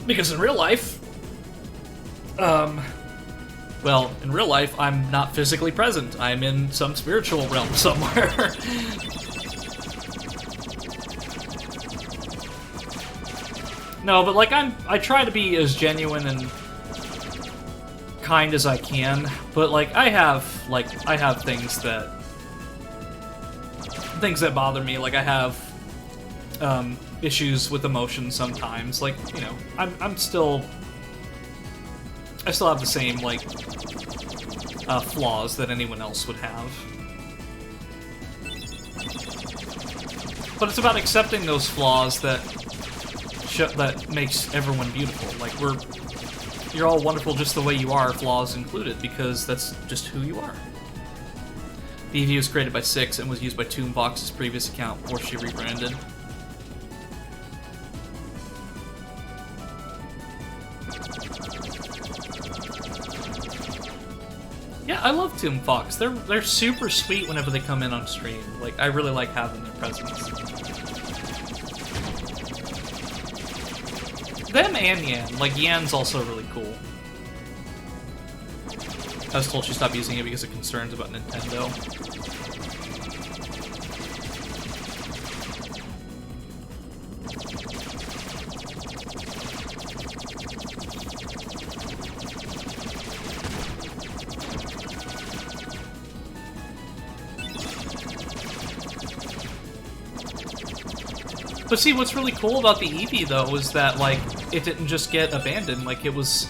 Because in real life, well, in real life, I'm not physically present. I'm in some spiritual realm somewhere. No, but like I try to be as genuine and kind as I can, but like I have things that bother me. Like I have issues with emotion sometimes. Like, you know, I still have the same like flaws that anyone else would have. But it's about accepting those flaws that makes everyone beautiful. Like you're all wonderful just the way you are, flaws included, because that's just who you are. The EV was created by Six and was used by Toonbox's previous account before she rebranded. Yeah, I love Toon Fox. They're super sweet whenever they come in on stream. Like, I really like having their presence. Them and Yan. Like, Yan's also really cool. I was told she stopped using it because of concerns about Nintendo. But see, what's really cool about the Eevee, though, is that, like, it didn't just get abandoned. Like, it was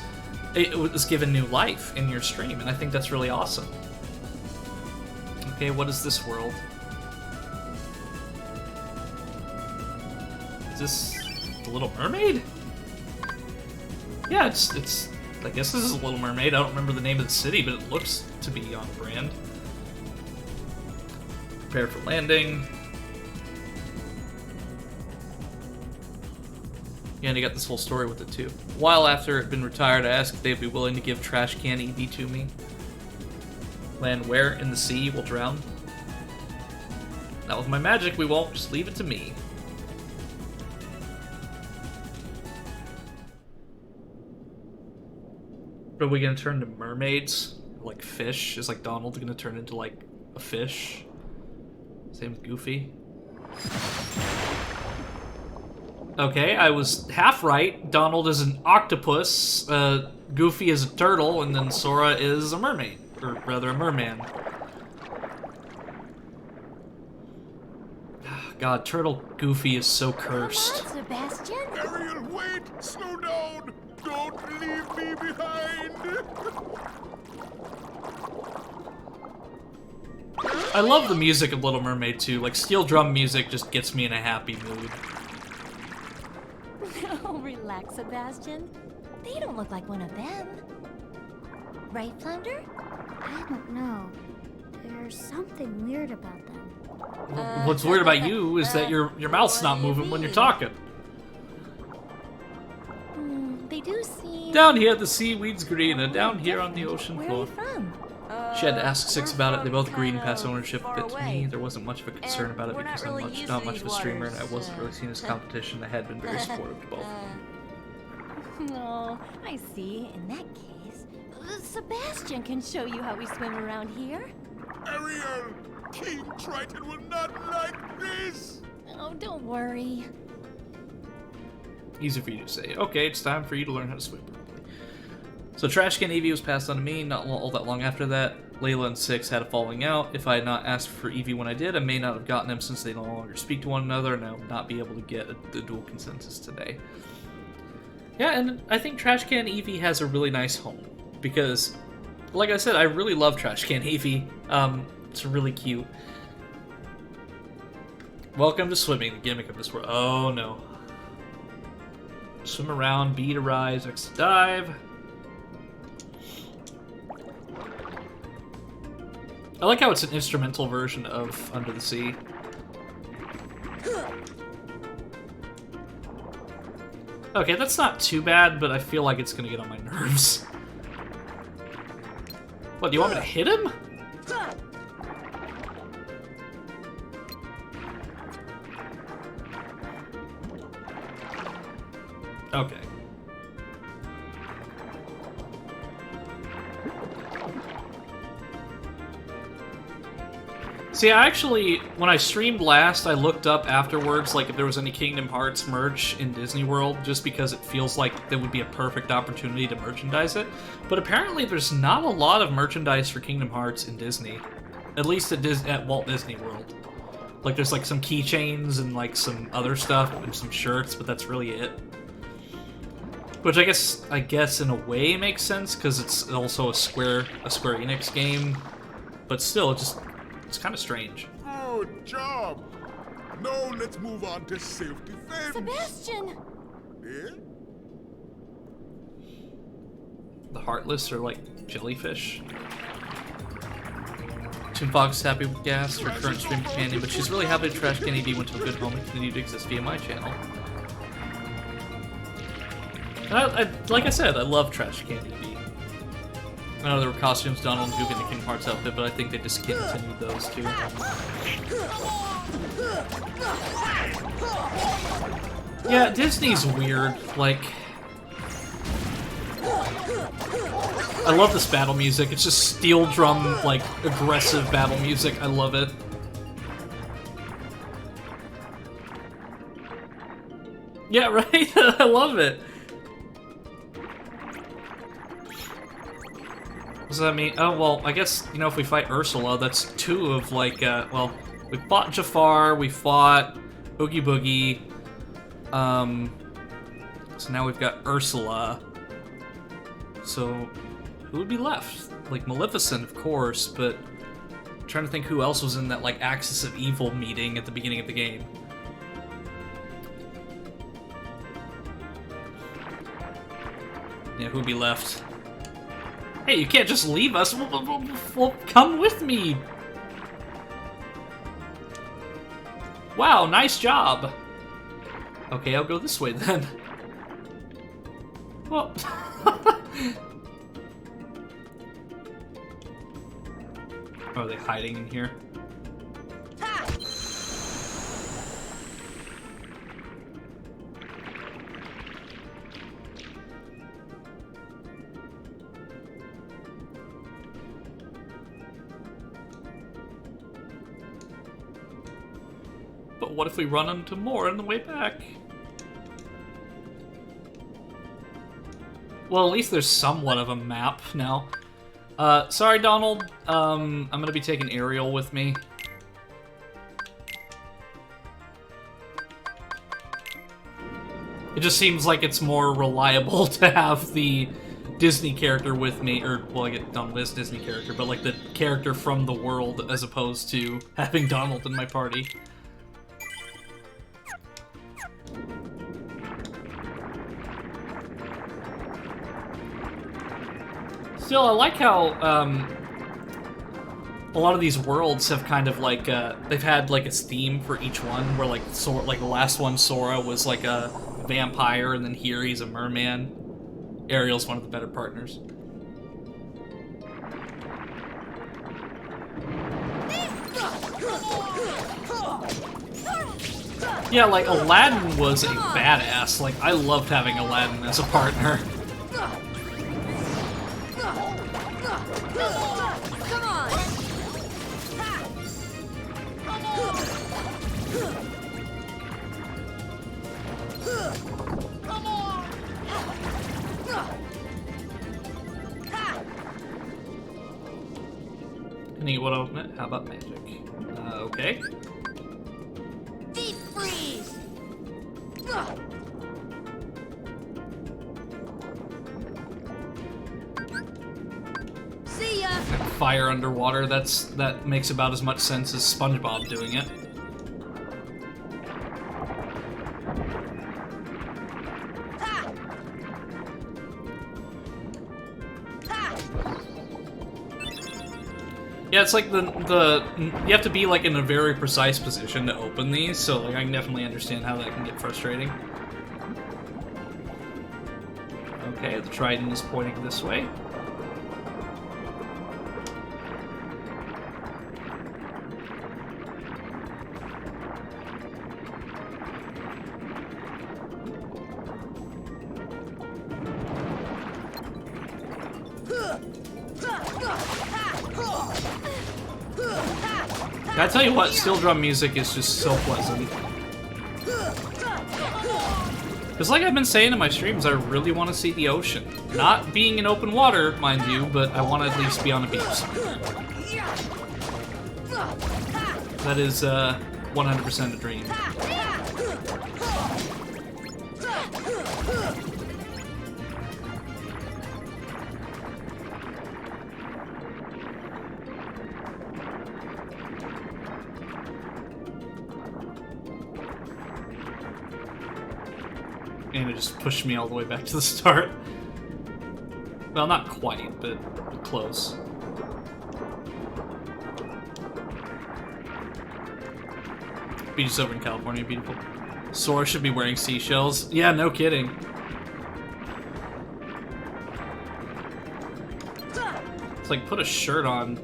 given new life in your stream, and I think that's really awesome. Okay, what is this world? Is this The Little Mermaid? Yeah, it's. I guess this is The Little Mermaid. I don't remember the name of the city, but it looks to be on brand. Prepare for landing. Yeah, and you got this whole story with it too. A while after it had been retired, I asked if they'd be willing to give Trash Can Eevee to me. Land where? In the sea, we'll drown. Not with my magic, we won't. Just leave it to me. Are we gonna turn to mermaids? Like fish? Is like Donald gonna turn into like a fish? Same with Goofy. Okay, I was half right. Donald is an octopus, Goofy is a turtle, and then Sora is a mermaid. Or rather, a merman. God, Turtle Goofy is so cursed. Come on, Sebastian. Ariel, wait! Slow down! Don't leave me behind! I love the music of Little Mermaid too. Like, steel drum music just gets me in a happy mood. Oh, relax, Sebastian. They don't look like one of them. Right, Flounder? I don't know. There's something weird about them. What's weird about you is that your mouth's not moving when you're talking. They do seem... Down here, the seaweed's green, and down here on the ocean Where are floor. you from? She had to ask Six we're about it. They both from agreed and kind passed of ownership of far it to away. me. There wasn't much of a concern about it we're because not I'm really used not to much of a these streamer and I waters, wasn't really seen as competition. I had been very supportive to both. Oh, I see. In that case, Sebastian can show you how we swim around here. Ariel! King Triton will not like this! Oh, don't worry. Easy for you to say. Okay, it's time for you to learn how to swim properly. So Trash Can Eevee was passed on to me not all that long after that. Layla and Six had a falling out. If I had not asked for Eevee when I did, I may not have gotten him since they no longer speak to one another, and I will not be able to get the dual consensus today. Yeah, and I think Trash Can Eevee has a really nice home, because, like I said, I really love Trash Can Eevee. It's really cute. Welcome to swimming, the gimmick of this world. Oh no. Swim around, B to rise, X to dive. I like how it's an instrumental version of Under the Sea. Okay, that's not too bad, but I feel like it's gonna get on my nerves. What, do you want me to hit him? Okay. See, See, I actually, when I streamed last, I looked up afterwards, like, if there was any Kingdom Hearts merch in Disney World, just because it feels like there would be a perfect opportunity to merchandise it. But apparently there's not a lot of merchandise for Kingdom Hearts in Disney. At least at Walt Disney World. Like, there's, like, some keychains and, like, some other stuff and some shirts, but that's really it. Which I guess in a way makes sense, because it's also a Square Enix game. But still, it's kind of strange. Good job. Now let's move on to self-defense. Sebastian! Yeah? The Heartless are like jellyfish. Toon Fox is happy with Gas, her current stream companion, but she's really happy Trash Candy D went to a good home and continue to exist via my channel. And like I said, I love Trash Candy D. I know there were costumes done on Duke in the Kingdom Hearts outfit, but I think they discontinued those too. Yeah, Disney's weird. Like, I love this battle music. It's just steel drum, like, aggressive battle music. I love it. Yeah, right? I love it. What does that mean? Oh, well, I guess, you know, if we fight Ursula, that's two of, like, well, we fought Jafar, we fought Oogie Boogie, so now we've got Ursula. So, who would be left? Like, Maleficent, of course, but I'm trying to think who else was in that, like, Axis of Evil meeting at the beginning of the game. Yeah, who'd be left? Hey, you can't just leave us. Well, come with me. Wow, nice job. Okay, I'll go this way then. Well... Are they hiding in here? But what if we run into more on the way back? Well, at least there's somewhat of a map now. Sorry, Donald. I'm gonna be taking Ariel with me. It just seems like it's more reliable to have the Disney character with me, or, well, I get Donald as Disney character, but like the character from the world as opposed to having Donald in my party. Still, I like how a lot of these worlds have kind of like they've had like a theme for each one. Where like like the last one, Sora was like a vampire, and then here he's a merman. Ariel's one of the better partners. Yeah, like Aladdin was a badass. Like I loved having Aladdin as a partner. Come on! Can you open it? How about magic? Okay. Deep freeze! See ya! Fire underwater, that makes about as much sense as SpongeBob doing it. Yeah, it's like you have to be like in a very precise position to open these, so like I can definitely understand how that can get frustrating. Okay, the trident is pointing this way. I tell you what, steel drum music is just so pleasant. Because like I've been saying in my streams, I really want to see the ocean. Not being in open water, mind you, but I want to at least be on a beach. That is 100% a dream. And it just pushed me all the way back to the start. Well, not quite, but close. Beaches over in California, beautiful. Sora should be wearing seashells. Yeah, no kidding. It's like, put a shirt on.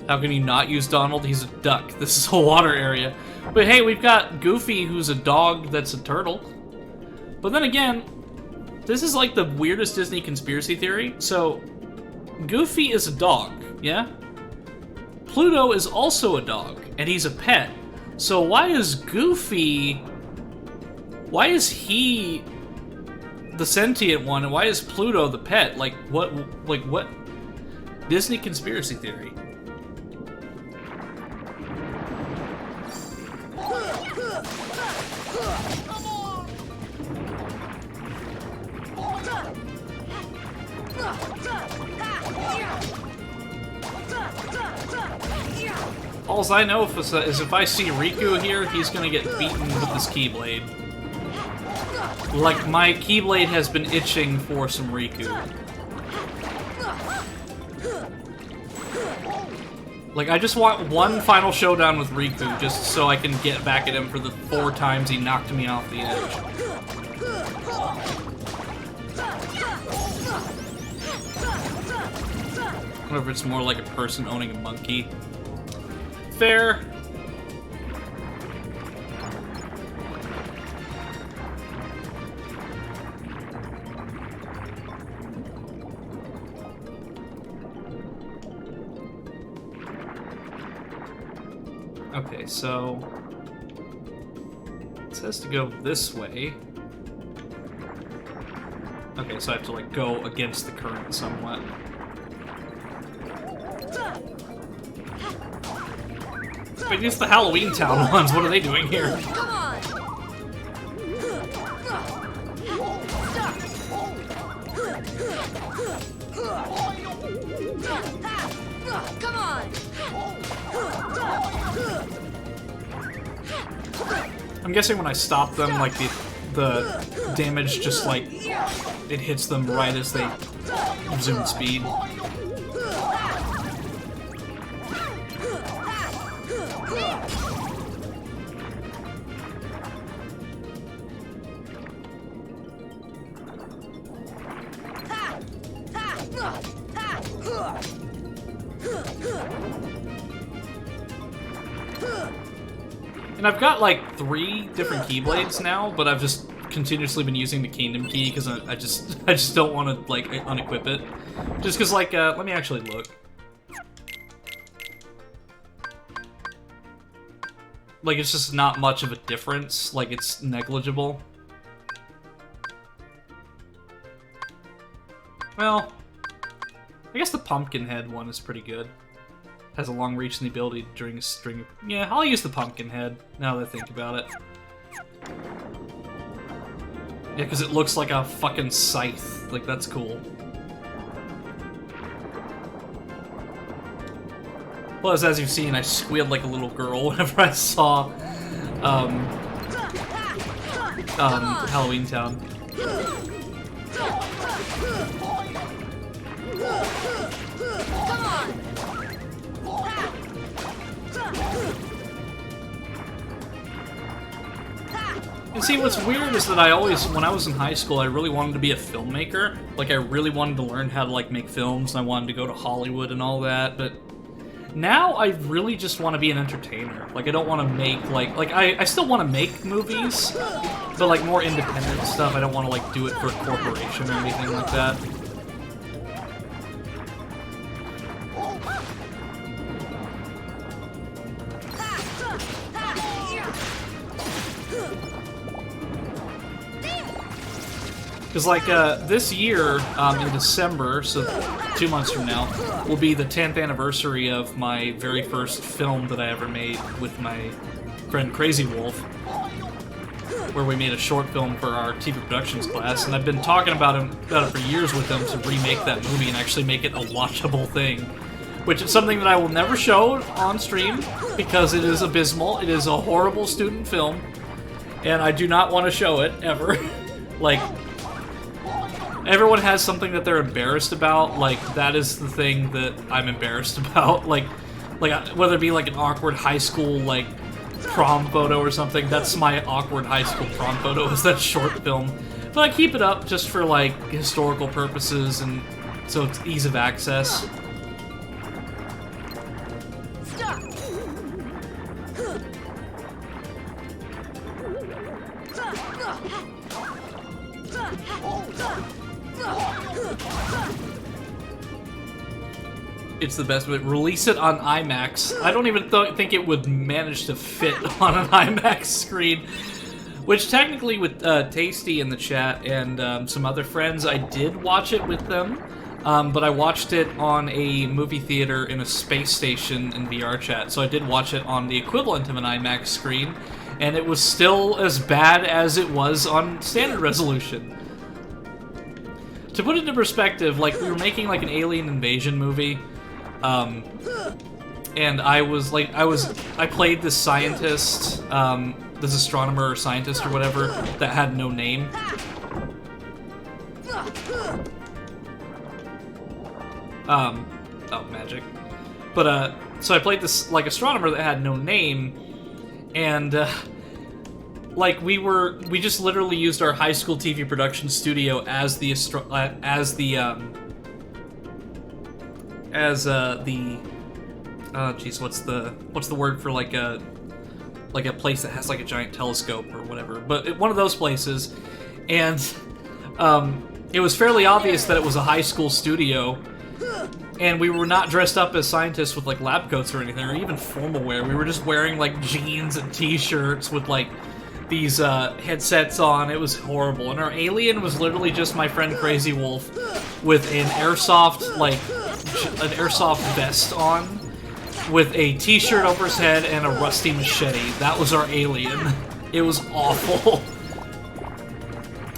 How can you not use Donald? He's a duck. This is a water area. But hey, we've got Goofy, who's a dog that's a turtle. But then again, this is like the weirdest Disney conspiracy theory. So, Goofy is a dog, yeah? Pluto is also a dog, and he's a pet. So why is Goofy... Why is he the sentient one, and why is Pluto the pet? Like, what... Disney conspiracy theory. Alls I know is if I see Riku here, he's gonna get beaten with this Keyblade. Like, my Keyblade has been itching for some Riku. Like, I just want one final showdown with Riku, just so I can get back at him for the 4 times he knocked me off the edge. I wonder if it's more like a person owning a monkey. Fair. Okay, so it says to go this way. Okay, so I have to like go against the current somewhat. Wait, it's the Halloween Town ones. What are they doing here? Come on! Come on! I'm guessing when I stop them, like the damage just like it hits them right as they zoom speed. And I've got like 3 different Keyblades now, but I've just continuously been using the Kingdom Key because I just don't want to like unequip it. Just because like let me actually look. Like it's just not much of a difference. Like it's negligible. Well, I guess the Pumpkinhead one is pretty good. Has a long reach and the ability during a string of... Yeah, I'll use the Pumpkinhead, now that I think about it. Yeah, because it looks like a fucking scythe. Like, that's cool. Plus, as you've seen, I squealed like a little girl whenever I saw... Halloween Town. Come on! And see, what's weird is that I always, when I was in high school, I really wanted to be a filmmaker. Like, I really wanted to learn how to, like, make films, and I wanted to go to Hollywood and all that, but Now I really just want to be an entertainer. Like, I don't want to make, like I still want to make movies, but, like, more independent stuff. I don't want to, like, do it for a corporation or anything like that. Because, like, this year, in December, so 2 months from now, will be the 10th anniversary of my very first film that I ever made with my friend Crazy Wolf, where we made a short film for our TV productions class, and I've been talking about it for years with them to remake that movie and actually make it a watchable thing, which is something that I will never show on stream, because it is abysmal. It is a horrible student film, and I do not want to show it, ever. Like, everyone has something that they're embarrassed about. Like, that is the thing that I'm embarrassed about. Like whether it be like an awkward high school, like, prom photo or something. That's my awkward high school prom photo, is that short film. But I keep it up just for, like, historical purposes, and so it's ease of access. It's the best, but release it on IMAX. I don't even think it would manage to fit on an IMAX screen. Which technically, with Tasty in the chat and some other friends, I did watch it with them. But I watched it on a movie theater in a space station in VR chat. So I did watch it on the equivalent of an IMAX screen. And it was still as bad as it was on standard resolution. To put it into perspective, like, we were making, like, an alien invasion movie. And I played this scientist, this astronomer or scientist or whatever, that had no name. Oh, magic. But, so I played this, like, astronomer that had no name, and, like, we just literally used our high school TV production studio as the geez, what's the word for, like a place that has, like, a giant telescope or whatever, but one of those places, and it was fairly obvious that it was a high school studio, and we were not dressed up as scientists with, like, lab coats or anything, or even formal wear. We were just wearing, like, jeans and t-shirts with, like, these headsets on. It was horrible, and our alien was literally just my friend Crazy Wolf with an airsoft vest on, with a t-shirt over his head and a rusty machete. That was our alien. It was awful.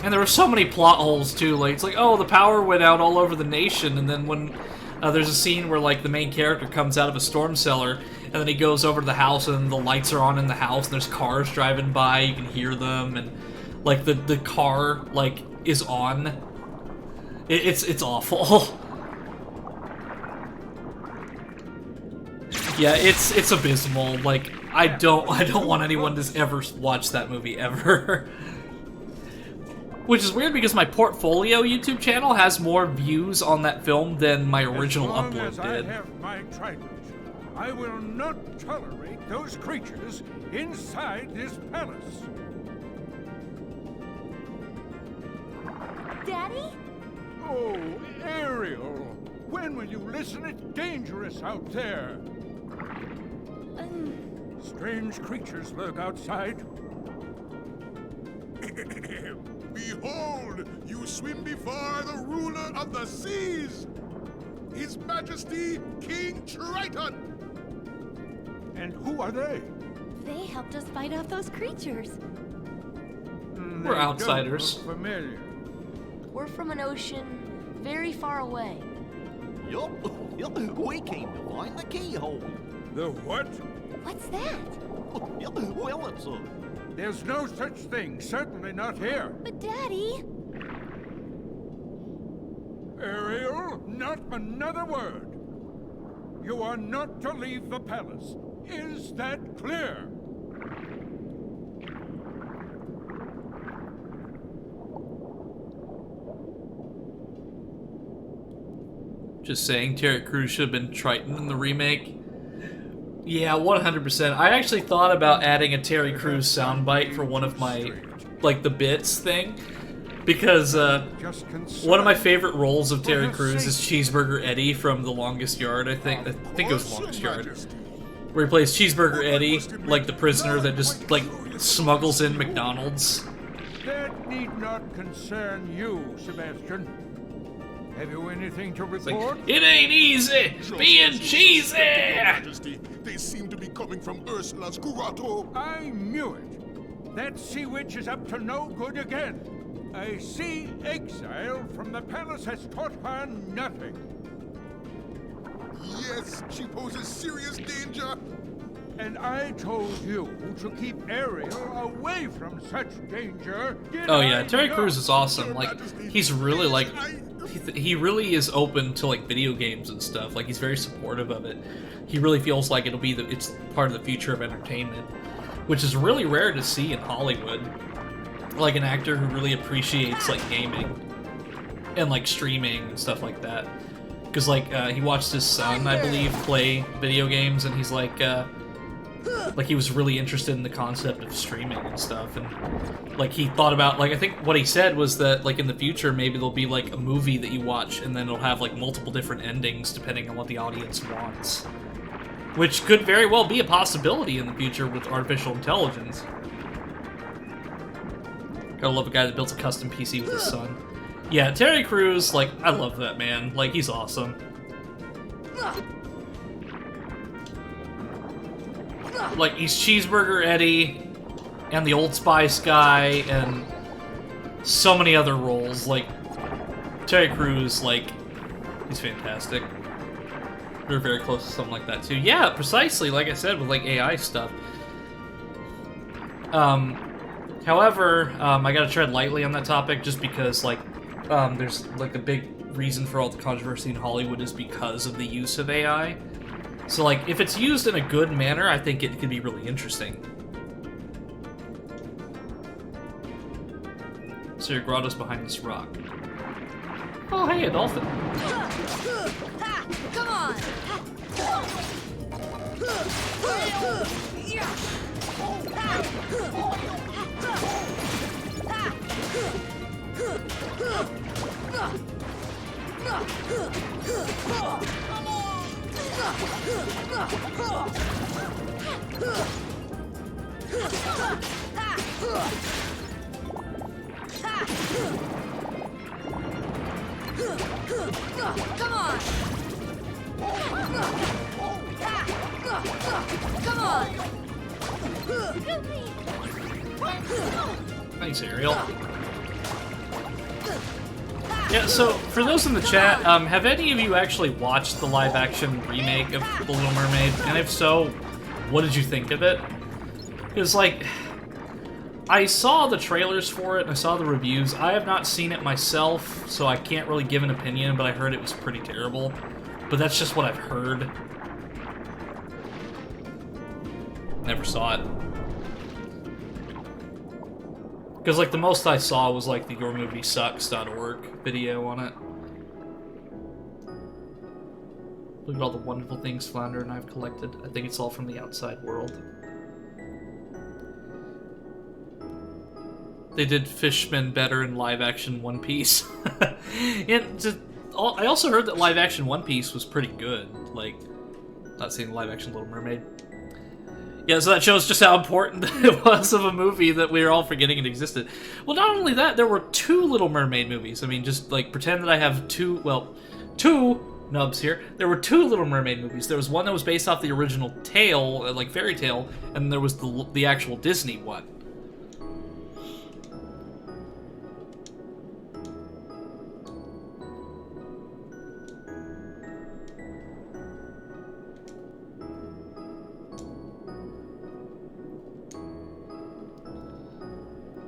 And there were so many plot holes too. Like, it's like, oh, the power went out all over the nation, and then when there's a scene where, like, the main character comes out of a storm cellar, and then he goes over to the house, and the lights are on in the house, and there's cars driving by, you can hear them, and, like, the car, like, is on. It's awful. Yeah, it's abysmal. Like, I don't want anyone to ever watch that movie, ever. Which is weird, because my Portfolio YouTube channel has more views on that film than my original upload did. As long as I have my trident, I will not tolerate those creatures inside this palace. Daddy? Oh, Ariel, when will you listen? It's dangerous out there. Strange creatures lurk outside. Behold, you swim before the ruler of the seas, His Majesty King Triton. And who are they? They helped us fight off those creatures. We're outsiders. Don't look familiar. We're from an ocean very far away. Yup, we came to find the keyhole. The what? What's that? Well, it's a... There's no such thing, certainly not here. But Daddy... Ariel, not another word. You are not to leave the palace. Is that clear? Just saying, Terry Crews should have been Triton in the remake. Yeah, 100%. I actually thought about adding a Terry Crews soundbite for one of my, like, the bits thing. Because one of my favorite roles of Terry Crews is Cheeseburger Eddie from The Longest Yard, I think it was Longest Yard. Where he plays Cheeseburger Eddie, like the prisoner that just, like, smuggles in McDonald's. That need not concern you, Sebastian. Have you anything to report? It ain't easy being cheesy! Majesty, they seem to be coming from Ursula's Curato. I knew it. That sea witch is up to no good again. A sea exile from the palace has taught her nothing. Yes, she poses serious danger. And I told you to keep Ariel away from such danger. Oh yeah, Terry Crews is awesome. Like, he's really like, he really is open to like video games and stuff. Like, he's very supportive of it. He really feels like it's part of the future of entertainment, which is really rare to see in Hollywood. Like an actor who really appreciates like gaming and like streaming and stuff like that. Because like he watched his son, I believe, play video games, and he's like he was really interested in the concept of streaming and stuff, and like he thought about, like, I think what he said was that like in the future maybe there'll be like a movie that you watch and then it'll have like multiple different endings depending on what the audience wants, which could very well be a possibility in the future with artificial intelligence. Gotta love a guy that builds a custom PC with his son. Yeah, Terry Crews, like, I love that man. Like, he's awesome. Like, he's Cheeseburger Eddie, and the Old Spice guy, and so many other roles. Like, Terry Crews, like, he's fantastic. We're very close to something like that, too. Yeah, precisely, like I said, with, like, AI stuff. However, I gotta tread lightly on that topic, just because, like, there's, like, the big reason for all the controversy in Hollywood is because of the use of AI. So, like, if it's used in a good manner, I think it could be really interesting. So your grotto's behind this rock. Oh, hey, a dolphin. Come on! Come on! Come on! Thanks, Ariel. Yeah, so, for those in the chat, have any of you actually watched the live-action remake of The Little Mermaid? And if so, what did you think of it? Because, like, I saw the trailers for it, and I saw the reviews. I have not seen it myself, so I can't really give an opinion, but I heard it was pretty terrible. But that's just what I've heard. Never saw it. Because, like, the most I saw was, like, the yourmoviesucks.org video on it. Look at all the wonderful things Flounder and I have collected. I think it's all from the outside world. They did Fishman better in live-action One Piece. And I also heard that live-action One Piece was pretty good. Like, not seeing live-action Little Mermaid. Yeah, so that shows just how important it was of a movie that we were all forgetting it existed. Well, not only that, there were 2 Little Mermaid movies. I mean, just, like, pretend that I have 2 nubs here. There were 2 Little Mermaid movies. There was one that was based off the original tale, like, fairy tale, and there was the actual Disney one.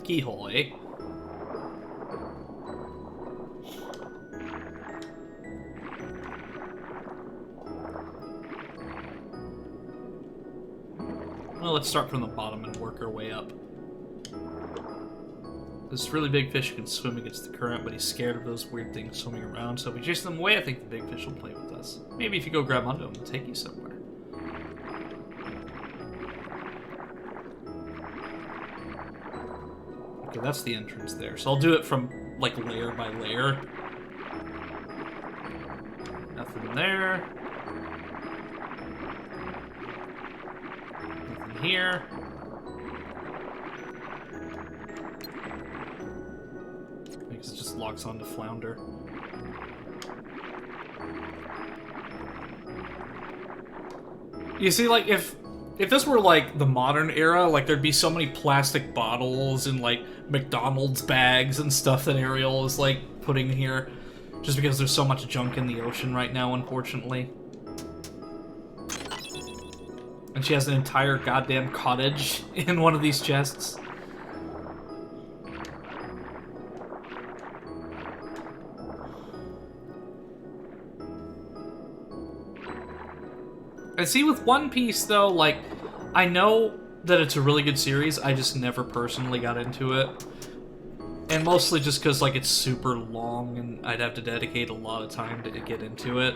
Keyhole. Well, let's start from the bottom and work our way up. This really big fish can swim against the current, but he's scared of those weird things swimming around, so if we chase them away, I think the big fish will play with us. Maybe if you go grab onto him, we'll take you somewhere. Okay, that's the entrance there. So I'll do it from, like, layer by layer. Nothing there. Nothing here. I guess it just locks onto Flounder. You see, like, if this were, like, the modern era, like, there'd be so many plastic bottles and, like, McDonald's bags and stuff that Ariel is, like, putting here. Just because there's so much junk in the ocean right now, unfortunately. And she has an entire goddamn cottage in one of these chests. I see with One Piece, though, like, I know that it's a really good series, I just never personally got into it. And mostly just because, like, it's super long, and I'd have to dedicate a lot of time to get into it.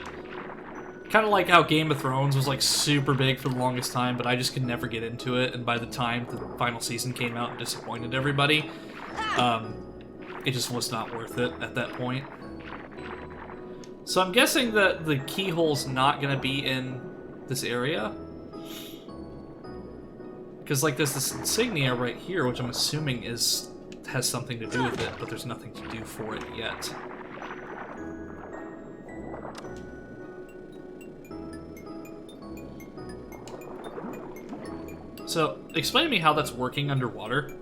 Kind of like how Game of Thrones was, like, super big for the longest time, but I just could never get into it, and by the time the final season came out and disappointed everybody, it just was not worth it at that point. So I'm guessing that the keyhole's not going to be in this area, because like there's this insignia right here, which I'm assuming has something to do with it, but there's nothing to do for it yet. So explain to me how that's working underwater.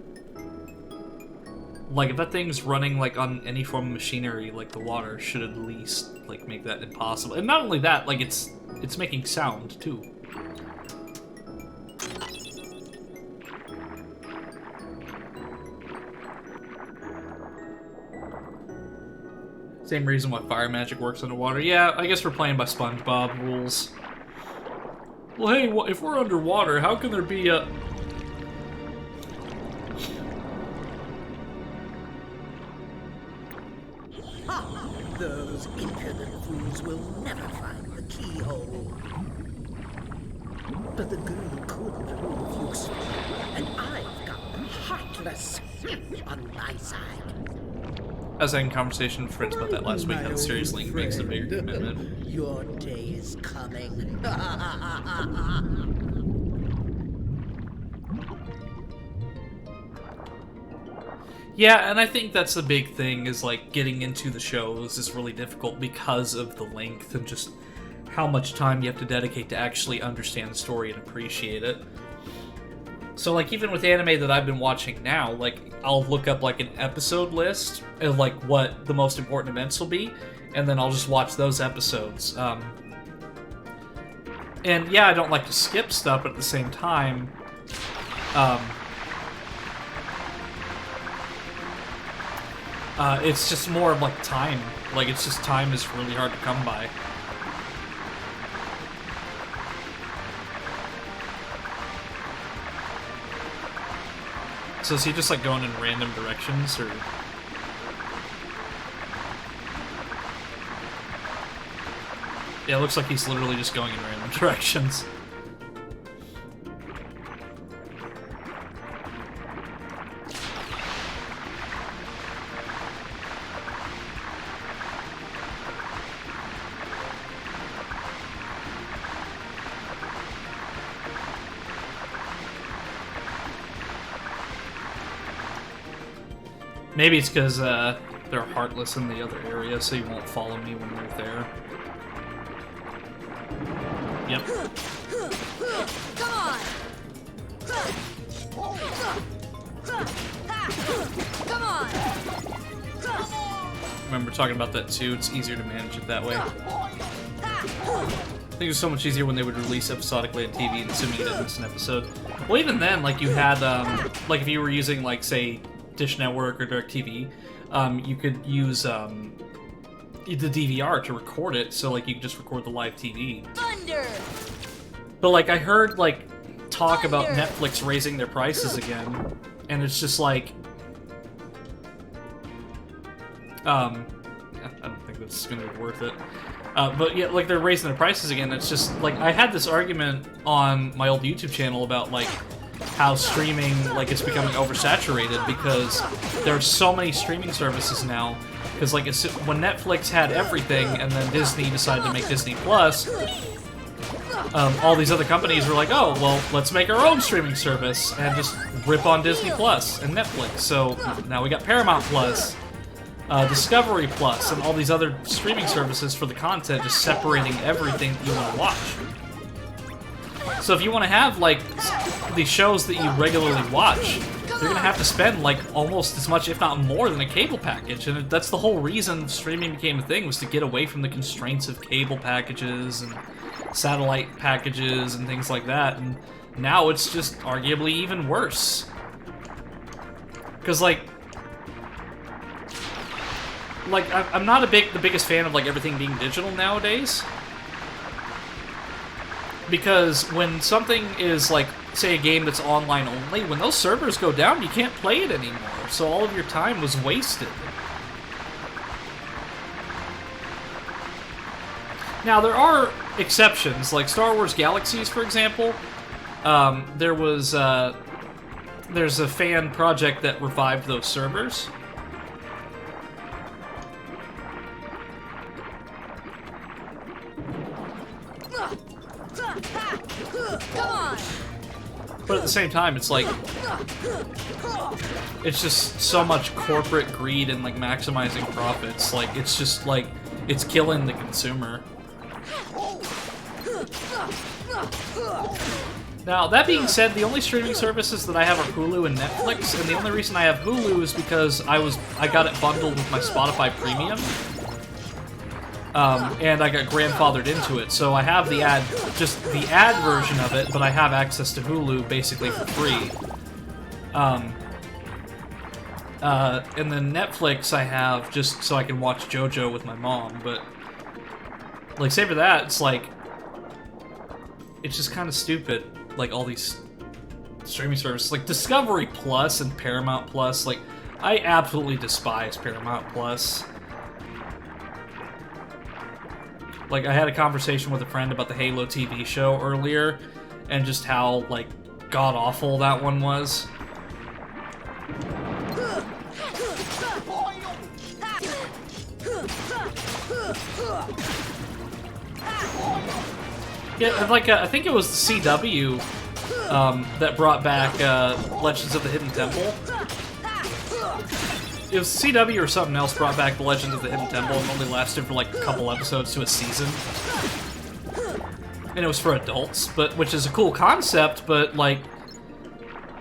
Like, if that thing's running like on any form of machinery, like the water should at least like make that impossible. And not only that, like it's making sound, too. Same reason why fire magic works underwater. Yeah, I guess we're playing by SpongeBob rules. Well, hey, if we're underwater, how can there be a... Those impudent fools will never find the keyhole. But the girl could prove useful, and I've got the Heartless on my side. I was having a conversation with friends about that last week, how the Serious Link makes a bigger commitment. Your day is coming. Yeah, and I think that's the big thing, is like getting into the shows is really difficult because of the length and just how much time you have to dedicate to actually understand the story and appreciate it. So like even with anime that I've been watching now, like I'll look up like an episode list of like what the most important events will be, and then I'll just watch those episodes. And yeah, I don't like to skip stuff, but at the same time, it's just more of like time. Like it's just time is really hard to come by. So is he just like going in random directions, or? Yeah, it looks like he's literally just going in random directions. Maybe it's because they're heartless in the other area, so you won't follow me when we're there. Yep. Come on! Come on! Remember talking about that too, it's easier to manage it that way. I think it was so much easier when they would release episodically on TV, and assuming you didn't miss an episode. Well, even then, like you had, like if you were using like, say, Dish Network or DirecTV, you could use the DVR to record it, so like you could just record the live TV. Thunder! But like I heard like talk about Netflix raising their prices again, and it's just like, I don't think that's gonna be worth it. But yeah, like they're raising their prices again. It's just like I had this argument on my old YouTube channel about like how streaming, like, is becoming oversaturated because there are so many streaming services now. Because, like, when Netflix had everything and then Disney decided to make Disney Plus, all these other companies were like, oh, well, let's make our own streaming service and just rip on Disney Plus and Netflix. So now we got Paramount Plus, Discovery Plus, and all these other streaming services for the content, just separating everything you want to watch. So if you want to have, like, these shows that you regularly watch, you're going to have to spend, like, almost as much, if not more, than a cable package. And that's the whole reason streaming became a thing, was to get away from the constraints of cable packages and satellite packages and things like that. And now it's just arguably even worse. Because, like, I'm not the biggest fan of, like, everything being digital nowadays. Because when something is, like, say a game that's online only, when those servers go down, you can't play it anymore. So all of your time was wasted. Now, there are exceptions, like Star Wars Galaxies, for example. There's a fan project that revived those servers. Come on! But at the same time, it's like, it's just so much corporate greed and, like, maximizing profits. Like, it's just, like, it's killing the consumer. Now, that being said, the only streaming services that I have are Hulu and Netflix, and the only reason I have Hulu is because I got it bundled with my Spotify Premium. And I got grandfathered into it, so I have the ad version of it, but I have access to Hulu basically for free. And then Netflix I have just so I can watch JoJo with my mom, but, like, save for that, it's like, it's just kind of stupid, like, all these streaming services, like Discovery Plus and Paramount Plus, like, I absolutely despise Paramount Plus. Like, I had a conversation with a friend about the Halo TV show earlier, and just how, like, god-awful that one was. Yeah, like, I think it was the CW that brought back Legends of the Hidden Temple. It was CW or something else brought back the Legends of the Hidden Temple and only lasted for like a couple episodes to a season. And it was for adults, but which is a cool concept, but like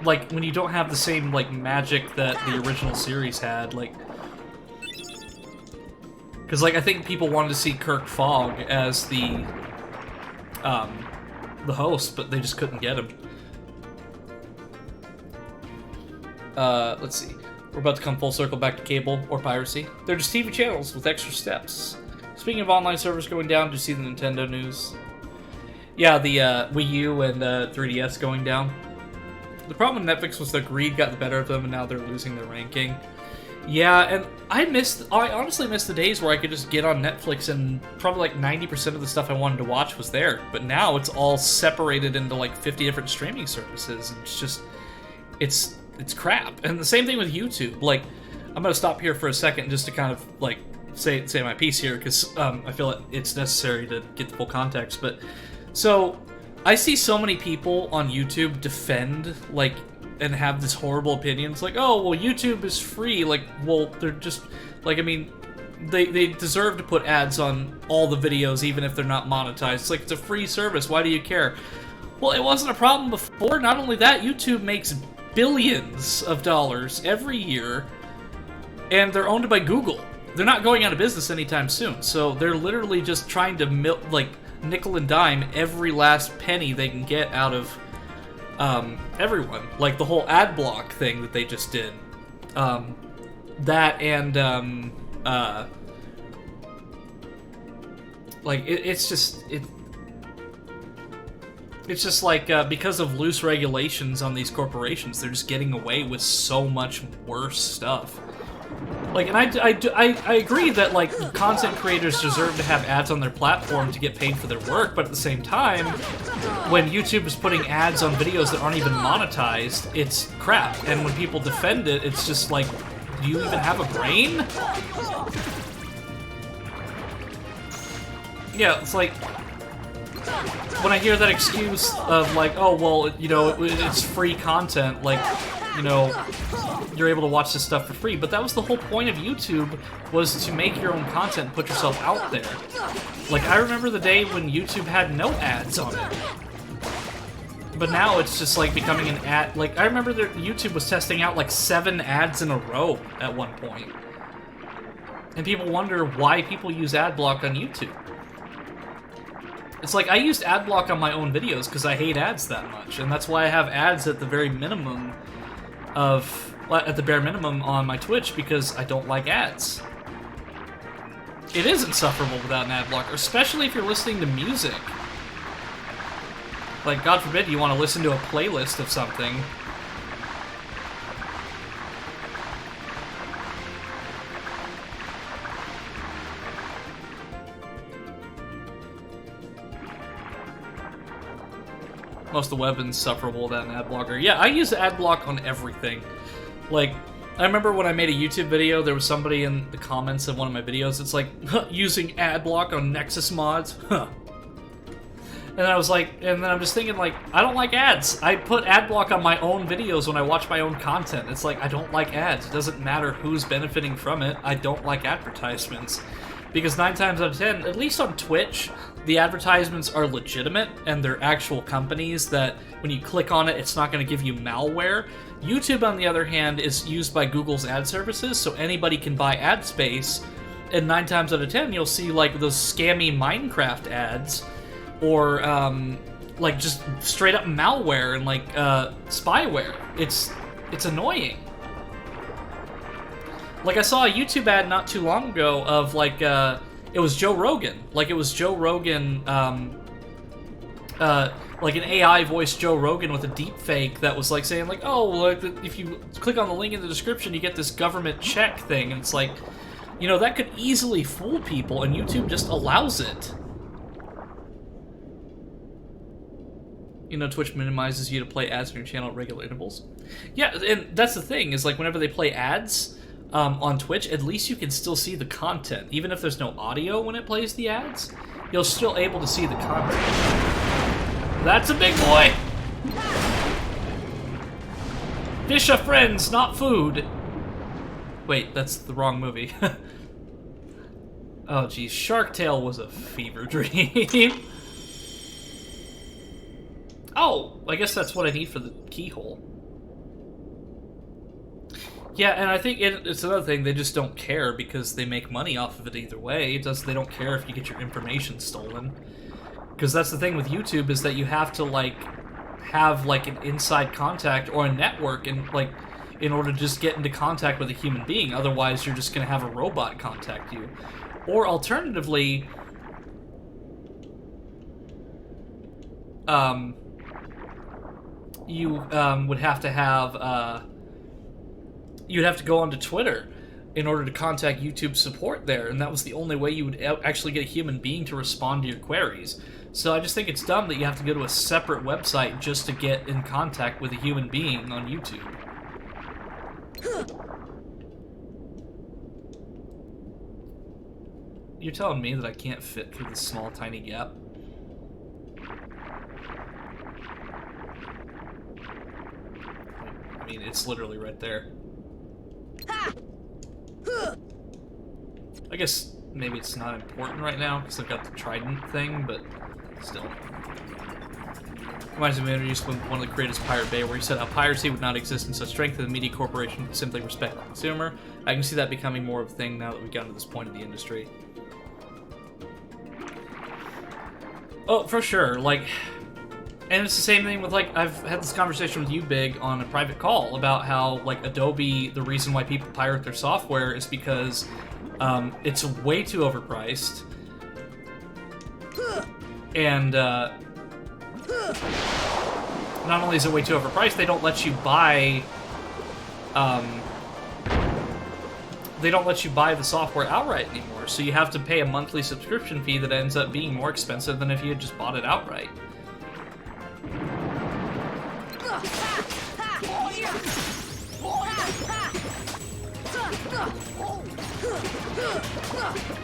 when you don't have the same like magic that the original series had, like, because like I think people wanted to see Kirk Fogg as the host, but they just couldn't get him. Let's see. We're about to come full circle back to cable or piracy. They're just TV channels with extra steps. Speaking of online servers going down, did you see the Nintendo news? Yeah, the Wii U and 3DS going down. The problem with Netflix was their greed got the better of them, and now they're losing their ranking. Yeah, and I honestly missed the days where I could just get on Netflix and probably like 90% of the stuff I wanted to watch was there. But now it's all separated into like 50 different streaming services, and it's just, it's crap. And the same thing with YouTube. Like, I'm gonna stop here for a second just to kind of like say my piece here, because I feel like it's necessary to get the full context. But so I see so many people on YouTube defend like and have this horrible opinions like, oh well, YouTube is free. Like, well, they're just like, I mean, they deserve to put ads on all the videos even if they're not monetized. It's like, it's a free service, why do you care? Well, it wasn't a problem before. Not only that, YouTube makes billions of dollars every year, and they're owned by Google. They're not going out of business anytime soon, so they're literally just trying to nickel and dime every last penny they can get out of everyone. Like the whole ad block thing that they just did. That and like it's just like, because of loose regulations on these corporations, they're just getting away with so much worse stuff. Like, and I agree that, like, content creators deserve to have ads on their platform to get paid for their work, but at the same time, when YouTube is putting ads on videos that aren't even monetized, it's crap. And when people defend it, it's just like, do you even have a brain? Yeah, it's like, when I hear that excuse of, like, oh, well, you know, it's free content, like, you know, you're able to watch this stuff for free, but that was the whole point of YouTube, was to make your own content and put yourself out there. Like, I remember the day when YouTube had no ads on it. But now it's just, like, becoming an ad... Like, I remember that YouTube was testing out, like, 7 ads in a row at one point. And people wonder why people use AdBlock on YouTube. It's like, I used AdBlock on my own videos because I hate ads that much, and that's why I have ads at the very minimum at the bare minimum on my Twitch, because I don't like ads. It is insufferable without an ad blocker, especially if you're listening to music. Like, God forbid you want to listen to a playlist of something. Most of the web is insufferable without an ad blocker. Yeah, I use ad block on everything. Like, I remember when I made a YouTube video, there was somebody in the comments of one of my videos, it's like, using ad block on Nexus mods? Huh. And I was like, and then I'm just thinking, like, I don't like ads. I put ad block on my own videos when I watch my own content. It's like, I don't like ads. It doesn't matter who's benefiting from it. I don't like advertisements. Because 9 times out of 10, at least on Twitch, the advertisements are legitimate, and they're actual companies that, when you click on it, it's not going to give you malware. YouTube, on the other hand, is used by Google's ad services, so anybody can buy ad space, and 9 times out of 10, you'll see, like, those scammy Minecraft ads, or, like, just straight-up malware and, like, spyware. It's annoying. Like, I saw a YouTube ad not too long ago of, like, it was Joe Rogan. Like, it was Joe Rogan, like an AI voiced Joe Rogan with a deep fake that was, like, saying, like, oh, like, if you click on the link in the description, you get this government check thing. And it's like, you know, that could easily fool people, and YouTube just allows it. You know, Twitch minimizes you to play ads on your channel at regular intervals. Yeah, and that's the thing, is, like, whenever they play ads on Twitch, at least you can still see the content. Even if there's no audio when it plays the ads, you're still able to see the content. That's a big boy! Fish are friends, not food! Wait, that's the wrong movie. Oh, geez. Shark Tale was a fever dream. Oh, I guess that's what I need for the keyhole. Yeah, and I think it's another thing, they just don't care because they make money off of it either way. They don't care if you get your information stolen. Because that's the thing with YouTube, is that you have to, like, have, like, an inside contact or a network in order to just get into contact with a human being. Otherwise, you're just going to have a robot contact you. Or alternatively, you would have to have, you'd have to go onto Twitter in order to contact YouTube support there, and that was the only way you would actually get a human being to respond to your queries. So I just think it's dumb that you have to go to a separate website just to get in contact with a human being on YouTube. You're telling me that I can't fit through this small, tiny gap? I mean, it's literally right there. I guess maybe it's not important right now because I've got the trident thing, but still. Reminds me of an interview with one of the creators of Pirate Bay where he said how piracy would not exist in such strength that the media corporation would simply respect the consumer. I can see that becoming more of a thing now that we've gotten to this point in the industry. Oh, for sure. Like, and it's the same thing with, like, I've had this conversation with you, Big, on a private call about how, like, Adobe, the reason why people pirate their software is because it's way too overpriced. And, not only is it way too overpriced, they don't let you buy, they don't let you buy the software outright anymore, so you have to pay a monthly subscription fee that ends up being more expensive than if you had just bought it outright.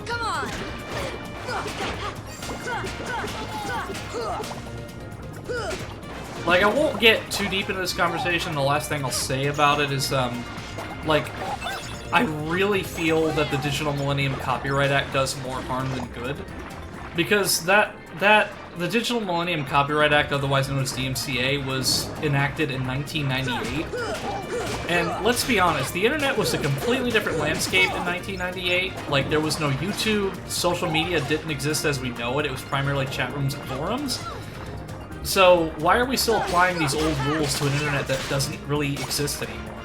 Come on! Like, I won't get too deep into this conversation. The last thing I'll say about it is, like, I really feel that the Digital Millennium Copyright Act does more harm than good. Because the Digital Millennium Copyright Act, otherwise known as DMCA, was enacted in 1998. And let's be honest, the internet was a completely different landscape in 1998. Like, there was no YouTube, social media didn't exist as we know it. It was primarily chat rooms and forums. So why are we still applying these old rules to an internet that doesn't really exist anymore?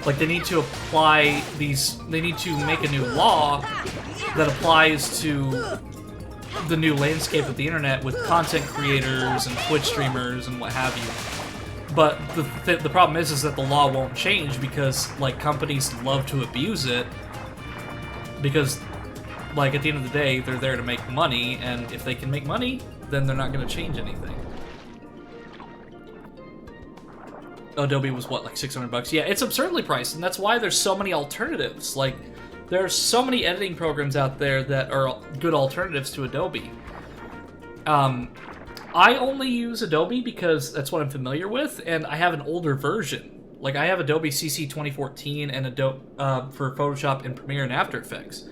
Like, they need to apply these, they need to make a new law that applies to the new landscape of the internet with content creators and Twitch streamers and what have you. But the problem is that the law won't change because, like, companies love to abuse it because, like, at the end of the day, they're there to make money, and if they can make money, then they're not going to change anything. Adobe was, what, like $600? Yeah, it's absurdly priced, and that's why there's so many alternatives. Like, there's so many editing programs out there that are good alternatives to Adobe. I only use Adobe because that's what I'm familiar with, and I have an older version. Like, I have Adobe CC 2014 and Adobe for Photoshop and Premiere and After Effects.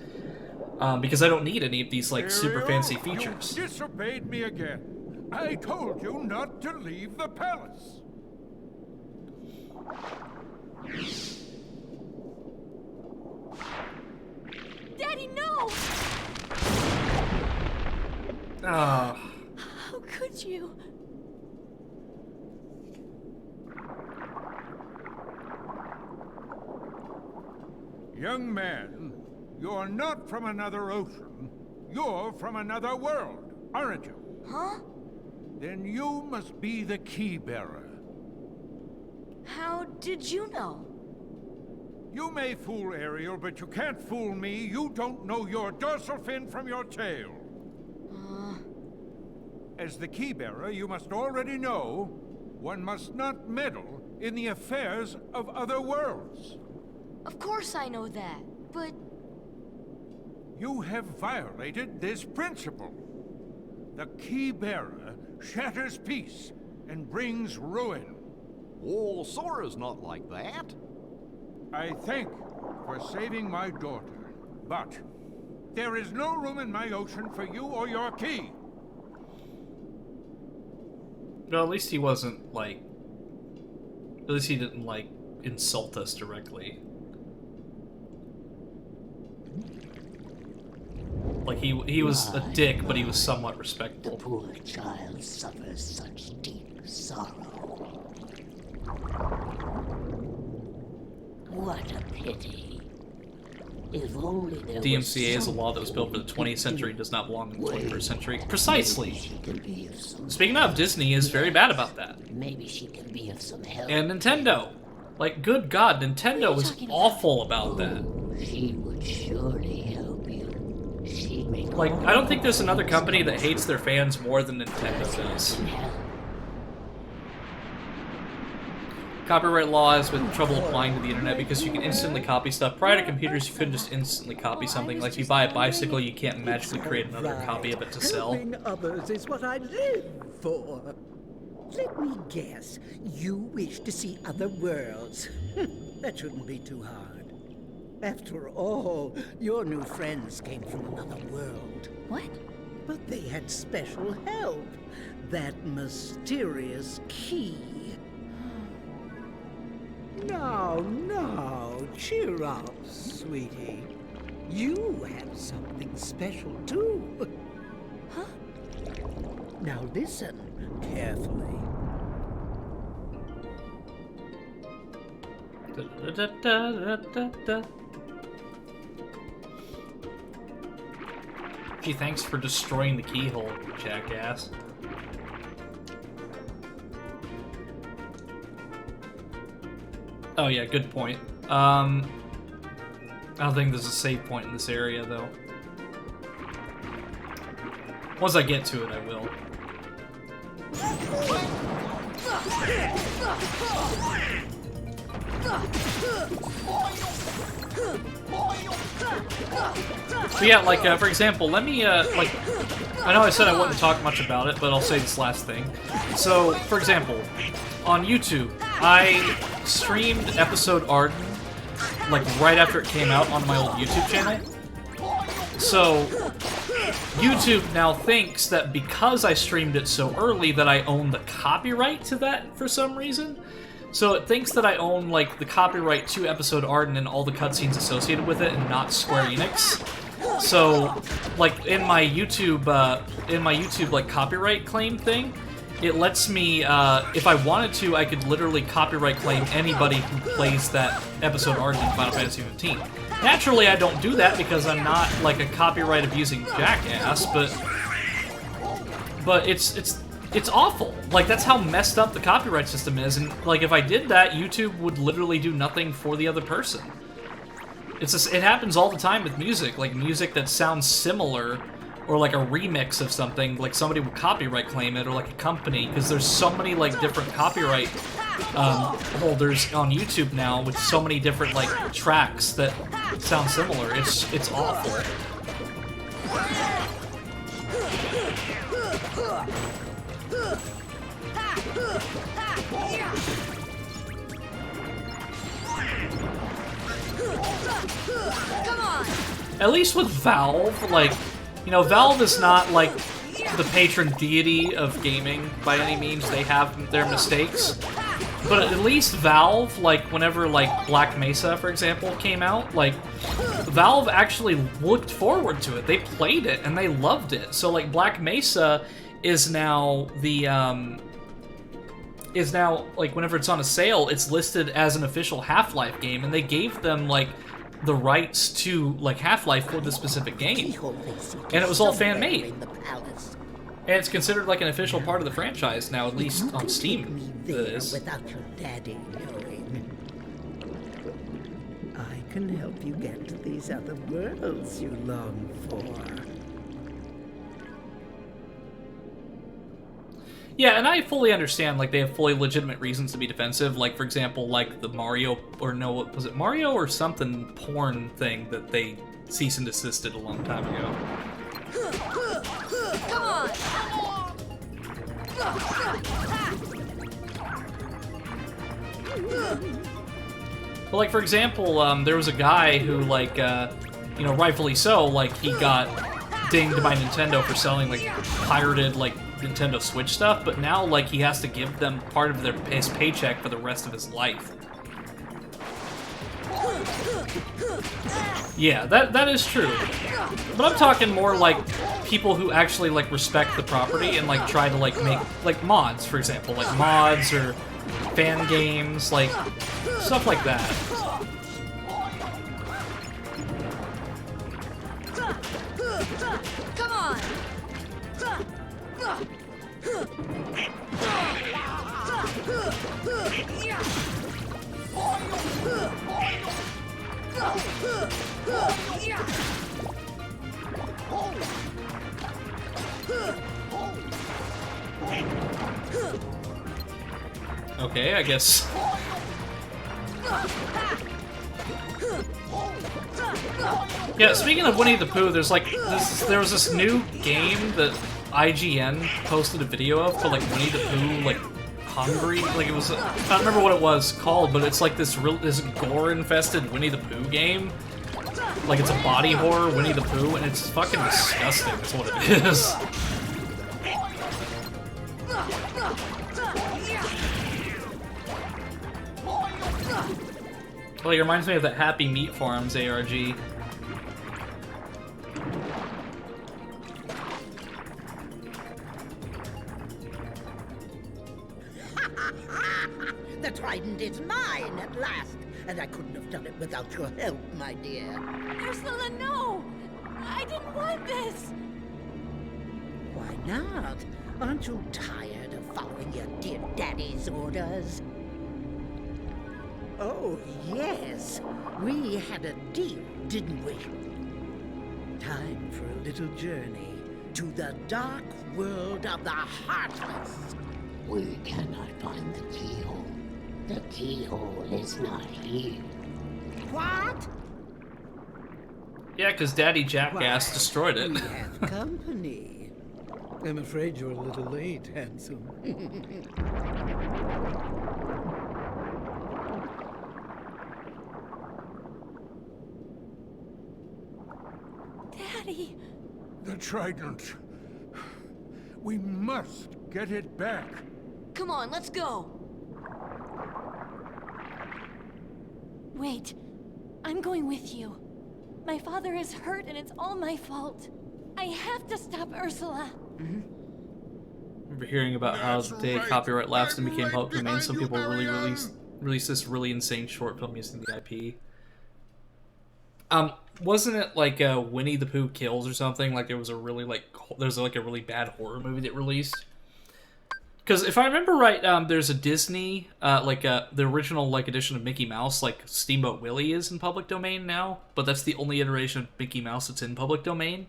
Because I don't need any of these, like, super fancy features. You disobeyed me again. I told you not to leave the palace. Daddy, no! Ah. How could you? Young man, you're not from another ocean. You're from another world, aren't you? Huh? Then you must be the key bearer. How did you know? You may fool Ariel, but you can't fool me. You don't know your dorsal fin from your tail. As the key bearer, you must already know one must not meddle in the affairs of other worlds. Of course I know that, but... You have violated this principle. The key bearer shatters peace and brings ruin. Oh, Sora's not like that. I thank you for saving my daughter, but there is no room in my ocean for you or your key. No, at least he wasn't, like... At least he didn't, like, insult us directly. Like, he was a dick, but he was somewhat respectful. The poor child suffers such deep sorrow. What a pity. If only there DMCA is a law that was built for the 20th century and does not belong in the 21st century. Precisely. Speaking of, Disney is very bad about that. Maybe she can be of some help. And Nintendo. Like, good God, Nintendo was awful about that. She would surely help you. She'd make Like, I don't think there's another company that hates their fans more than Nintendo does. Copyright law has been trouble applying to the internet because you can instantly copy stuff. Prior to computers, you couldn't just instantly copy something. Like, if you buy a bicycle, you can't magically create another copy of it to sell. Helping others is what I live for. Let me guess. You wish to see other worlds. That shouldn't be too hard. After all, your new friends came from another world. What? But they had special help. That mysterious key. Now, cheer up, sweetie. You have something special, too. Huh? Now listen carefully. Gee, thanks for destroying the keyhole, jackass. Oh yeah, good point. I don't think there's a save point in this area, though. Once I get to it, I will. But yeah, like, for example, let me, like, I know I said I wouldn't talk much about it, but I'll say this last thing. So, for example, on YouTube, I streamed episode Arden, like, right after it came out on my old YouTube channel. So, YouTube now thinks that because I streamed it so early that I own the copyright to that for some reason. So it thinks that I own, like, the copyright to episode Arden and all the cutscenes associated with it, and not Square Enix. So, like, in my YouTube, like, copyright claim thing, it lets me, if I wanted to, I could literally copyright claim anybody who plays that episode Arden in Final Fantasy XV. Naturally, I don't do that because I'm not, like, a copyright-abusing jackass, but it's awful. Like, that's how messed up the copyright system is, and, like, if I did that, YouTube would literally do nothing for the other person. It happens all the time with music, like, music that sounds similar, or, like, a remix of something, like, somebody would copyright claim it, or, like, a company, because there's so many, like, different copyright holders on YouTube now, with so many different, like, tracks that sound similar. It's awful. Come on. At least with Valve, like, you know, Valve is not, like, the patron deity of gaming by any means. They have their mistakes. But at least Valve, like, whenever, like, Black Mesa, for example, came out, like, Valve actually looked forward to it. They played it, and they loved it. So, like, Black Mesa is now the, like, whenever it's on a sale, it's listed as an official Half-Life game, and they gave them, like, the rights to, like, Half-Life for the specific game. And it was all fan-made. And it's considered, like, an official part of the franchise now, at least on Steam. It is. Without your daddy knowing. I can help you get to these other worlds you long for. Yeah, and I fully understand, like, they have fully legitimate reasons to be defensive. Like, for example, like the Mario, or no, was it Mario or something porn thing that they cease and desisted a long time ago? Come on. But, like, for example, there was a guy who, like, you know, rightfully so, like, he got dinged by Nintendo for selling, like, pirated, like, Nintendo Switch stuff, but now, like, he has to give them part of his paycheck for the rest of his life. Yeah, that is true. But I'm talking more, like, people who actually, like, respect the property and, like, try to, like, make, like, mods, for example. Like, mods or fan games, like, stuff like that. Come on. Okay, I guess. Yeah, speaking of Winnie the Pooh, there's like there was this new game that IGN posted a video of called, like, Winnie the Pooh, like, Hungry. Like, it was, I don't remember what it was called, but it's like this gore-infested Winnie the Pooh game. Like, it's a body horror Winnie the Pooh, and it's fucking disgusting, is what it is. Well, it reminds me of that Happy Meat Farms ARG. The trident is mine at last, and I couldn't have done it without your help, my dear. Ursula, no! I didn't want this! Why not? Aren't you tired of following your dear daddy's orders? Oh, yes. We had a deal, didn't we? Time for a little journey to the dark world of the Heartless. We cannot find the keyhole. The keyhole is not here. What? Yeah, because Daddy Jackass destroyed it. We have company. I'm afraid you're a little late, handsome. Daddy! The trident. We must get it back. Come on, let's go. Wait. I'm going with you. My father is hurt and it's all my fault. I have to stop Ursula. I remember hearing about how the day copyright lapsed and became public domain, some people really released this really insane short film using the IP. Wasn't it like Winnie the Pooh Kills or something? Like there was a really there's like a really bad horror movie that released. Because if I remember right, there's a Disney the original edition of Mickey Mouse, like Steamboat Willie is in public domain now, but that's the only iteration of Mickey Mouse that's in public domain.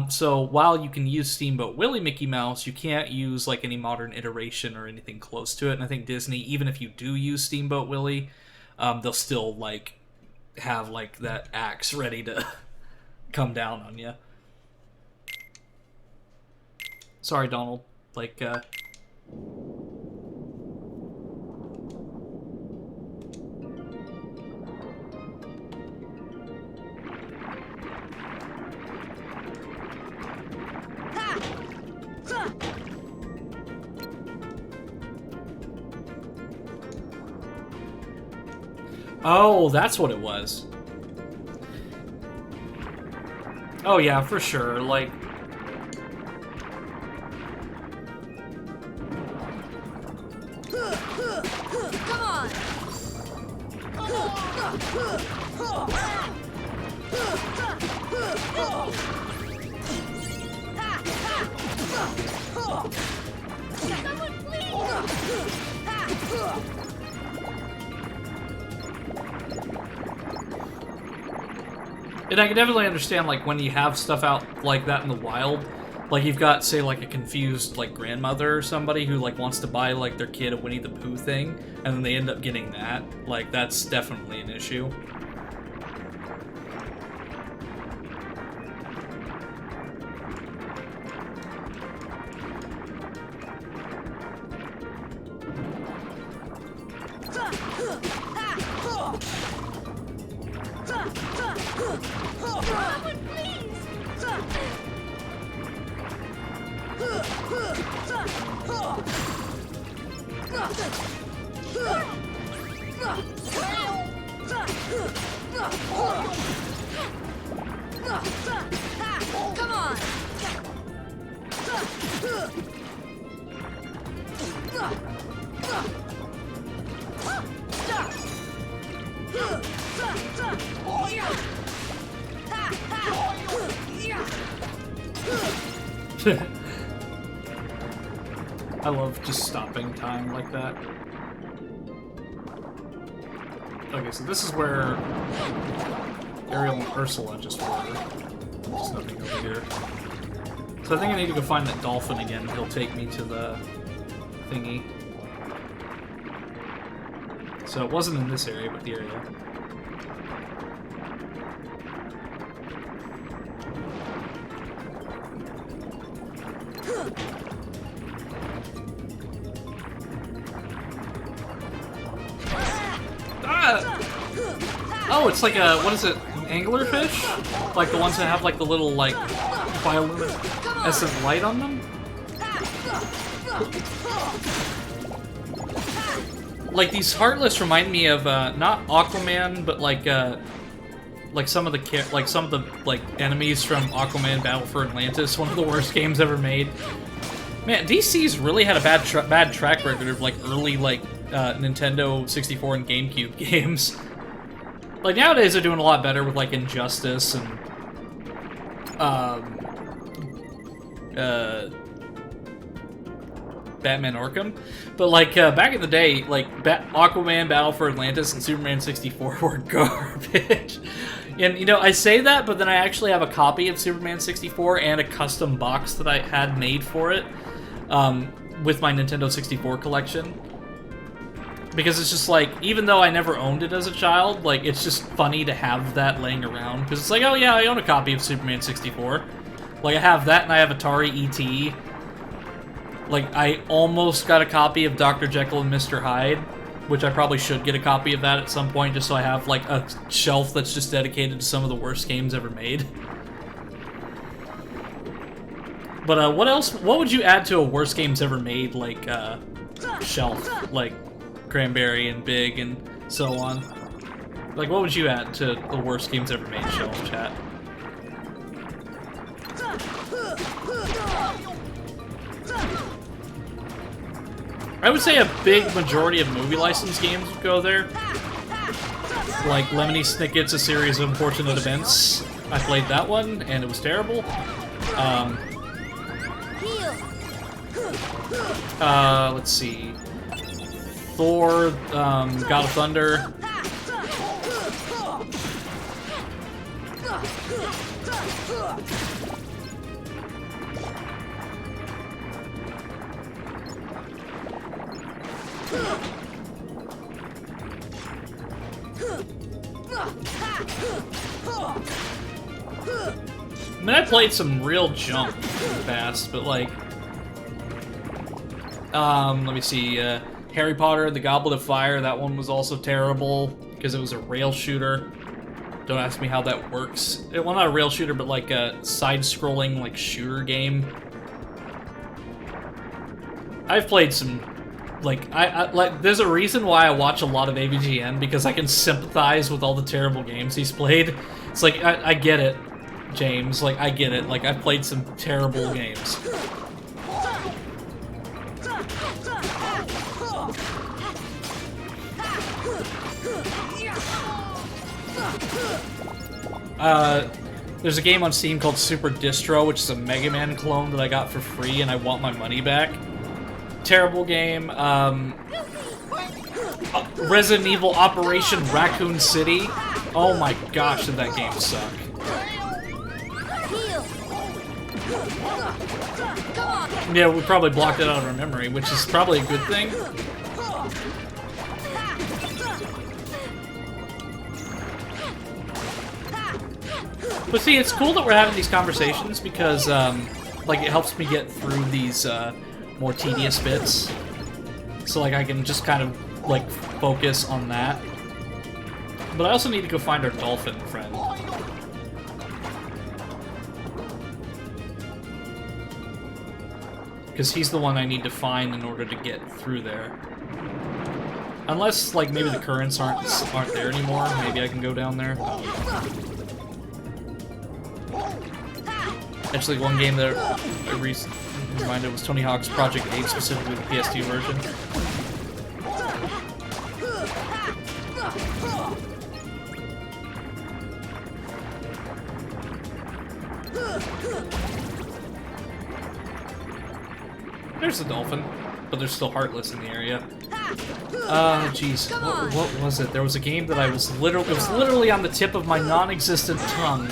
So while you can use Steamboat Willie Mickey Mouse, you can't use like any modern iteration or anything close to it. And I think Disney, even if you do use Steamboat Willie, they'll still like have like that axe ready to come down on you. Sorry, Donald. Like, oh, that's what it was. Oh yeah, for sure, like... Come on! Someone please! And I can definitely understand, like, when you have stuff out like that in the wild, like, you've got, say, like, a confused, like, grandmother or somebody who, like, wants to buy, like, their kid a Winnie the Pooh thing, and then they end up getting that. Like, that's definitely an issue. Come on! I love just stopping time like that. Okay, so this is where Ariel and Ursula just were. There's nothing over here. So I think I need to go find that dolphin again. He'll take me to the thingy. So it wasn't in this area, but the area. Oh, it's like a, what is it, anglerfish? Like the ones that have like the little like bioluminescent light on them? Like these Heartless remind me of not Aquaman, but like some of the enemies from Aquaman Battle for Atlantis, one of the worst games ever made. Man, DC's really had a bad track record of like early like Nintendo 64 and GameCube games. Like nowadays they're doing a lot better with like Injustice and Batman Arkham. But like back in the day, like Aquaman, Battle for Atlantis, and Superman 64 were garbage. And you know, I say that, but then I actually have a copy of Superman 64 and a custom box that I had made for it with my Nintendo 64 collection. Because it's just like, even though I never owned it as a child, like, it's just funny to have that laying around. Because it's like, oh yeah, I own a copy of Superman 64. Like, I have that, and I have Atari E.T. Like, I almost got a copy of Dr. Jekyll and Mr. Hyde, which I probably should get a copy of that at some point, just so I have, like, a shelf that's just dedicated to some of the worst games ever made. But, what else? What would you add to a worst games ever made, like, shelf? Like, Cranberry and Big and so on. Like, what would you add to the worst games ever made shelf, chat? I would say a big majority of movie license games would go there. Like Lemony Snicket's A Series of Unfortunate Events. I played that one, and it was terrible. Let's see. Thor, God of Thunder. I mean, I played some real junk in the past, but like, let me see, Harry Potter and the Goblet of Fire, that one was also terrible, because it was a rail shooter. Don't ask me how that works. Well, not a rail shooter, but like a side-scrolling, like, shooter game. I've played some, like, like, there's a reason why I watch a lot of AVGN, because I can sympathize with all the terrible games he's played. It's like, I get it, James, like, I get it. Like, I've played some terrible games. There's a game on Steam called Super Distro, which is a Mega Man clone that I got for free, and I want my money back. Terrible game. Resident Evil Operation Raccoon City. Oh my gosh, did that game suck. Yeah, we probably blocked it out of our memory, which is probably a good thing. But see, it's cool that we're having these conversations because, like, it helps me get through these, more tedious bits. So, like, I can just kind of, like, focus on that. But I also need to go find our dolphin friend. Because he's the one I need to find in order to get through there. Unless, like, maybe the currents aren't there anymore. Maybe I can go down there. Actually, one game that I recently reminded was Tony Hawk's Project 8, specifically the PS2 version. There's the dolphin, but there's still Heartless in the area. Jeez, what was it? There was a game that it was literally on the tip of my non-existent tongue.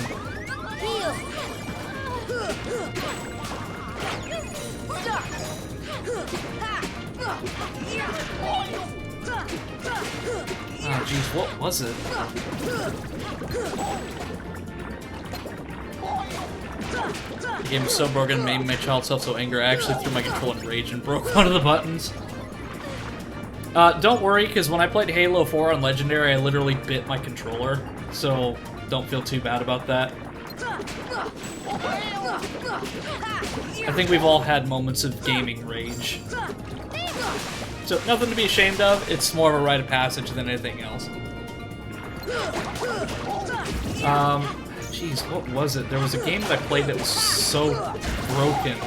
Oh, jeez, what was it? The game was so broken, made my child self so angry, I actually threw my controller in rage and broke one of the buttons. Don't worry, because when I played Halo 4 on Legendary, I literally bit my controller, so don't feel too bad about that. I think we've all had moments of gaming rage. So, nothing to be ashamed of, it's more of a rite of passage than anything else. Jeez, what was it? There was a game that I played that was so broken.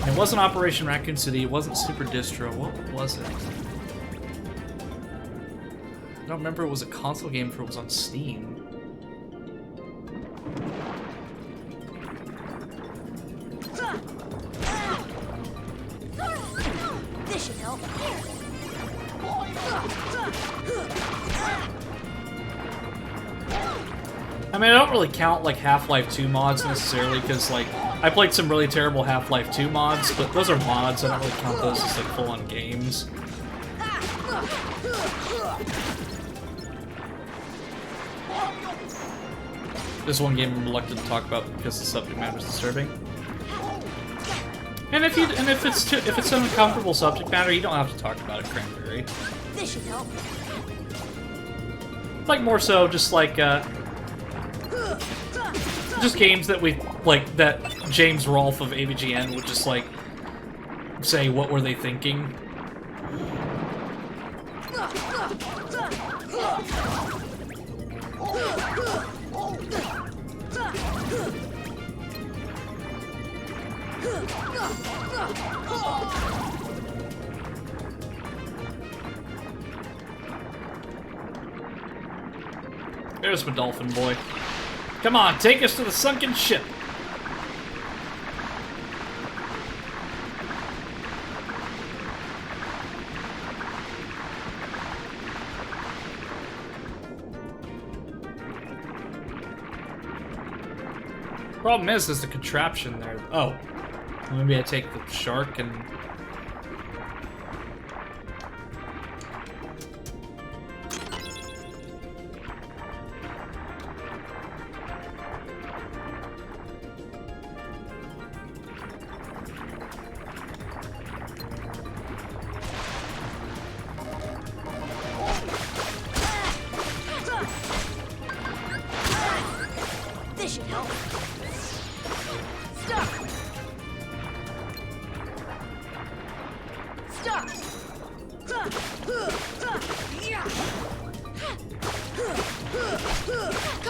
It wasn't Operation Raccoon City, it wasn't Super Distro, what was it? I don't remember, it was a console game, for it was on Steam. mean, I don't really count, like, Half-Life 2 mods necessarily, because, like, I played some really terrible Half-Life 2 mods, but those are mods, I don't really count those as, like, full-on games. This one game I'm reluctant to talk about because the subject matter is disturbing. And if it's an uncomfortable subject matter, you don't have to talk about it, Cranberry. This should help. Like, more so, just like, just games that we, like, that James Rolfe of AVGN would just, like, say, what were they thinking? There's my dolphin boy. Come on, take us to the sunken ship. Problem is, there's the contraption there. Oh, maybe I take the shark and... This should help. Stop. Stop. Come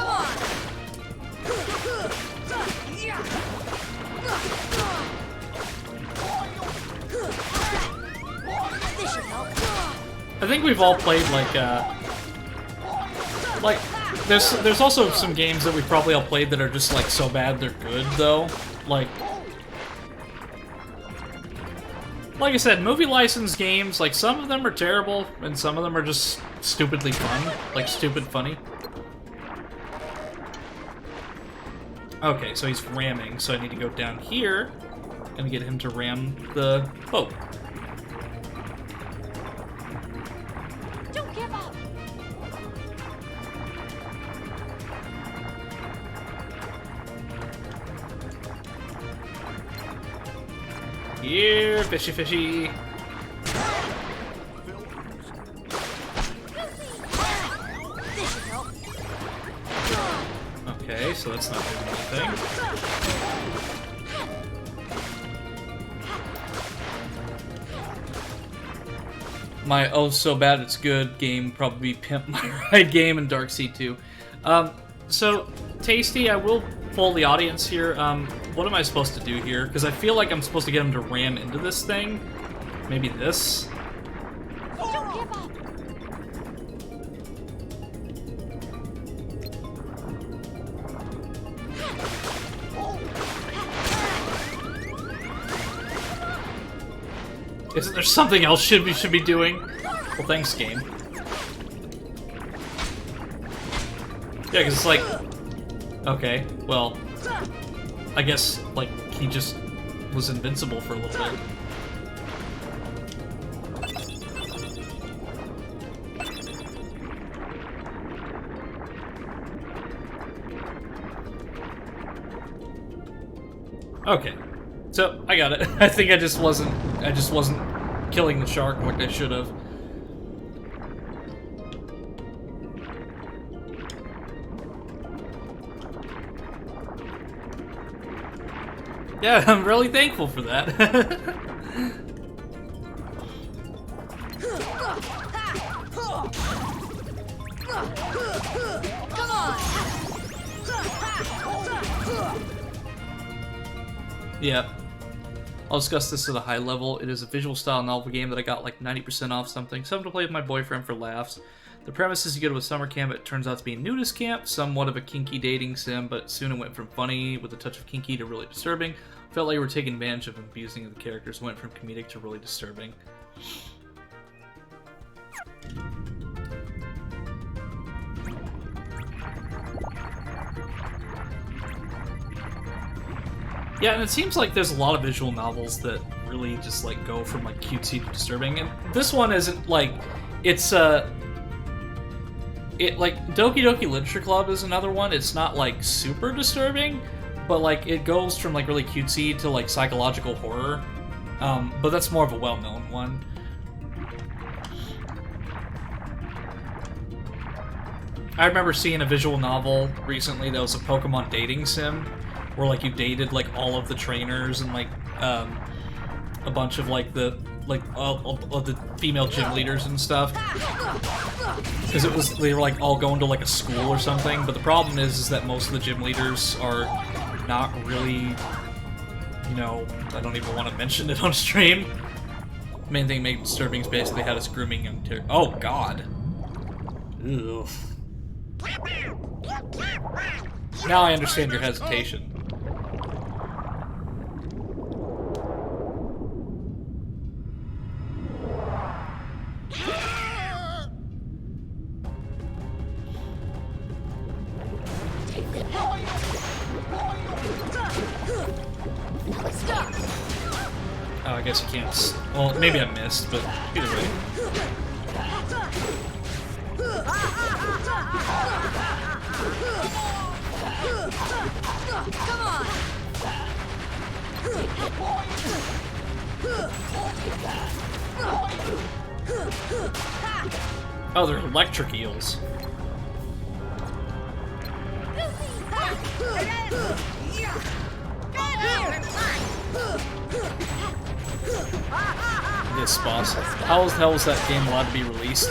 on. This should help. I think we've all played, like, there's also some games that we probably all played that are just, like, so bad they're good, though. Like I said, movie license games, like, some of them are terrible, and some of them are just stupidly fun. Like, stupid funny. Okay, so he's ramming, so I need to go down here and get him to ram the boat. Don't give up. Here, fishy fishy. Okay, so that's not doing anything. My oh so bad it's good game probably Pimp My Ride game and Darkseid 2. So Tasty, I will poll the audience here. What am I supposed to do here? Because I feel like I'm supposed to get him to ram into this thing. Maybe this. Don't give up. Isn't there something else we should be doing? Well, thanks, game. Yeah, because it's like... Okay, well... I guess, like, he just was invincible for a little bit. Okay. So, I got it. I think I just wasn't killing the shark like I should have. Yeah, I'm really thankful for that. Come on. Yeah. I'll discuss this at a high level. It is a visual style novel game that I got like 90% off something. Something to play with my boyfriend for laughs. The premise is you go to a summer camp. It turns out to be a nudist camp, somewhat of a kinky dating sim, but soon it went from funny with a touch of kinky to really disturbing. Felt like we were taking advantage of and abusing the characters. Went from comedic to really disturbing. Yeah, and it seems like there's a lot of visual novels that really just like go from like cutesy to disturbing, and this one isn't like it's it like Doki Doki Literature Club is another one. It's not like super disturbing, but like it goes from like really cutesy to like psychological horror. But that's more of a well-known one. I remember seeing a visual novel recently that was a Pokemon dating sim, where like you dated like all of the trainers and like a bunch of like the all the female gym leaders and stuff, because they were like all going to like a school or something. But the problem is that most of the gym leaders are not really, you know, I don't even want to mention it on stream. The main thing making disturbing is basically how it's grooming and oh god. Ugh. Now I understand your hesitation. Oh, I guess you can't. Well, maybe I missed, but either way. Come on! Oh, they're electric eels. This boss. How the hell is that game allowed to be released?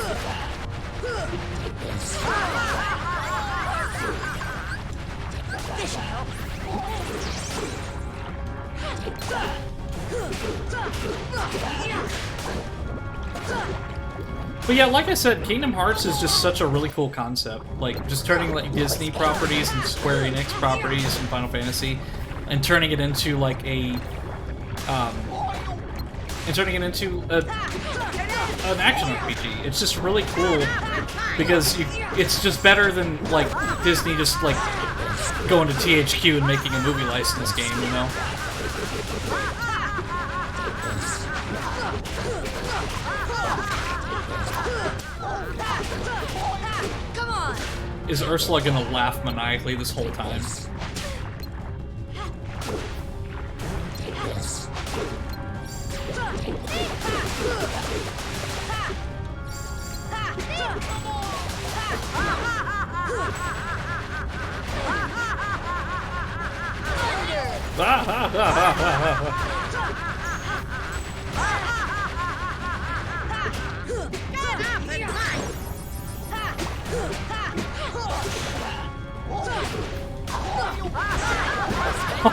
But yeah, like I said, Kingdom Hearts is just such a really cool concept. Like, just turning like Disney properties and Square Enix properties and Final Fantasy, and turning it into like an action RPG. It's just really cool because it's just better than like Disney just like going to THQ and making a movie license game, you know? Come on! Is Ursula gonna laugh maniacally this whole time?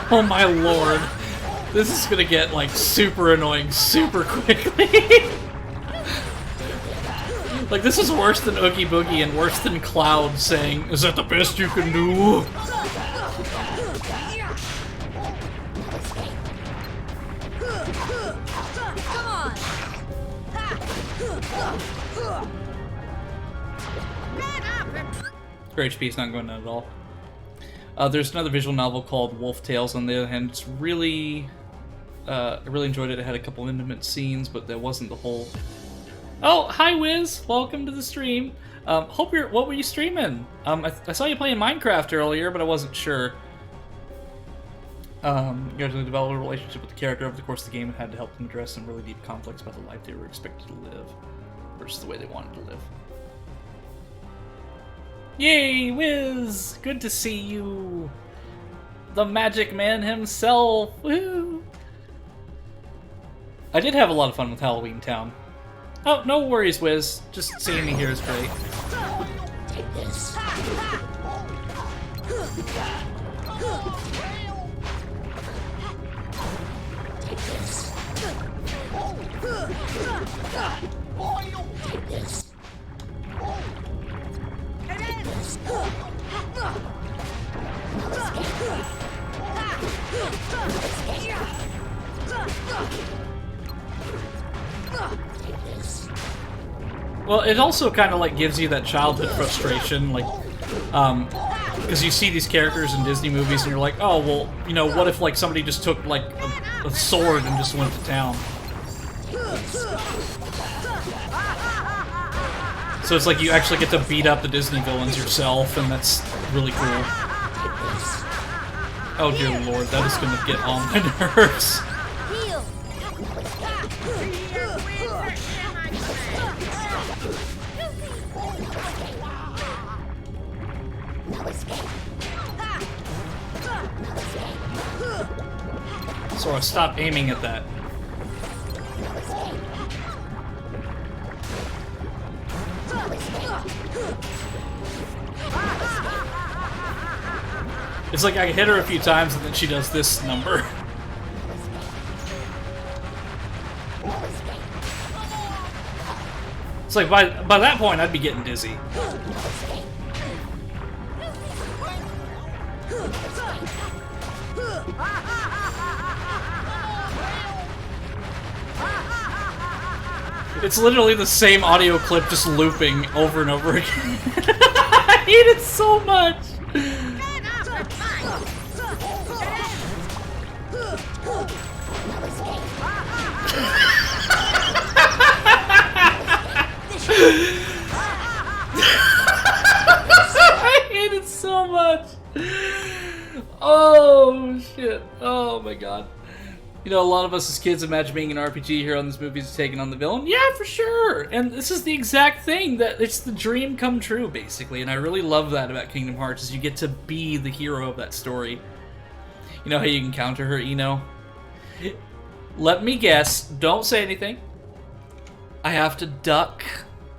Oh my lord. This is gonna get like super annoying super quickly. Like, this is worse than Oogie Boogie and worse than Cloud saying, "Is that the best you can do?" Come on! Her HP is not going down at all. There's another visual novel called Wolf Tales. On the other hand, it's really, I really enjoyed it. It had a couple intimate scenes, but that wasn't the whole. Oh, hi Wiz! Welcome to the stream. Hope you're. What were you streaming? I saw you playing Minecraft earlier, but I wasn't sure. You guys developed a relationship with the character over the course of the game and had to help them address some really deep conflicts about the life they were expected to live versus the way they wanted to live. Yay, Wiz! Good to see you! The Magic Man himself! Woo! I did have a lot of fun with Halloween Town. Oh, no worries, Wiz. Just seeing me here is great. Take this. Take this. Take this. Well, it also kind of like gives you that childhood frustration, like, Because you see these characters in Disney movies and you're like, oh, well, you know, what if, like, somebody just took, like, a sword and just went to town? So it's like you actually get to beat up the Disney villains yourself, and that's really cool. Oh dear lord, that is gonna get on my nerves. Sora, stop aiming at that. It's like I hit her a few times and then she does this number. It's like by that point I'd be getting dizzy. It's literally the same audio clip just looping over and over again. I hate it so much. I hate it so much. Oh shit. Oh my god. You know, a lot of us as kids imagine being an RPG hero in this movie is taking on the villain. Yeah, for sure. And this is the exact thing, that it's the dream come true, basically. And I really love that about Kingdom Hearts, is you get to be the hero of that story. You know how you can counter her, Eno? Let me guess. Don't say anything. I have to duck.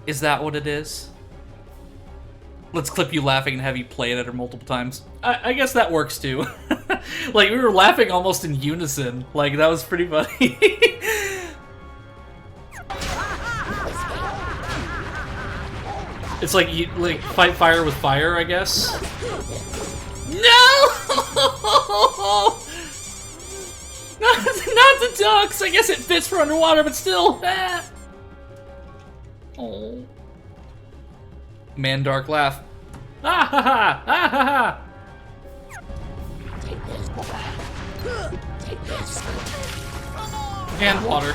Is that what it is? Let's clip you laughing and have you play it at her multiple times. I guess that works too. Like, we were laughing almost in unison. Like, that was pretty funny. It's like you fight fire with fire, I guess. No! Not the ducks! I guess it fits for underwater, but still. Ah. Oh. Man, dark laugh. Ah ha ha! Ah ha ha! And water.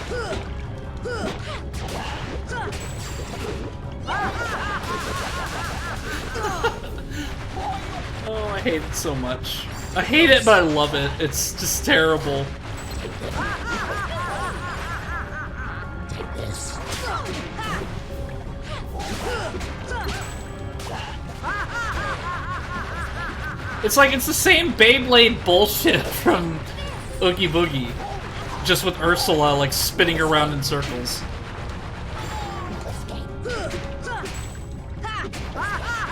Oh, I hate it so much. I hate it, but I love it. It's just terrible. Take this. It's like it's the same Beyblade bullshit from Oogie Boogie, just with Ursula like spinning around in circles.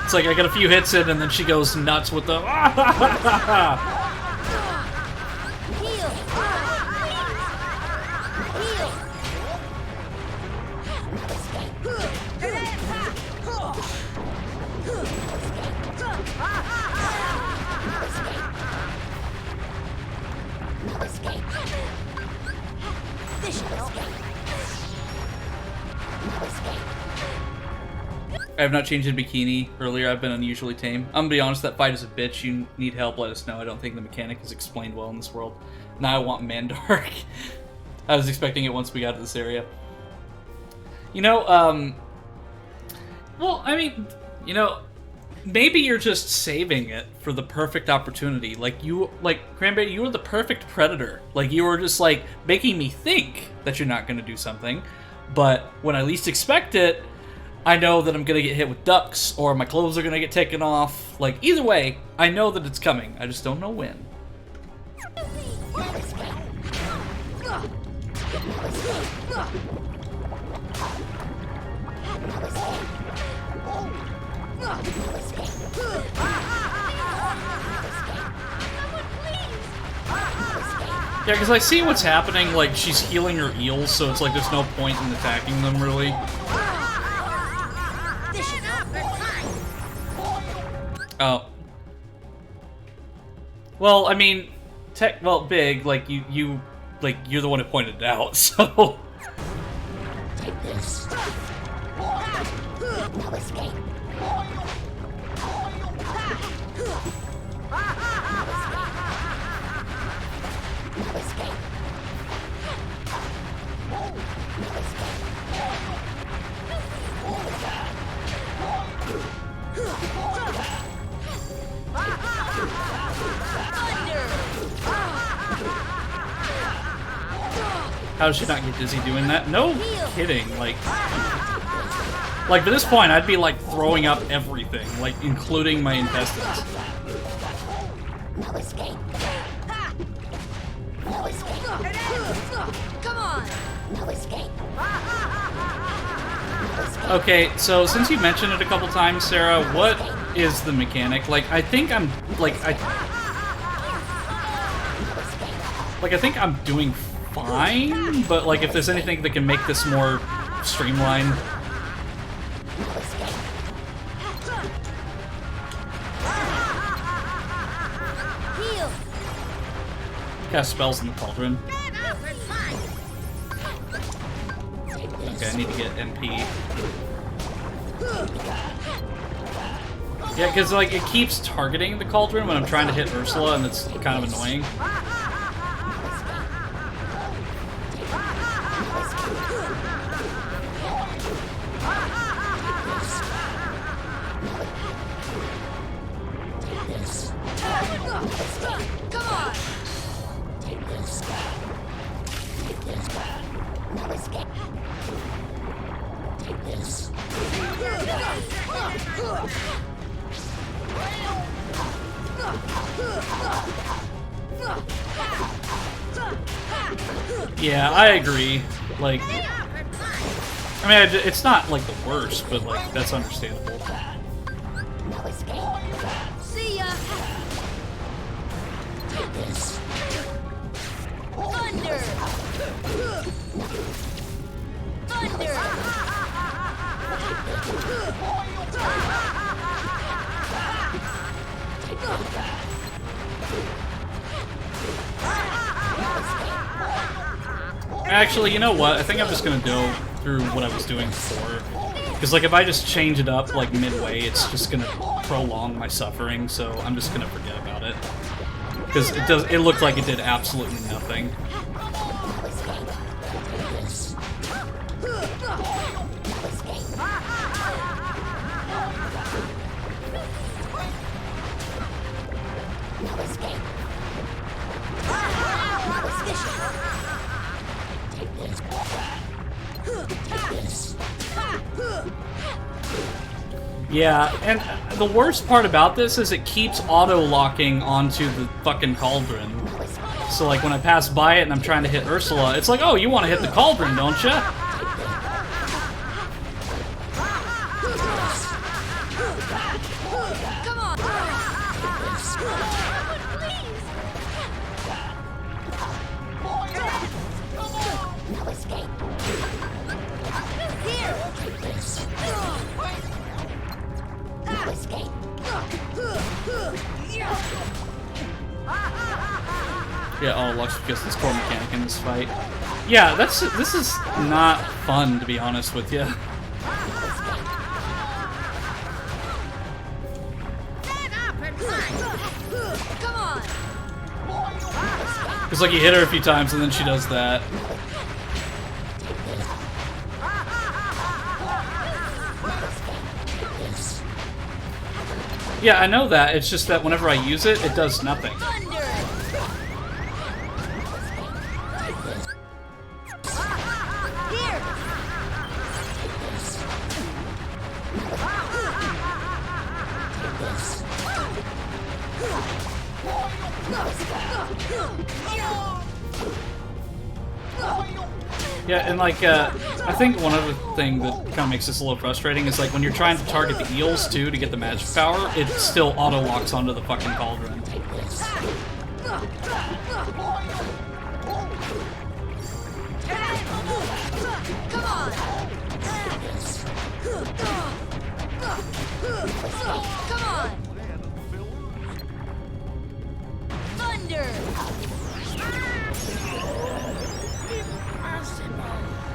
It's like I get a few hits in and then she goes nuts with the I have not changed in bikini. Earlier I've been unusually tame. I'm gonna be honest, that fight is a bitch. You need help, let us know. I don't think the mechanic is explained well in this world. Now I want Mandark. I was expecting it once we got to this area. You know, well, I mean, you know, maybe you're just saving it for the perfect opportunity. Like, Cranberry, you were the perfect predator. Like, you were just, like, making me think that you're not gonna do something. But when I least expect it, I know that I'm gonna get hit with ducks, or my clothes are gonna get taken off. Like, either way, I know that it's coming. I just don't know when. Yeah, because I see what's happening, like, she's healing her eels, so it's like there's no point in attacking them, really. Oh. Well, I mean, Big, like, you're the one who pointed it out, so... Take this. No escape. How does she not get dizzy doing that? No kidding. Like by this point, I'd be like throwing up everything, like including my intestines. No escape. No escape. Come on. No escape. Okay, so since you mentioned it a couple times, Sarah, what is the mechanic? Like, I think I'm I think I'm doing fine, but like if there's anything that can make this more streamlined. Cast spells in the cauldron. Okay, I need to get MP. Yeah, because like it keeps targeting the cauldron when I'm trying to hit Ursula, and it's kind of annoying. Yeah, I agree. Like, I mean, it's not like the worst, but like that's understandable. See ya. Take this. Thunder. Thunder. Actually, you know what? I think I'm just gonna go through what I was doing before. Because, like, if I just change it up, like, midway, it's just gonna prolong my suffering, so I'm just gonna forget about it. Because it looked like it did absolutely nothing. Yeah, and the worst part about this is it keeps auto-locking onto the fucking cauldron. So, like, when I pass by it and I'm trying to hit Ursula, it's like, oh, you want to hit the cauldron, don't ya? Yeah, all Lux because this core mechanic in this fight. Yeah, this is not fun, to be honest with you. It's like you hit her a few times and then she does that. Yeah, I know that. It's just that whenever I use it, it does nothing. Yeah, and like, I think one other thing that kind of makes this a little frustrating is like when you're trying to target the eels too to get the magic power, it still auto-locks onto the fucking cauldron. Come on. Thunder.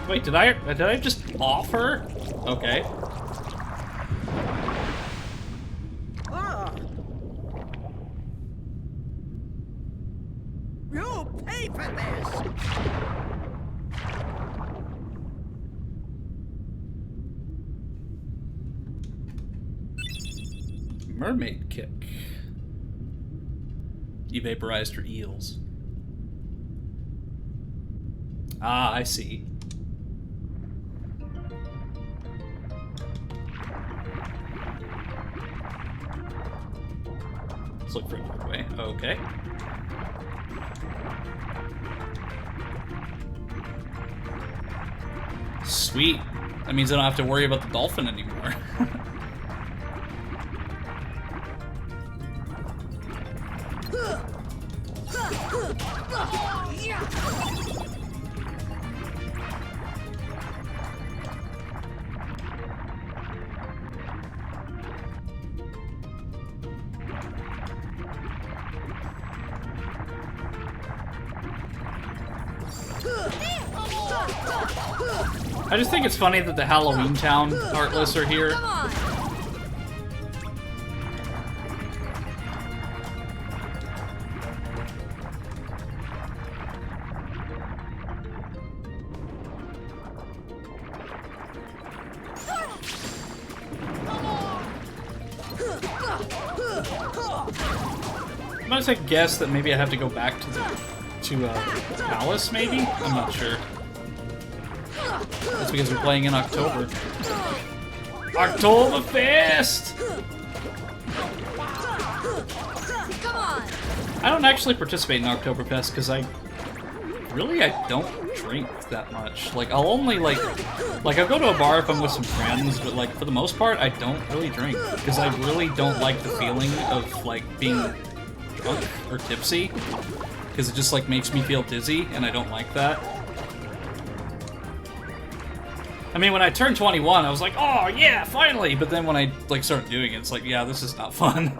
Wait, did I just off her? Okay. Ah, ready for this! Mermaid kick. You vaporized her eels. Ah, I see. Let's look for another way. Okay. Sweet. That means I don't have to worry about the dolphin anymore. I just think it's funny that the Halloween Town Heartless are here. I'm gonna take a guess that maybe I have to go back to the palace, maybe? I'm not sure. That's because we're playing in October. Oktoberfest! I don't actually participate in Oktoberfest because I don't drink that much. Like, I'll only, like I'll go to a bar if I'm with some friends, but, like, for the most part, I don't really drink because I really don't like the feeling of, like, being drunk or tipsy because it just, like, makes me feel dizzy, and I don't like that. I mean, when I turned 21, I was like, oh, yeah, finally! But then when I, like, started doing it, it's like, yeah, this is not fun.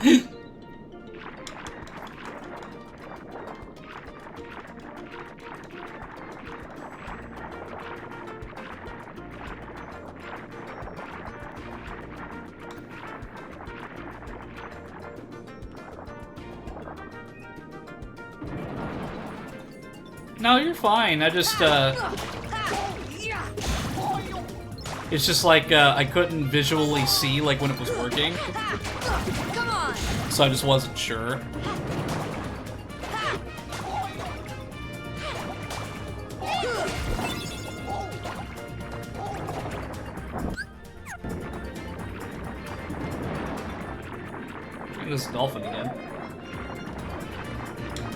No, you're fine. I just, it's just like, I couldn't visually see, like, when it was working. So I just wasn't sure. Look at this dolphin again.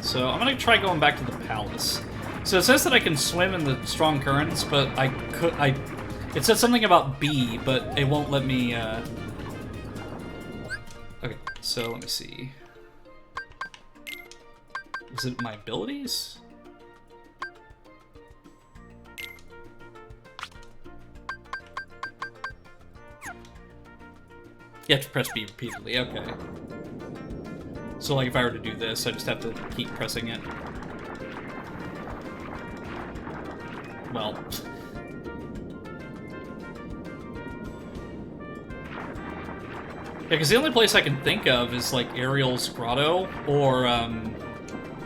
So I'm gonna try going back to the palace. So it says that I can swim in the strong currents, but it said something about B, but it won't let me, Okay, so let me see. Is it my abilities? You have to press B repeatedly, okay. So, like, if I were to do this, I just have to keep pressing it. Well... Yeah, because the only place I can think of is, like, Ariel's Grotto or,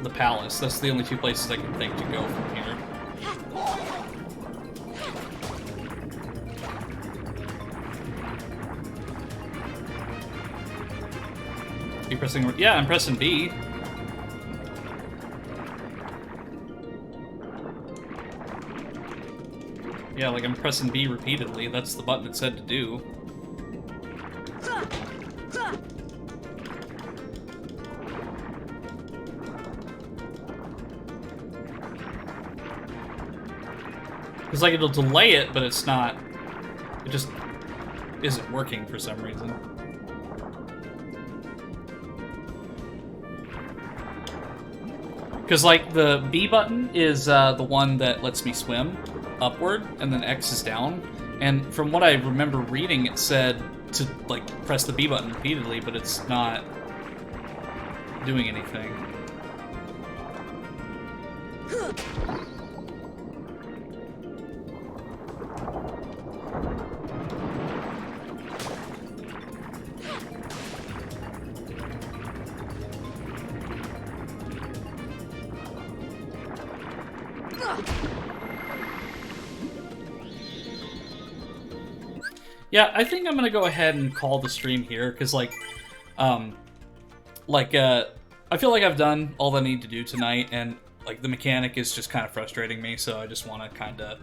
the Palace. That's the only two places I can think to go from here. Are you pressing... Yeah, I'm pressing B. Yeah, like, I'm pressing B repeatedly. That's the button it said to do. It's like it'll delay it, but it's not. It just isn't working for some reason. Because, like, the B button is the one that lets me swim upward, and then X is down. And from what I remember reading, it said to, like, press the B button repeatedly, but it's not doing anything. Yeah, I think I'm gonna go ahead and call the stream here, because, I feel like I've done all that I need to do tonight, and, like, the mechanic is just kind of frustrating me, so I just want to kind of,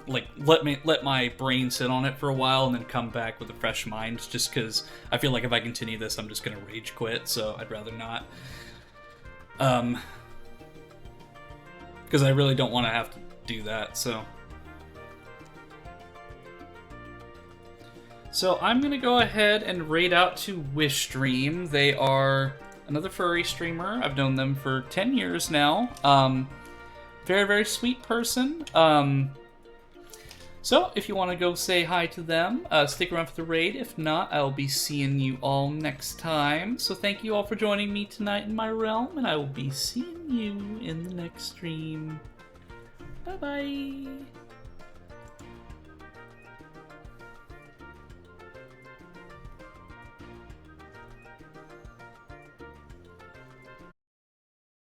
like, let my brain sit on it for a while and then come back with a fresh mind, just because I feel like if I continue this, I'm just gonna rage quit, so I'd rather not. Because I really don't want to have to do that, so... So I'm going to go ahead and raid out to Wishdream. They are another furry streamer. I've known them for 10 years now. Very, very sweet person. So if you want to go say hi to them, stick around for the raid. If not, I'll be seeing you all next time. So thank you all for joining me tonight in my realm, and I will be seeing you in the next stream. Bye-bye.